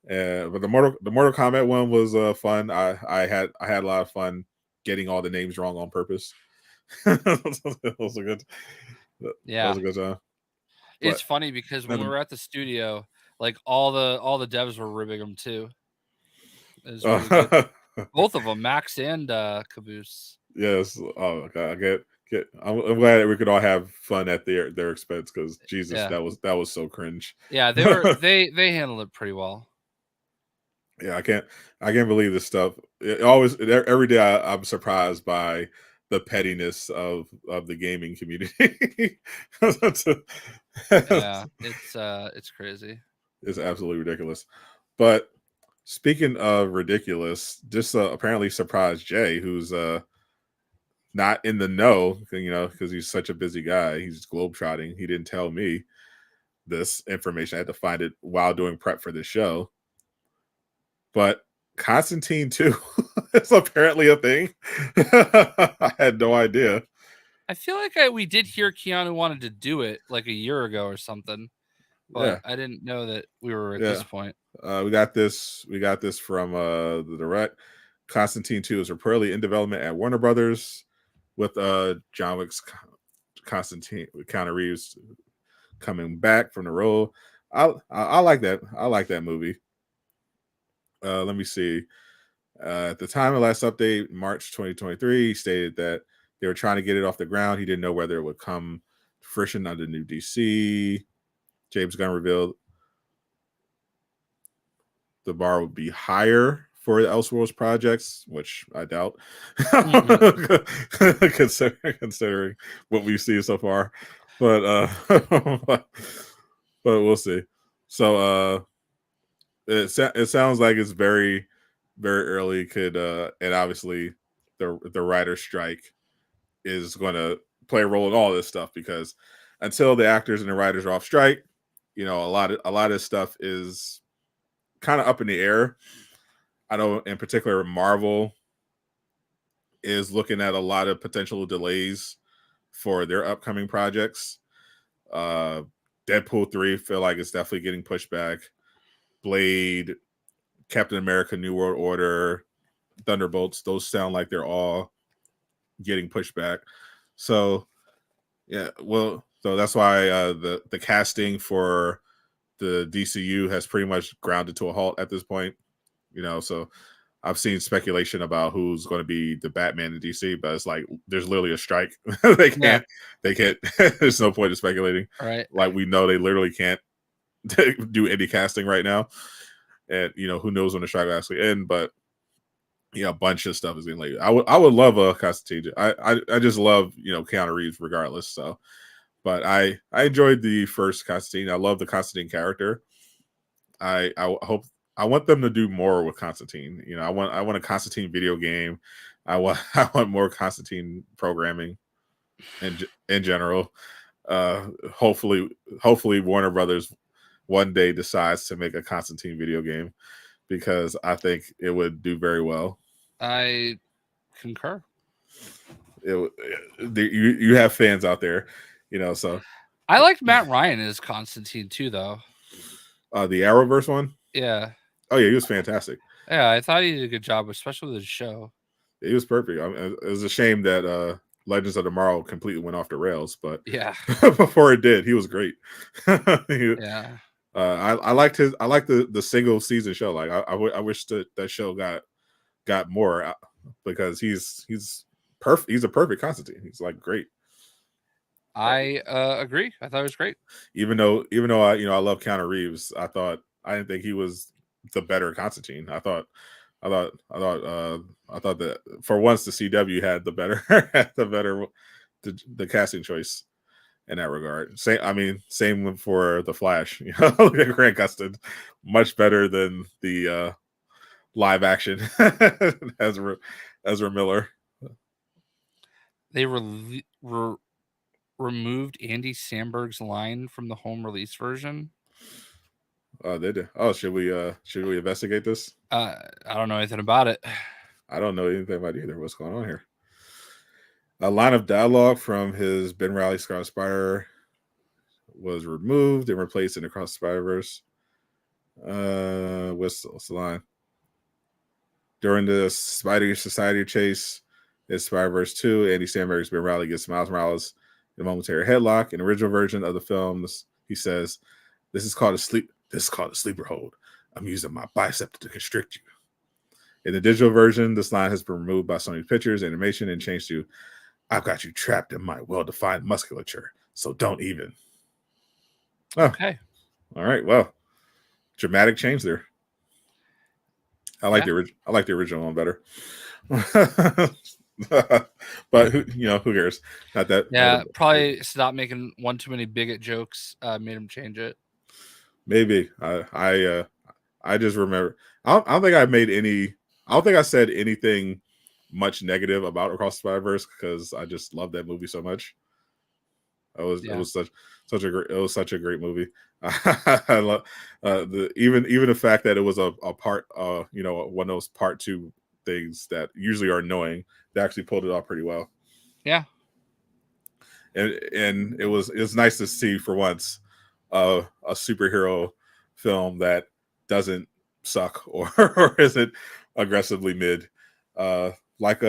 But the Mortal Kombat one was fun. I had a lot of fun getting all the names wrong on purpose. That was a good. That was a good time. It's funny because when we were at the studio, like all the devs were ribbing them too. It was really good. Both of them, Max and Caboose. Yes. Oh my god. I'm glad that we could all have fun at their expense because Jesus, that was so cringe. Yeah, they handled it pretty well. Yeah, I can't believe this stuff. Every day I'm surprised by the pettiness of the gaming community. Yeah, it's crazy. It's absolutely ridiculous. But speaking of ridiculous, this apparently surprised Jay, who's not in the know, because he's such a busy guy. He's globetrotting. He didn't tell me this information. I had to find it while doing prep for this show. But Constantine 2 is apparently a thing. I had no idea. I feel like we did hear Keanu wanted to do it like a year ago or something, but I didn't know that we were at this point. We got this from the direct. Constantine 2 is reportedly in development at Warner Brothers with John Wick's Constantine with Keanu Reeves coming back from the role. I like that. I like that movie. Let me see. At the time of last update, March 2023, he stated that they were trying to get it off the ground. He didn't know whether it would come to fruition under new DC. James Gunn revealed the bar would be higher for the Elseworlds projects, which I doubt, considering what we've seen so far. But but we'll see. So it sounds like it's very, very early. And obviously the writer's strike is going to play a role in all this stuff, because until the actors and the writers are off strike, a lot of stuff is kind of up in the air. I know in particular Marvel is looking at a lot of potential delays for their upcoming projects. Deadpool 3 feel like it's definitely getting pushed back. Blade, Captain America New World Order, Thunderbolts, those sound like they're all getting pushed back. So yeah, well, so that's why the casting for the DCU has pretty much grounded to a halt at this point. So I've seen speculation about who's going to be the Batman in DC, but it's like there's literally a strike. They can't. There's no point in speculating. Right. Like we know they literally can't do any casting right now, and who knows when the strike will actually end. But a bunch of stuff is getting late. I would love a Constantine. I just love Keanu Reeves regardless. So, but I enjoyed the first Constantine. I love the Constantine character. I want them to do more with Constantine. I want a Constantine video game. I want more Constantine programming in general. Hopefully Warner Brothers one day decides to make a Constantine video game, because I think it would do very well. I concur. You have fans out there, so I liked Matt Ryan as Constantine too, though. The Arrowverse one? Yeah. Oh yeah, he was fantastic. Yeah, I thought he did a good job, especially with the show. He was perfect. It was a shame that Legends of Tomorrow completely went off the rails, but yeah, before it did, he was great. Yeah. I liked the single season show. Like I wish that show got more, because he's perfect. He's a perfect Constantine. He's like great. I agree. I thought it was great. Even though I love Keanu Reeves, I didn't think he was the better Constantine. I thought that for once the CW had the better the casting choice in that regard. Same for the Flash. Grant Gustin, much better than the live action Ezra Miller. They removed Andy Samberg's line from the home release version. Oh, they did. Oh, should we investigate this? I don't know anything about it. I don't know anything about either. What's going on here? A line of dialogue from his Ben Reilly Scarlet Spider was removed and replaced in Across the Spider-Verse. What's the line? During the Spider Society chase in Spider-Verse 2, Andy Samberg's Ben Reilly gets Miles Morales in a momentary headlock. In the original version of the film, he says, This is called a sleeper hold. I'm using my bicep to constrict you." In the digital version, this line has been removed by Sony Pictures Animation and changed to, "I've got you trapped in my well-defined musculature, so don't even." Oh, Okay. all right. Well, dramatic change there. I like Yeah. the original one better. But who cares? Not that. Yeah, probably Sadot making one too many bigot jokes made him change it. Maybe I just remember. I don't think I made any. I don't think I said anything much negative about Across the Spider-Verse because I just love that movie so much. It was such a great movie. I love even the fact that it was a part one of those part 2 things that usually are annoying. They actually pulled it off pretty well. Yeah. And it was nice to see for once a superhero film that doesn't suck or isn't aggressively mid. Like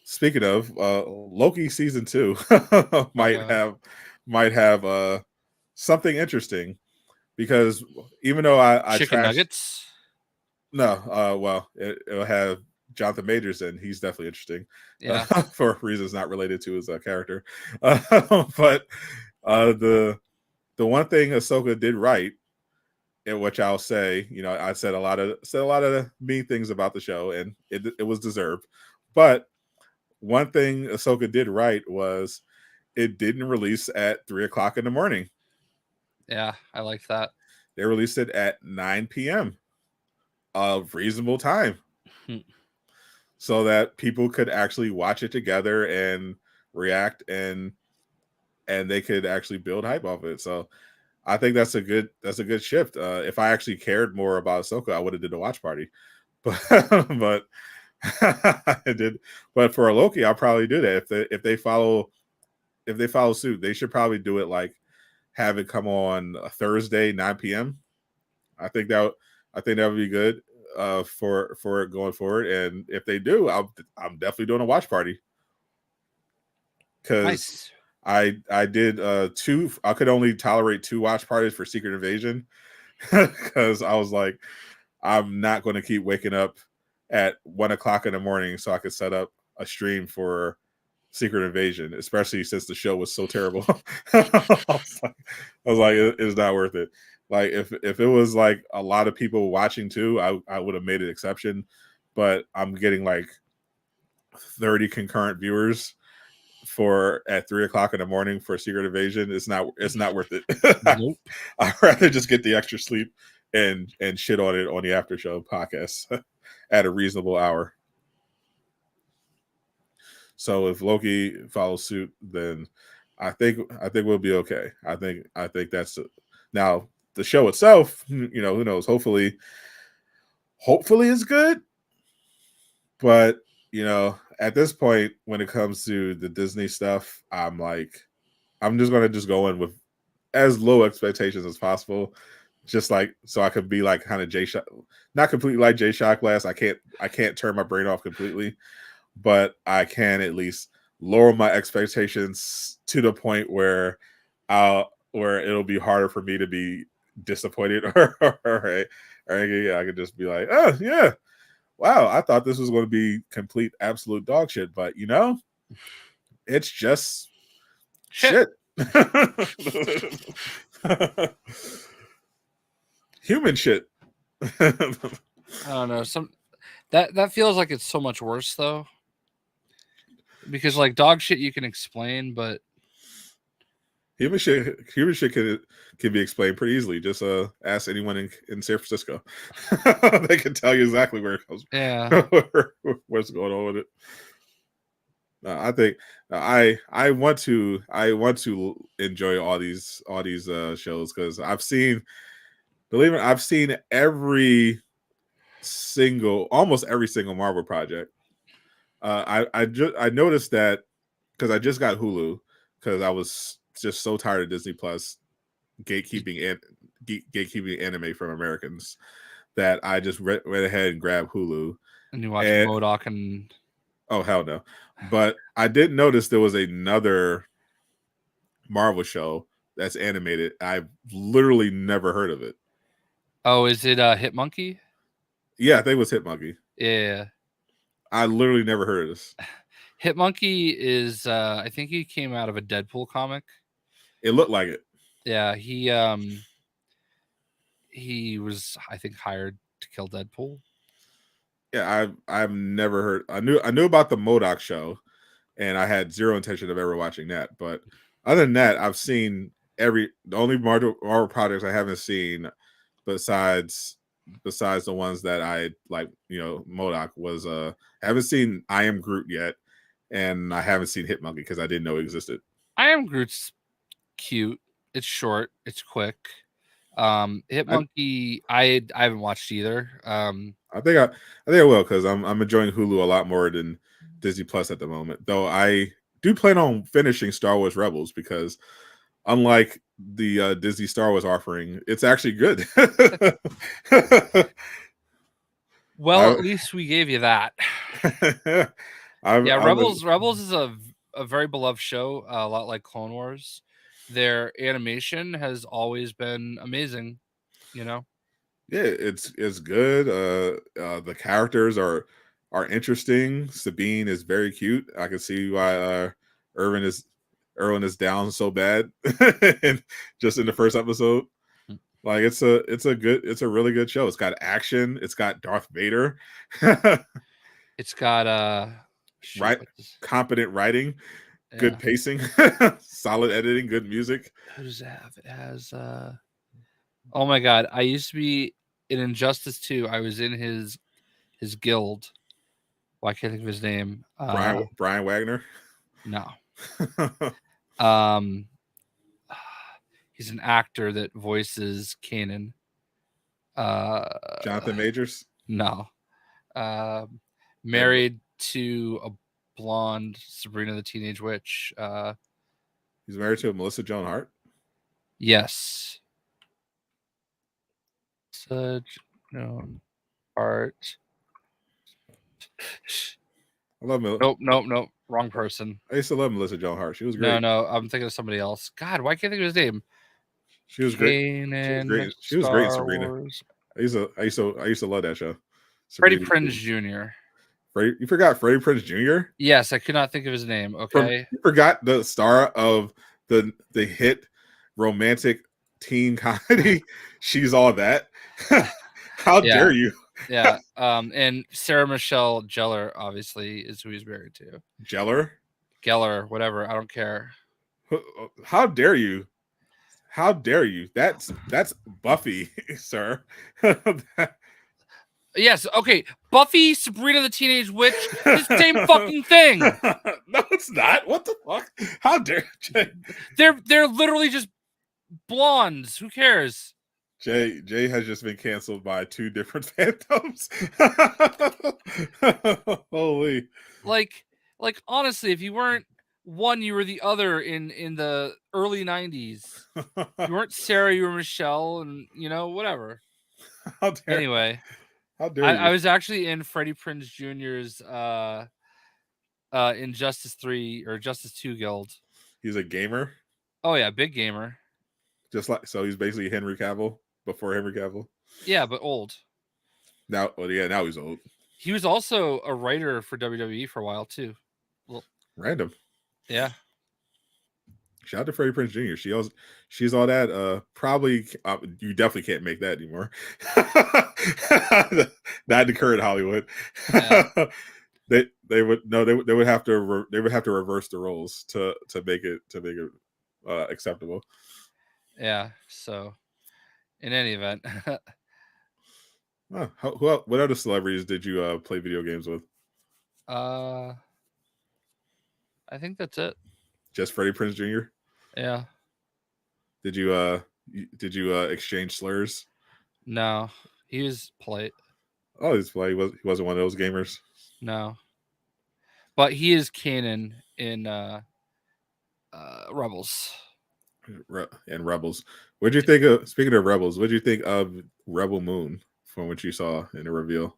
speaking of Loki season 2 might have something interesting because even though I chicken trashed, nuggets. No, well, it'll have Jonathan Majors in. He's definitely interesting. Yeah. For reasons not related to his character. But the one thing Ahsoka did right, in which I'll say, I said a lot of mean things about the show, and it was deserved. But one thing Ahsoka did right was it didn't release at 3:00 in the morning. Yeah, I liked that. They released it at 9 p.m. of reasonable time. So that people could actually watch it together and react and they could actually build hype off it. So I think that's a good shift. If I actually cared more about Ahsoka, I would have did a watch party. But I did. But for a Loki, I'll probably do that. If they follow suit, they should probably do it like have it come on a Thursday 9 p.m. I think that would be good for it going forward. And if they do, I'm definitely doing a watch party because Nice. I did 2. I could only tolerate 2 watch parties for Secret Invasion because I was like, I'm not going to keep waking up at 1:00 in the morning so I could set up a stream for Secret Invasion, especially since the show was so terrible. I was like, it's not worth it. Like if it was like a lot of people watching too, I would have made an exception. But I'm getting like 30 concurrent viewers for at 3:00 in the morning for Secret Invasion. It's not worth it. Nope. I'd rather just get the extra sleep and shit on it on the Aftershow podcast at a reasonable hour. So if Loki follows suit, then I think we'll be okay. I think that's now the show itself. Who knows? Hopefully it's good. But at this point, when it comes to the Disney stuff, I'm just gonna go in with as low expectations as possible. Just like so I could be like kind of Jayshock, not completely like Jayshockblast. I can't turn my brain off completely, but I can at least lower my expectations to the point where it'll be harder for me to be disappointed or I could just be like, oh yeah, wow, I thought this was going to be complete absolute dog shit, but it's just shit. Human shit. I don't know. That feels like it's so much worse though. Because like dog shit you can explain, but human shit can be explained pretty easily. Just ask anyone in San Francisco. They can tell you exactly where it comes. Yeah. What's going on with it. I think I want to enjoy all these shows because I've seen, believe it, I've seen almost every single Marvel project. I noticed that because I just got Hulu because I was just so tired of Disney Plus gatekeeping anime from Americans that I just went ahead and grabbed Hulu. And you watch And MODOK and oh hell no! But I did notice there was another Marvel show that's animated. I've literally never heard of it. oh, is it Hit Monkey? Yeah, I think it was Hit Monkey. Yeah. I literally never heard of this. Hit Monkey is I think he came out of a Deadpool comic. It looked like it. Yeah, he was, I think, hired to kill Deadpool. Yeah, I've never heard. I knew about the MODOK show, and I had zero intention of ever watching that. But other than that, I've seen the only Marvel projects I haven't seen besides the ones that I like, MODOK was I haven't seen I Am Groot yet, and I haven't seen Hit Monkey because I didn't know it existed. I Am Groot's cute. It's short. It's quick. Hit Monkey, I haven't watched either. I think I will because I'm enjoying Hulu a lot more than Disney Plus at the moment. Though I do plan on finishing Star Wars Rebels because unlike the Disney Star Wars offering, it's actually good. Well, at least we gave you that. Rebels is a very beloved show, a lot like Clone Wars. Their animation has always been amazing, Yeah, it's good. The characters are interesting. Sabine is very cute. I can see why Erwin is down so bad and just in the first episode. Like it's a really good show. It's got action. It's got Darth Vader. It's got competent writing, good pacing, solid editing, good music. Who does it have? It has oh my god, I used to be in Injustice 2. I was in his guild. Well, I can't think of his name. Brian Wagner. No. He's an actor that voices Kanan. Jonathan Majors? No. Married to a blonde Sabrina the Teenage Witch. He's married to Melissa Joan Hart? Yes. Melissa Joan Hart. I love Melissa. Nope. Wrong person. I used to love Melissa Joan Hart. She was great. No, I'm thinking of somebody else. God, why can't I think of his name? She was great. She was great, Sabrina. I used to love that show. Freddie Prinze Jr. You forgot Freddie Prinze Jr.? Yes, I could not think of his name. Okay. You forgot the star of the hit romantic teen comedy She's All That. How dare you? Yeah. And Sarah Michelle Gellar obviously is who he's married to. Gellar, whatever. I don't care. How dare you? How dare you? That's Buffy, sir. Yes, okay. Buffy, Sabrina the Teenage Witch, the same fucking thing. No, it's not. What the fuck? How dare Jay? They're literally just blondes. Who cares? Jay has just been canceled by 2 different phantoms. Holy. Like honestly, if you weren't one, you were the other in the early 90s. You weren't Sarah, you were Michelle, and whatever. Anyway. How dare you? I was actually in Freddie Prinze Jr.'s Injustice 3 or Justice 2 guild. He's a gamer? Oh yeah, big gamer. So he's basically Henry Cavill before Henry Cavill? Yeah, but old. Now he's old. He was also a writer for WWE for a while too. Well, random. Yeah. Shout out to Freddie Prinze Jr. She's All That. Probably you definitely can't make that anymore. Not in the current Hollywood. Yeah. they would have to reverse the roles to make it acceptable. Yeah. So, in any event. What other celebrities did you play video games with? I think that's it. Just Freddie Prinze Jr.? Yeah. Did you exchange slurs? No, he was polite. Oh, he's polite. He wasn't one of those gamers. No. but he is canon in Rebels. And Rebels. What'd you think of? Speaking of Rebels, what'd you think of Rebel Moon from what you saw in the reveal?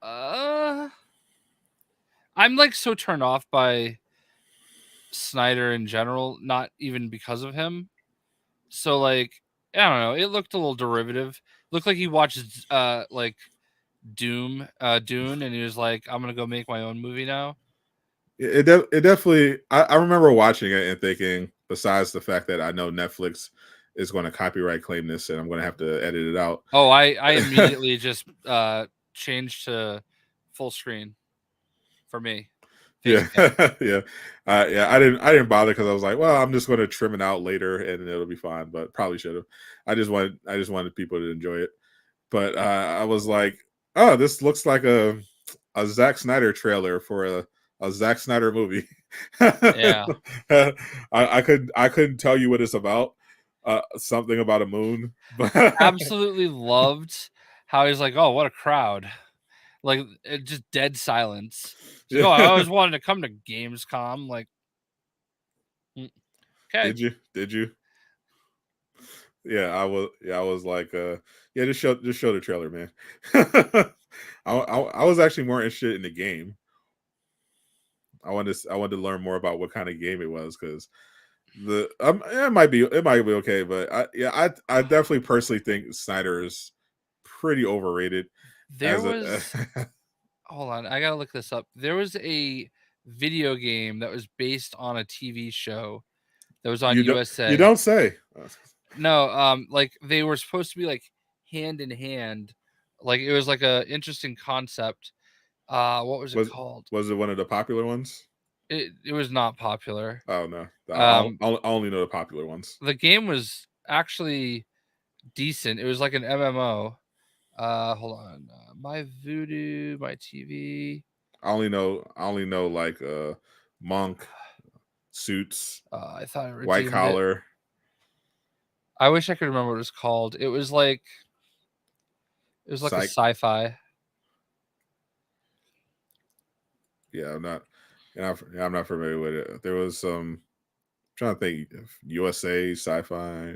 I'm like so turned off by Snyder in general, not even because of him. So like, I don't know. It looked a little derivative. Looked like he watched like Dune, and he was like, "I'm gonna go make my own movie now." It definitely. I remember watching it and thinking, besides the fact that I know Netflix is going to copyright claim this, and I'm going to have to edit it out. Oh, I immediately just changed to full screen for me. Yeah, yeah, yeah. I didn't bother because I was like, well, I'm just going to trim it out later and it'll be fine. But probably should have. I just wanted people to enjoy it. But I was like, oh, this looks like a Zack Snyder trailer for a Zack Snyder movie. Yeah. I couldn't tell you what it's about. Something about a moon. Absolutely loved how he's like, "Oh, what a crowd!" Like just dead silence. He's like, "Oh, I always wanted to come to Gamescom." Like, okay. Did you? Yeah, I was. Yeah, I was like, yeah, just show the trailer, man. I was actually more interested in the game. I wanted to learn more about what kind of game it was because it might be okay, but I definitely personally think Snyder is pretty overrated. There was hold on, I gotta look this up. There was a video game that was based on a TV show that was on USA. You don't say. No, like they were supposed to be like hand in hand. Like it was like a interesting concept. What was it called? Was it one of the popular ones? It was not popular. Oh no, I only know the popular ones. The game was actually decent. It was like an MMO. Hold on. My Voodoo, my TV. I only know like Monk, Suits, I thought I redeemed White Collar. I wish I could remember what it was called. It was like a sci-fi. Yeah, I'm not familiar with it. There was some. I'm trying to think. USA sci-fi.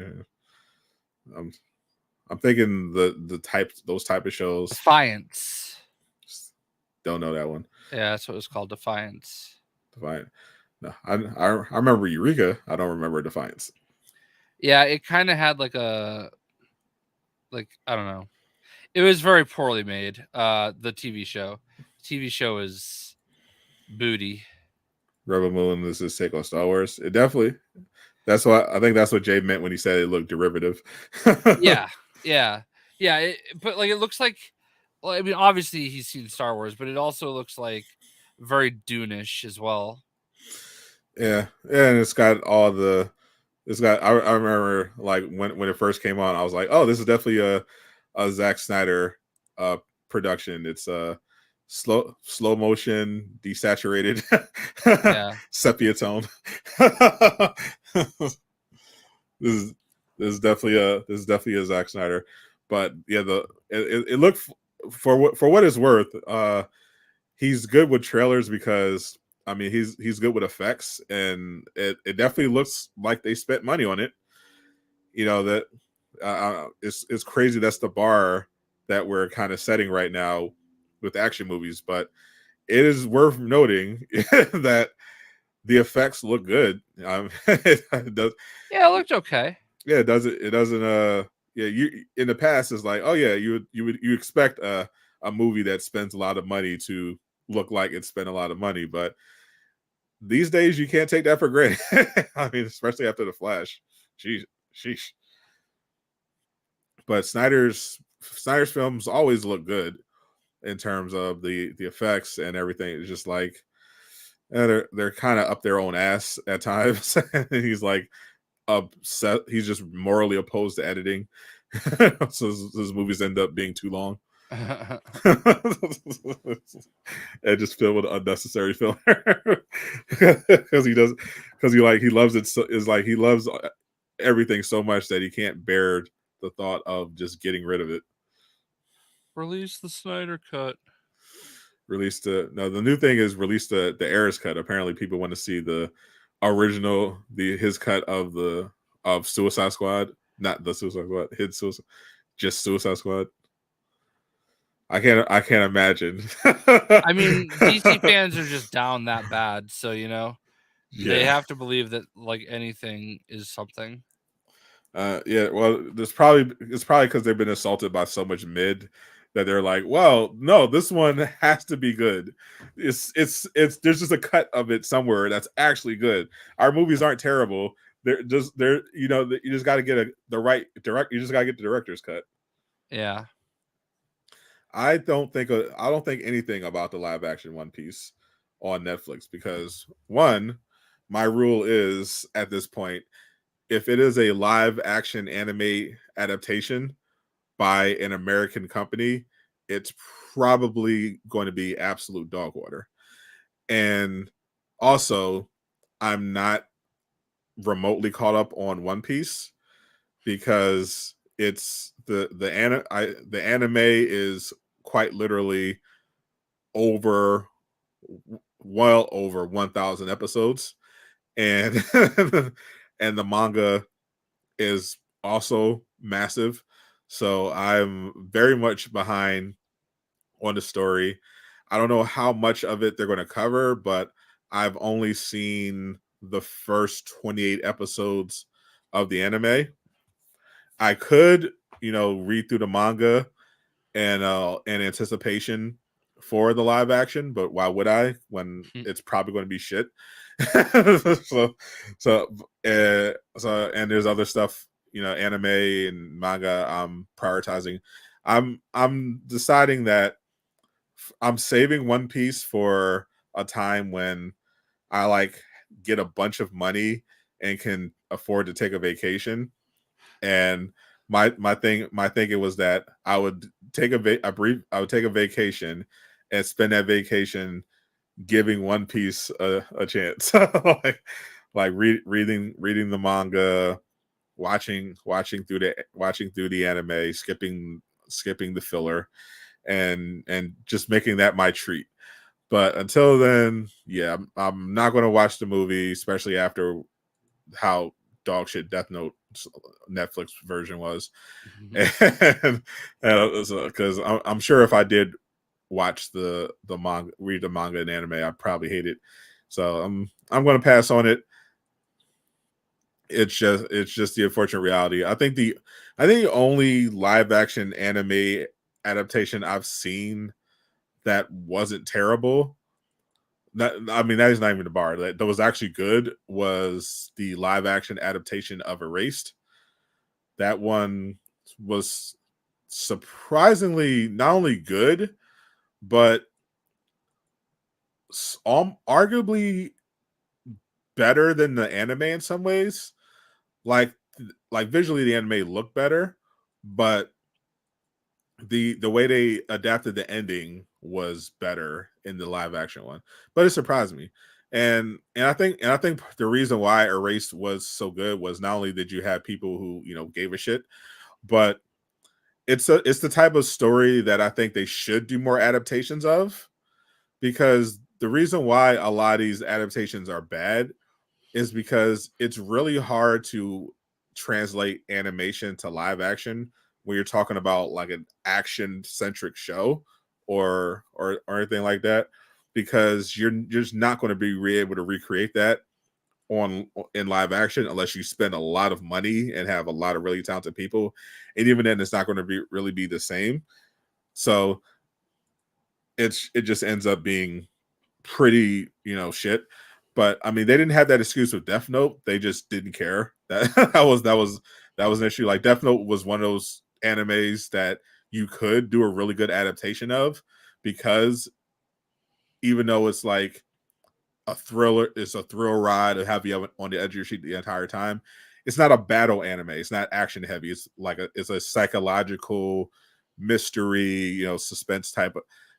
I'm thinking those type of shows. Defiance. Don't know that one. Yeah, that's what it was called. Defiance. Defiance. No, I remember Eureka. I don't remember Defiance. Yeah, it kind of had like I don't know. It was very poorly made. The TV show. TV show is booty. Rebel Moon is his take on Star Wars. It definitely. That's what I think. That's what Jay meant when he said it looked derivative. Yeah. But like it looks like. Well, I mean, obviously he's seen Star Wars, but it also looks like very Dune-ish as well. Yeah, and it's got all the. It's got. I remember like when it first came on, I was like, oh, this is definitely a Zack Snyder production. It's slow motion, desaturated, sepia tone. This is definitely a Zack Snyder, but yeah, it looked for what it's worth. He's good with trailers because I mean he's good with effects, and it definitely looks like they spent money on it. You know that it's crazy. That's the bar that we're kind of setting right now with action movies, but it is worth noting that the effects look good. It does. Yeah, it looked okay. Yeah, it doesn't. It doesn't. Yeah, you in the past it's like, oh yeah, you expect a movie that spends a lot of money to look like it spent a lot of money, but these days you can't take that for granted. I mean, especially after the Flash. Sheesh. But Snyder's films always look good in terms of the effects and everything. It's just like they're kind of up their own ass at times. He's like upset. He's just morally opposed to editing, so his movies end up being too long. And just filled with unnecessary filler because he loves it. So, is like he loves everything so much that he can't bear the thought of just getting rid of it. Release the Snyder Cut. The new thing is release the Eras cut. Apparently, people want to see the original his cut of Suicide Squad, not the Suicide Squad, just Suicide Squad. I can't imagine. I mean, DC fans are just down that bad, so they have to believe that like anything is something. Yeah, well, it's probably because they've been assaulted by so much mid that they're like, well, no, this one has to be good. It's there's just a cut of it somewhere that's actually good. Our movies aren't terrible. You just got to get the right direct. You just got to get the director's cut. Yeah. I don't think anything about the live action One Piece on Netflix because one, my rule is at this point, if it is a live action anime adaptation by an American company, it's probably going to be absolute dog water. And also, I'm not remotely caught up on One Piece because it's the anime is quite literally over well over 1,000 episodes, and and the manga is also massive. So I'm very much behind on the story. I don't know how much of it they're going to cover, but I've only seen the first 28 episodes of the anime. I could, read through the manga and in anticipation for the live action, but why would I when it's probably going to be shit? And there's other stuff, anime and manga I'm prioritizing. I'm deciding that I'm saving One Piece for a time when I like get a bunch of money and can afford to take a vacation. And my thinking was that I would take I would take a vacation and spend that vacation giving One Piece a chance. Reading the manga, watching through the anime, skipping the filler, and just making that my treat. But until then, yeah, I'm not going to watch the movie, especially after how dog shit Death Note Netflix version was, and because I'm sure if I did watch the manga, read the manga and anime, I'd probably hate it. So I'm going to pass on it. It's just the unfortunate reality. I think the only live action anime adaptation I've seen that wasn't terrible. That is not even the bar. That was actually good was the live action adaptation of Erased. That one was surprisingly not only good, but arguably better than the anime in some ways. Like visually, the anime looked better, but the way they adapted the ending was better in the live action one. But it surprised me. And I think the reason why Erased was so good was not only did you have people who gave a shit, but it's the type of story that I think they should do more adaptations of, because the reason why a lot of these adaptations are bad is because it's really hard to translate animation to live action when you're talking about like an action centric show or anything like that, because you're just not going to be able to recreate that in live action unless you spend a lot of money and have a lot of really talented people, and even then it's not going to really be the same. So it just ends up being pretty shit. But I mean, they didn't have that excuse with Death Note. They just didn't care. That was an issue. Like Death Note was one of those animes that you could do a really good adaptation of, because even though it's like a thriller, it's a thrill ride to have you on the edge of your seat the entire time. It's not a battle anime. It's not action heavy. It's like it's a psychological mystery, suspense type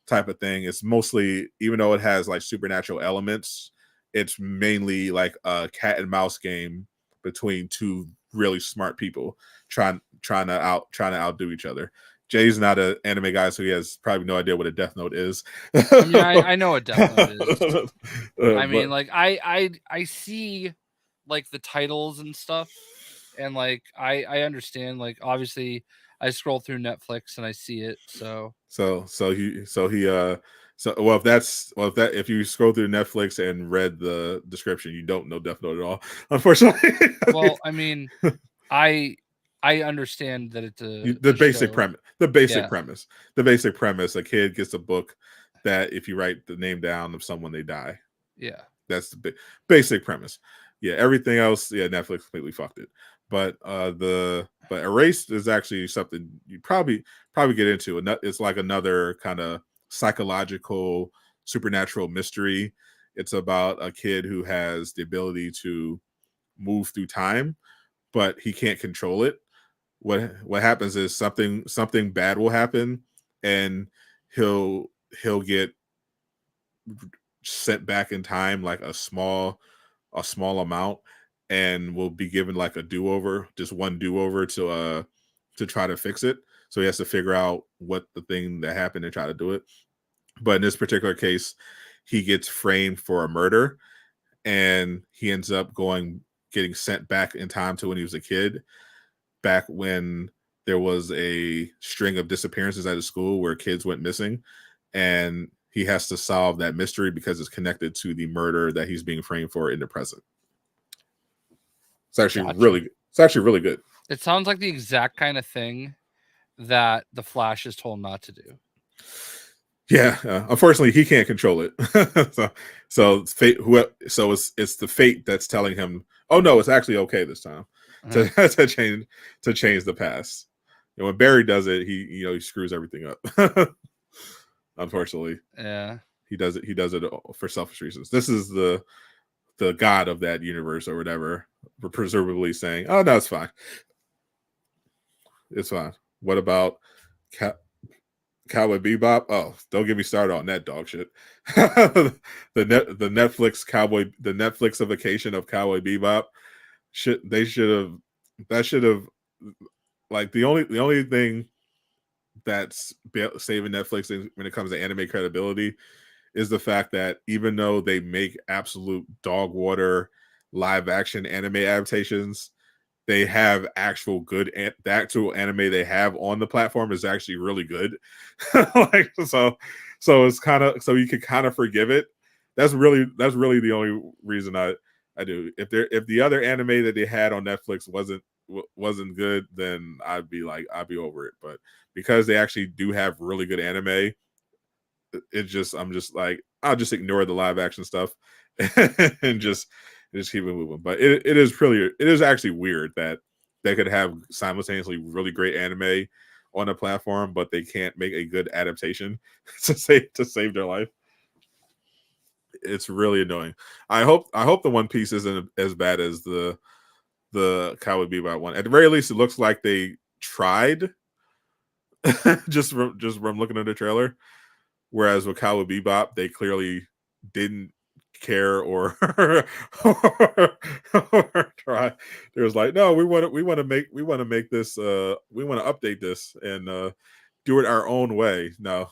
of thing. It's mostly, even though it has like supernatural elements, it's mainly like a cat and mouse game between two really smart people trying to outdo each other. Jay's not an anime guy, so he has probably no idea what a Death Note is. I mean, I know what Death Note is. I mean, But, like I see like the titles and stuff, and like I understand. Like obviously, I scroll through Netflix and I see it. So if you scroll through Netflix and read the description, you don't know Death Note at all, unfortunately. well, I mean, I understand that it's the basic show. premise. The basic premise. A kid gets a book that if you write the name down of someone, they die. Yeah. That's the basic premise. Yeah, everything else, yeah, Netflix completely fucked it. But Erased is actually something you probably get into. It's like another kind of psychological, supernatural mystery. It's about a kid who has the ability to move through time, but he can't control it. What happens is something bad will happen, and he'll get sent back in time like a small amount, and will be given like a do-over, just one do-over to try to fix it. So he has to figure out what the thing that happened and try to do it. But in this particular case, he gets framed for a murder, and he ends up getting sent back in time to when he was a kid, back when there was a string of disappearances at his school where kids went missing, and he has to solve that mystery because it's connected to the murder that he's being framed for in the present. It's actually really good. It sounds like the exact kind of thing that the Flash is told not to do. Yeah, unfortunately, he can't control it. so fate. It's the fate that's telling him, "Oh no, it's actually okay this time to change the past." And when Barry does it, he screws everything up. Unfortunately, yeah, he does it for selfish reasons. This is the god of that universe or whatever, presumably saying, "Oh no, it's fine. It's fine." What about Cowboy Bebop? Oh, don't get me started on that dog shit. the Netflixification of Cowboy Bebop. That should have like the only thing that's saving Netflix when it comes to anime credibility is the fact that even though they make absolute dog water live action anime adaptations, they have the actual anime they have on the platform is actually really good. So it's kind of, so you can kind of forgive it. That's really the only reason I do. If the other anime that they had on Netflix wasn't good, then I'd be over it. But because they actually do have really good anime, I'm just like, I'll just ignore the live action stuff and just keep it moving. But it is actually weird that they could have simultaneously really great anime on a platform, but they can't make a good adaptation to save their life. It's really annoying. I hope the One Piece isn't as bad as the Cowboy Bebop one. At the very least, it looks like they tried. just from looking at the trailer. Whereas with Cowboy Bebop, they clearly didn't care or try. It was like, no, we want to make this. We want to update this and do it our own way. No,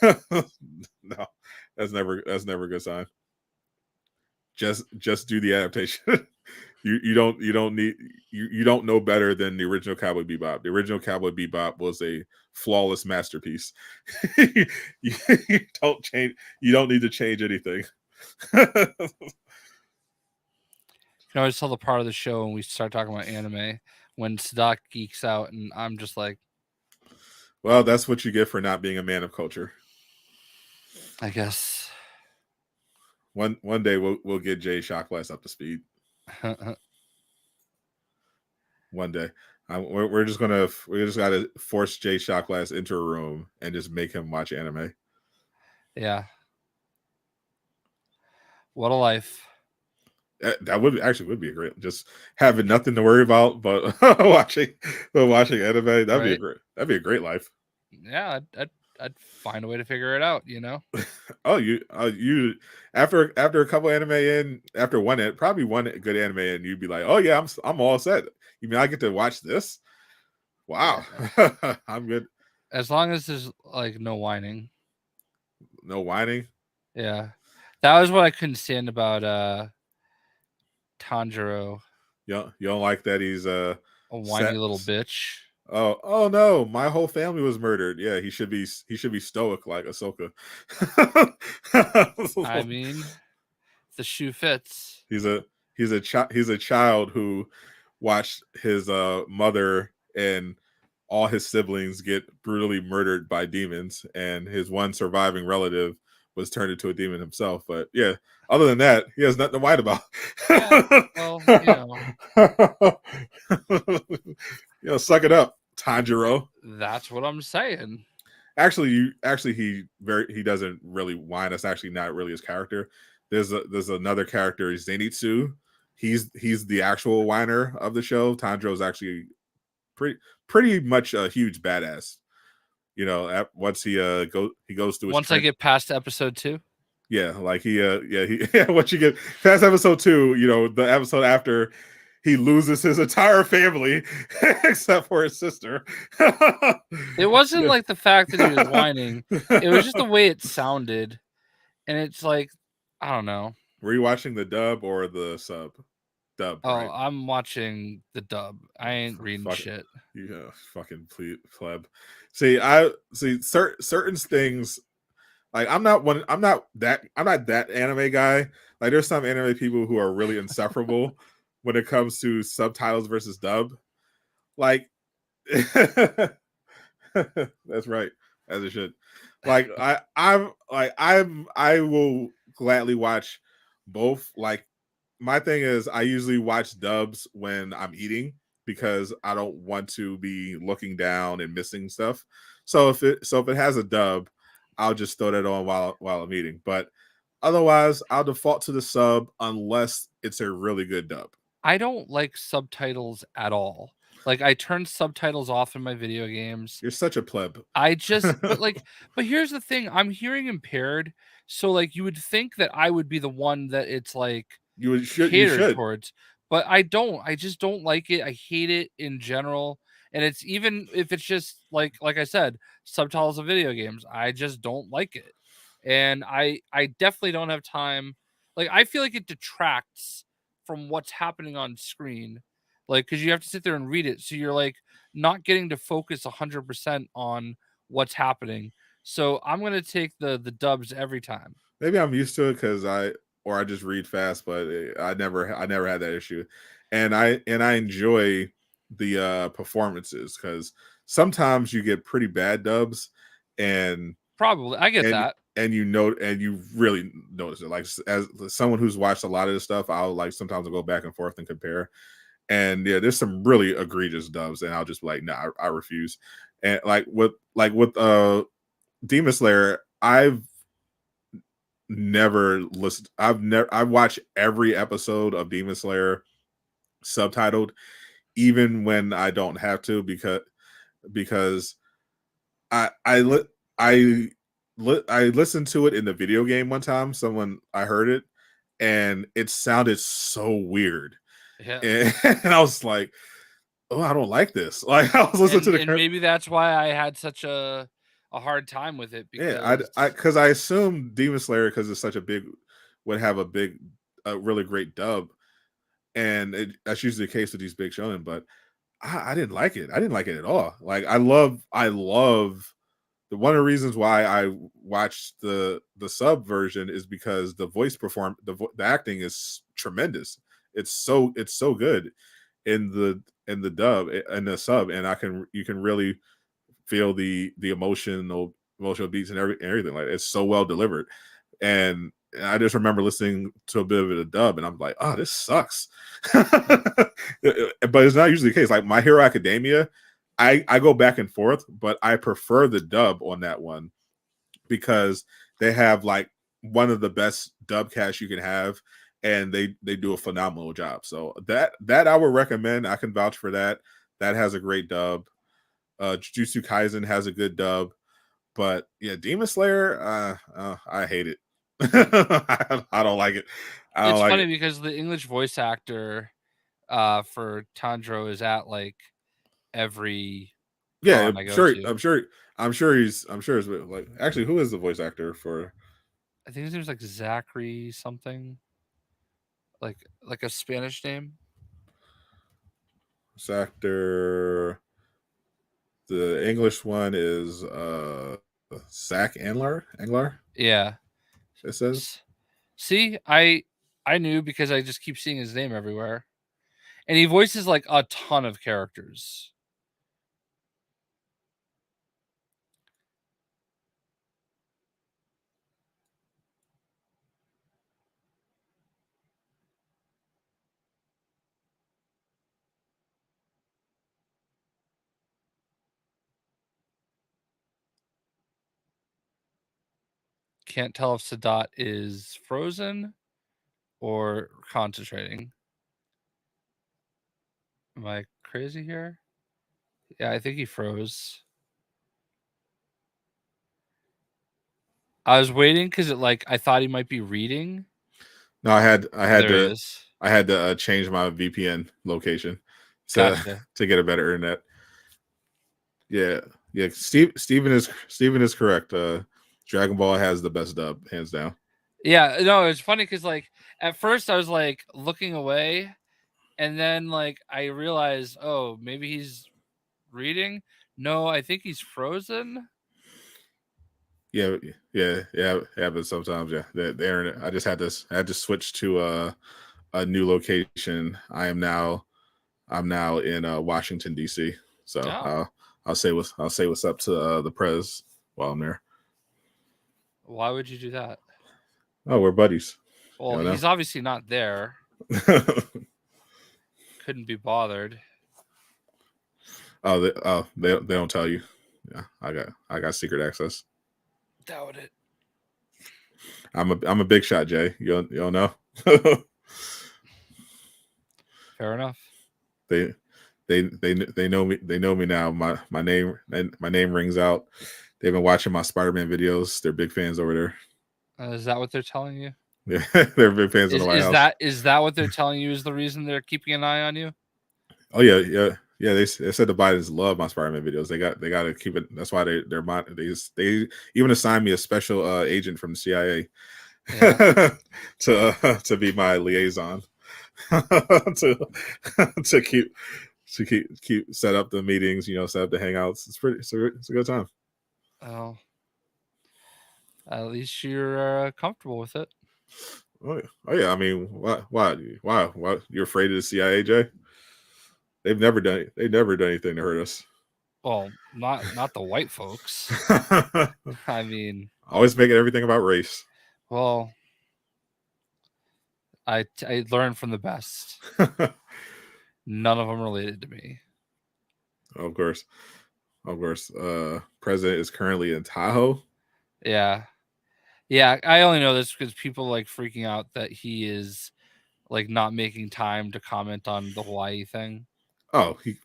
no, that's never a good sign. Just do the adaptation. You don't know better than the original Cowboy Bebop. The original Cowboy Bebop was a flawless masterpiece. you don't change. You don't need to change anything. You can always tell the part of the show when we start talking about anime when Sadot geeks out, and I'm just like, well, that's what you get for not being a man of culture. I guess one day we'll get Jayshockblast up to speed. One day, we just gotta force Jayshockblast into a room and just make him watch anime. Yeah. What a life. That would be a great, just having nothing to worry about but watching anime. That'd be a great life. Yeah, I'd find a way to figure it out, you know. Oh, you after a couple anime in, after probably one good anime in, you'd be like, oh yeah, I'm all set. You mean I get to watch this? Wow. I'm good. As long as there's like no whining. No whining. Yeah. That was what I couldn't stand about Tanjiro. You don't like that he's A whiny little bitch. Oh no, my whole family was murdered. Yeah, he should be stoic like Ahsoka. I mean, the shoe fits. he's a child who watched his mother and all his siblings get brutally murdered by demons, and his one surviving relative was turned into a demon himself. But yeah, other than that, he has nothing to whine about. Yeah, well, suck it up, Tanjiro. That's what I'm saying. Actually, he doesn't really whine. That's actually not really his character. There's another character, Zenitsu. He's the actual whiner of the show. Tanjiro's actually pretty much a huge badass. Once he goes through his once I get past episode 2. Yeah, like once you get past episode 2, the episode after he loses his entire family except for his sister. It wasn't like the fact that he was whining. It was just the way it sounded. And it's like, I don't know. Were you watching the dub or the sub? Dub. Oh, right? I'm watching the dub. I ain't reading shit. Yeah, fucking pleb. See, certain things. Like I'm not that anime guy. Like there's some anime people who are really insufferable when it comes to subtitles versus dub. Like that's right, as it should. Like I will gladly watch both. Like my thing is I usually watch dubs when I'm eating because I don't want to be looking down and missing stuff. So if it has a dub, I'll just throw that on while I'm eating. But otherwise, I'll default to the sub unless it's a really good dub. I don't like subtitles at all. Like I turn subtitles off in my video games. You're such a pleb. but here's the thing: I'm hearing impaired, so like you would think that I would be the one that it's like you should towards, but I don't. I just don't like it. I hate it in general. And it's even if it's just like I said, subtitles of video games, I just don't like it. And I definitely don't have time. Like I feel like it detracts from what's happening on screen. Like cuz you have to sit there and read it. So you're like not getting to focus 100% on what's happening. So I'm going to take the dubs every time. Maybe I'm used to it cuz I just read fast, but I never had that issue. And I enjoy the performances because sometimes you get pretty bad dubs, and probably I get that, and you really notice it. Like as someone who's watched a lot of this stuff, I'll like sometimes I'll go back and forth and compare. And yeah, there's some really egregious dubs, and I'll just be like, nah, I refuse. And like with Demon Slayer, I've watched every episode of Demon Slayer subtitled, even when I don't have to, because I listened to it in the video game one time. I heard it, and it sounded so weird. Yeah, and I was like, "Oh, I don't like this." Like I was listening to the. And maybe that's why I had such a hard time with it. Because because I assume Demon Slayer, because it's such a big, would have a really great dub. And that's usually the case with these big shonen, but I didn't like it. I didn't like it at all. Like I love one of the reasons why I watched the sub version is because the voice the acting is tremendous. It's so good in the dub and the sub, and you can really feel the emotional beats and everything. Like it's so well delivered. And I just remember listening to a bit of a dub, and I'm like, "Oh, this sucks." But it's not usually the case. Like My Hero Academia, I go back and forth, but I prefer the dub on that one because they have like one of the best dub casts you can have, and they do a phenomenal job. So that I would recommend. I can vouch for that. That has a great dub. Jujutsu Kaisen has a good dub, but yeah, Demon Slayer, I hate it. I don't like it. It's funny because the English voice actor for Tanjiro is at like every Yeah, I go to. I'm sure he's like, actually, who is the voice actor for? I think his name's like Zachary something, like a Spanish name. This actor. The English one is Zach Anglar. Yeah. It says. See, I knew because I just keep seeing his name everywhere, and he voices like a ton of characters. Can't tell if Sadot is frozen or concentrating. Am I crazy here? Yeah, I think he froze. I was waiting because I thought he might be reading. No, I had There he to is. change my VPN location Gotcha. to get a better internet. Yeah. Steven is correct. Dragon Ball has the best dub, hands down. Yeah, no, it's funny because at first I was looking away, and then I realized, oh, maybe he's reading. No, I think he's frozen. Yeah, it happens sometimes. Yeah, the internet. I had to switch to a new location. I'm now in Washington D.C. So Oh. I'll say what's up to the Prez while I'm there. Why would you do that? Oh, we're buddies. Well, he's obviously not there. Couldn't be bothered. They don't tell you. Yeah, I got secret access. Doubt it. I'm a big shot, Jay. You don't know. Fair enough. They know me. They know me now. My name rings out. They've been watching my Spider-Man videos. They're big fans over there. Is that what they're telling you? Yeah, they're big fans of the White House. Is that what they're telling you is the reason they're keeping an eye on you? Oh yeah. They said the Bidens love my Spider-Man videos. They got to keep it. That's why they even assigned me a special agent from the CIA to be my liaison to keep set up the meetings. Set up the hangouts. It's a good time. Oh, at least you're comfortable with it. Oh yeah. I mean, why you're afraid of the CIA, Jay? They've never done anything to hurt us. Well, not the white folks. I mean, always making everything about race. Well, I learned from the best. None of them related to me. Of course. President is currently in Tahoe. Yeah. I only know this because people freaking out that he is not making time to comment on the Hawaii thing. Oh, he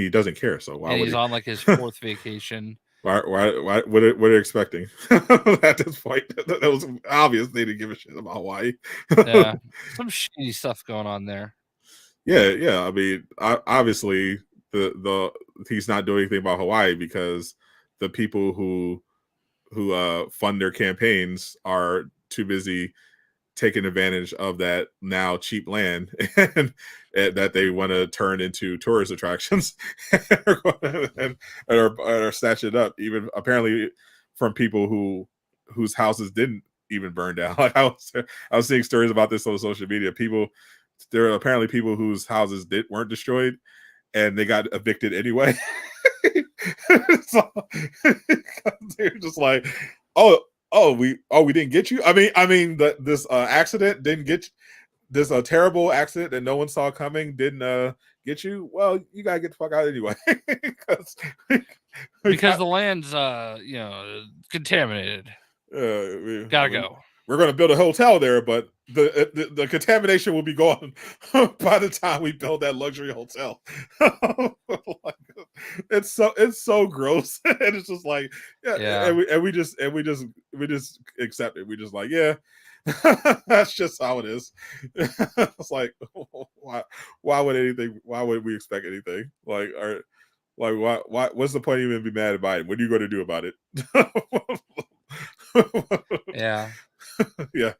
doesn't care. So why and would he's he? on his fourth vacation. Why? What are they expecting at this point? That was obvious. They didn't give a shit about Hawaii. Yeah, some shady stuff going on there. Yeah. I mean, obviously, the he's not doing anything about Hawaii because the people who fund their campaigns are too busy taking advantage of that now cheap land and that they want to turn into tourist attractions and are snatching it up, even apparently from people whose houses didn't even burn down. I was seeing stories about this on social media. There are apparently people whose houses weren't destroyed and they got evicted anyway. So, they're just like, we didn't get you. I mean this accident didn't get you. This terrible accident that no one saw coming didn't get you. Well, you gotta get the fuck out anyway. because the land's contaminated. Gotta go. We're gonna build a hotel there, but the contamination will be gone by the time we build that luxury hotel. It's so gross, and it's just like and we just accept it. We just like that's just how it is. It's like why would we expect anything like Like, why? What's the point of even be mad about it? What are you going to do about it? Yeah. Yeah.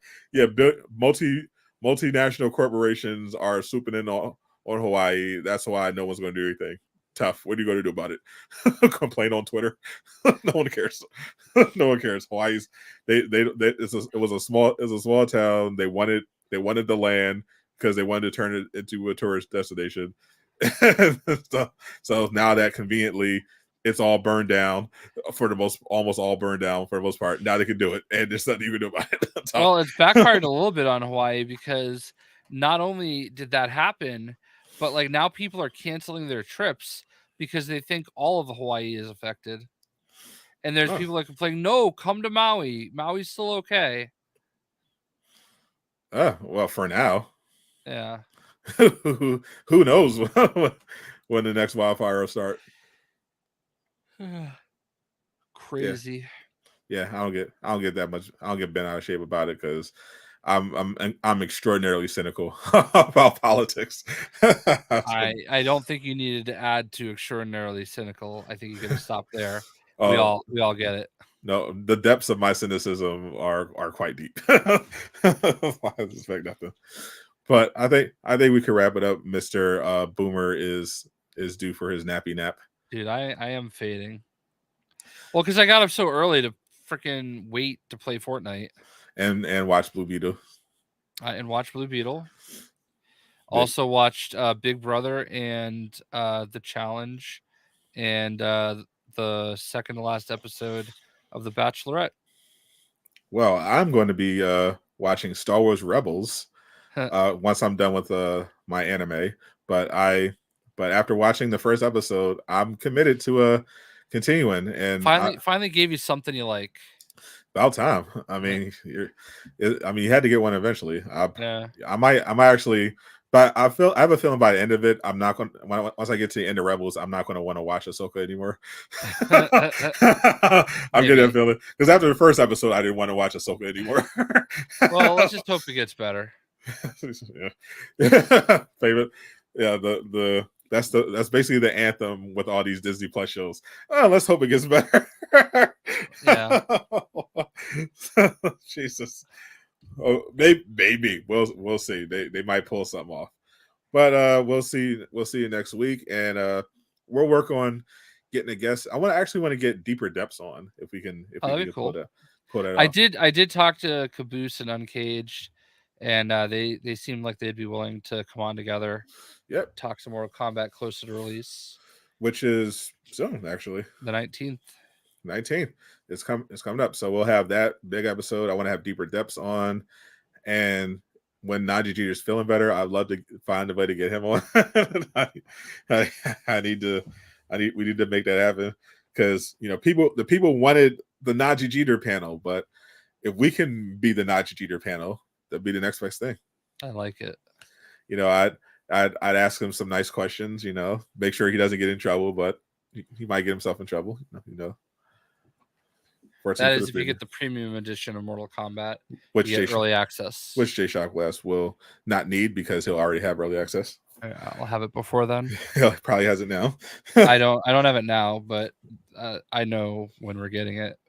Multinational corporations are swooping in on Hawaii. That's why no one's going to do anything. Tough. What are you going to do about it? Complain on Twitter? No one cares. No one cares. Hawaii's it was a small town. They wanted the land because they wanted to turn it into a tourist destination. So now that conveniently it's all burned down almost all burned down for the most part. Now they can do it, and there's nothing you can do about it. Well, it's backfired a little bit on Hawaii because not only did that happen, but like now people are canceling their trips because they think all of Hawaii is affected. And there's people that complaining, no, come to Maui. Maui's still okay. Well, for now. Yeah. Who knows when the next wildfire will start? Crazy. Yeah, I don't get that much. I don't get bent out of shape about it because I'm extraordinarily cynical about politics. I don't think you needed to add to extraordinarily cynical. I think you could have stopped there. We all get it. No, the depths of my cynicism are quite deep. I suspect nothing. But I think we can wrap it up. Mr. Boomer is due for his nappy nap. Dude, I am fading. Well, because I got up so early to freaking wait to play Fortnite. And watch Blue Beetle. And watch Blue Beetle. Also watched Big Brother and The Challenge and the second to last episode of The Bachelorette. Well, I'm going to be watching Star Wars Rebels once I'm done with my anime. But after watching the first episode, I'm committed to continuing. And finally gave you something you like. About time. I mean, you had to get one eventually. I might actually, but I have a feeling by the end of it, I'm not going. Once I get to the end of Rebels, I'm not going to want to watch Ahsoka anymore. I'm getting that feeling because after the first episode, I didn't want to watch Ahsoka anymore. Well, let's just hope it gets better. Favorite, yeah. That's basically the anthem with all these Disney Plus shows. Let's hope it gets better. Yeah. Jesus. Oh, maybe we'll see. They might pull something off, but we'll see. We'll see you next week, and we'll work on getting a guest. I want to get deeper depths on if we can. If we can cool. pull that I off. did talk to Caboose and Uncaged, and they seemed like they'd be willing to come on together. Yep. Talk some Mortal Kombat closer to release, which is soon actually. The 19th. 19th. It's coming up. So we'll have that big episode. I want to have deeper depths on. And when Najee Jeter's feeling better, I'd love to find a way to get him on. we need to make that happen. Because the people wanted the Najee Jeter panel, but if we can be the Najee Jeter panel, that'd be the next best thing. I like it. I'd ask him some nice questions, make sure he doesn't get in trouble, but he might get himself in trouble, That is if you get the premium edition of Mortal Kombat, which you get early access. Which Jayshockblast will not need because he'll already have early access. I'll have it before then. He probably has it now. I don't have it now, but I know when we're getting it.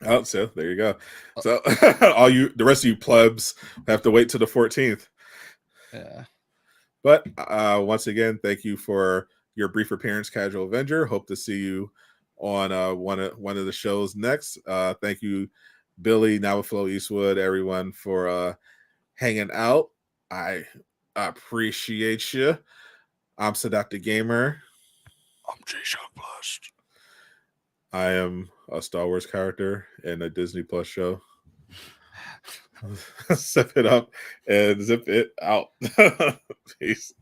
Oh, so there you go. So the rest of you plebs have to wait till the 14th. Yeah. But once again, thank you for your brief appearance, Casual Avenger. Hope to see you on one of the shows next. Thank you, Billy, Navaflo Eastwood, everyone for hanging out. I appreciate you. I'm Sadot the Gamer. I'm Jayshockblast. I am a Star Wars character in a Disney Plus show. Zip it up and zip it out. Peace.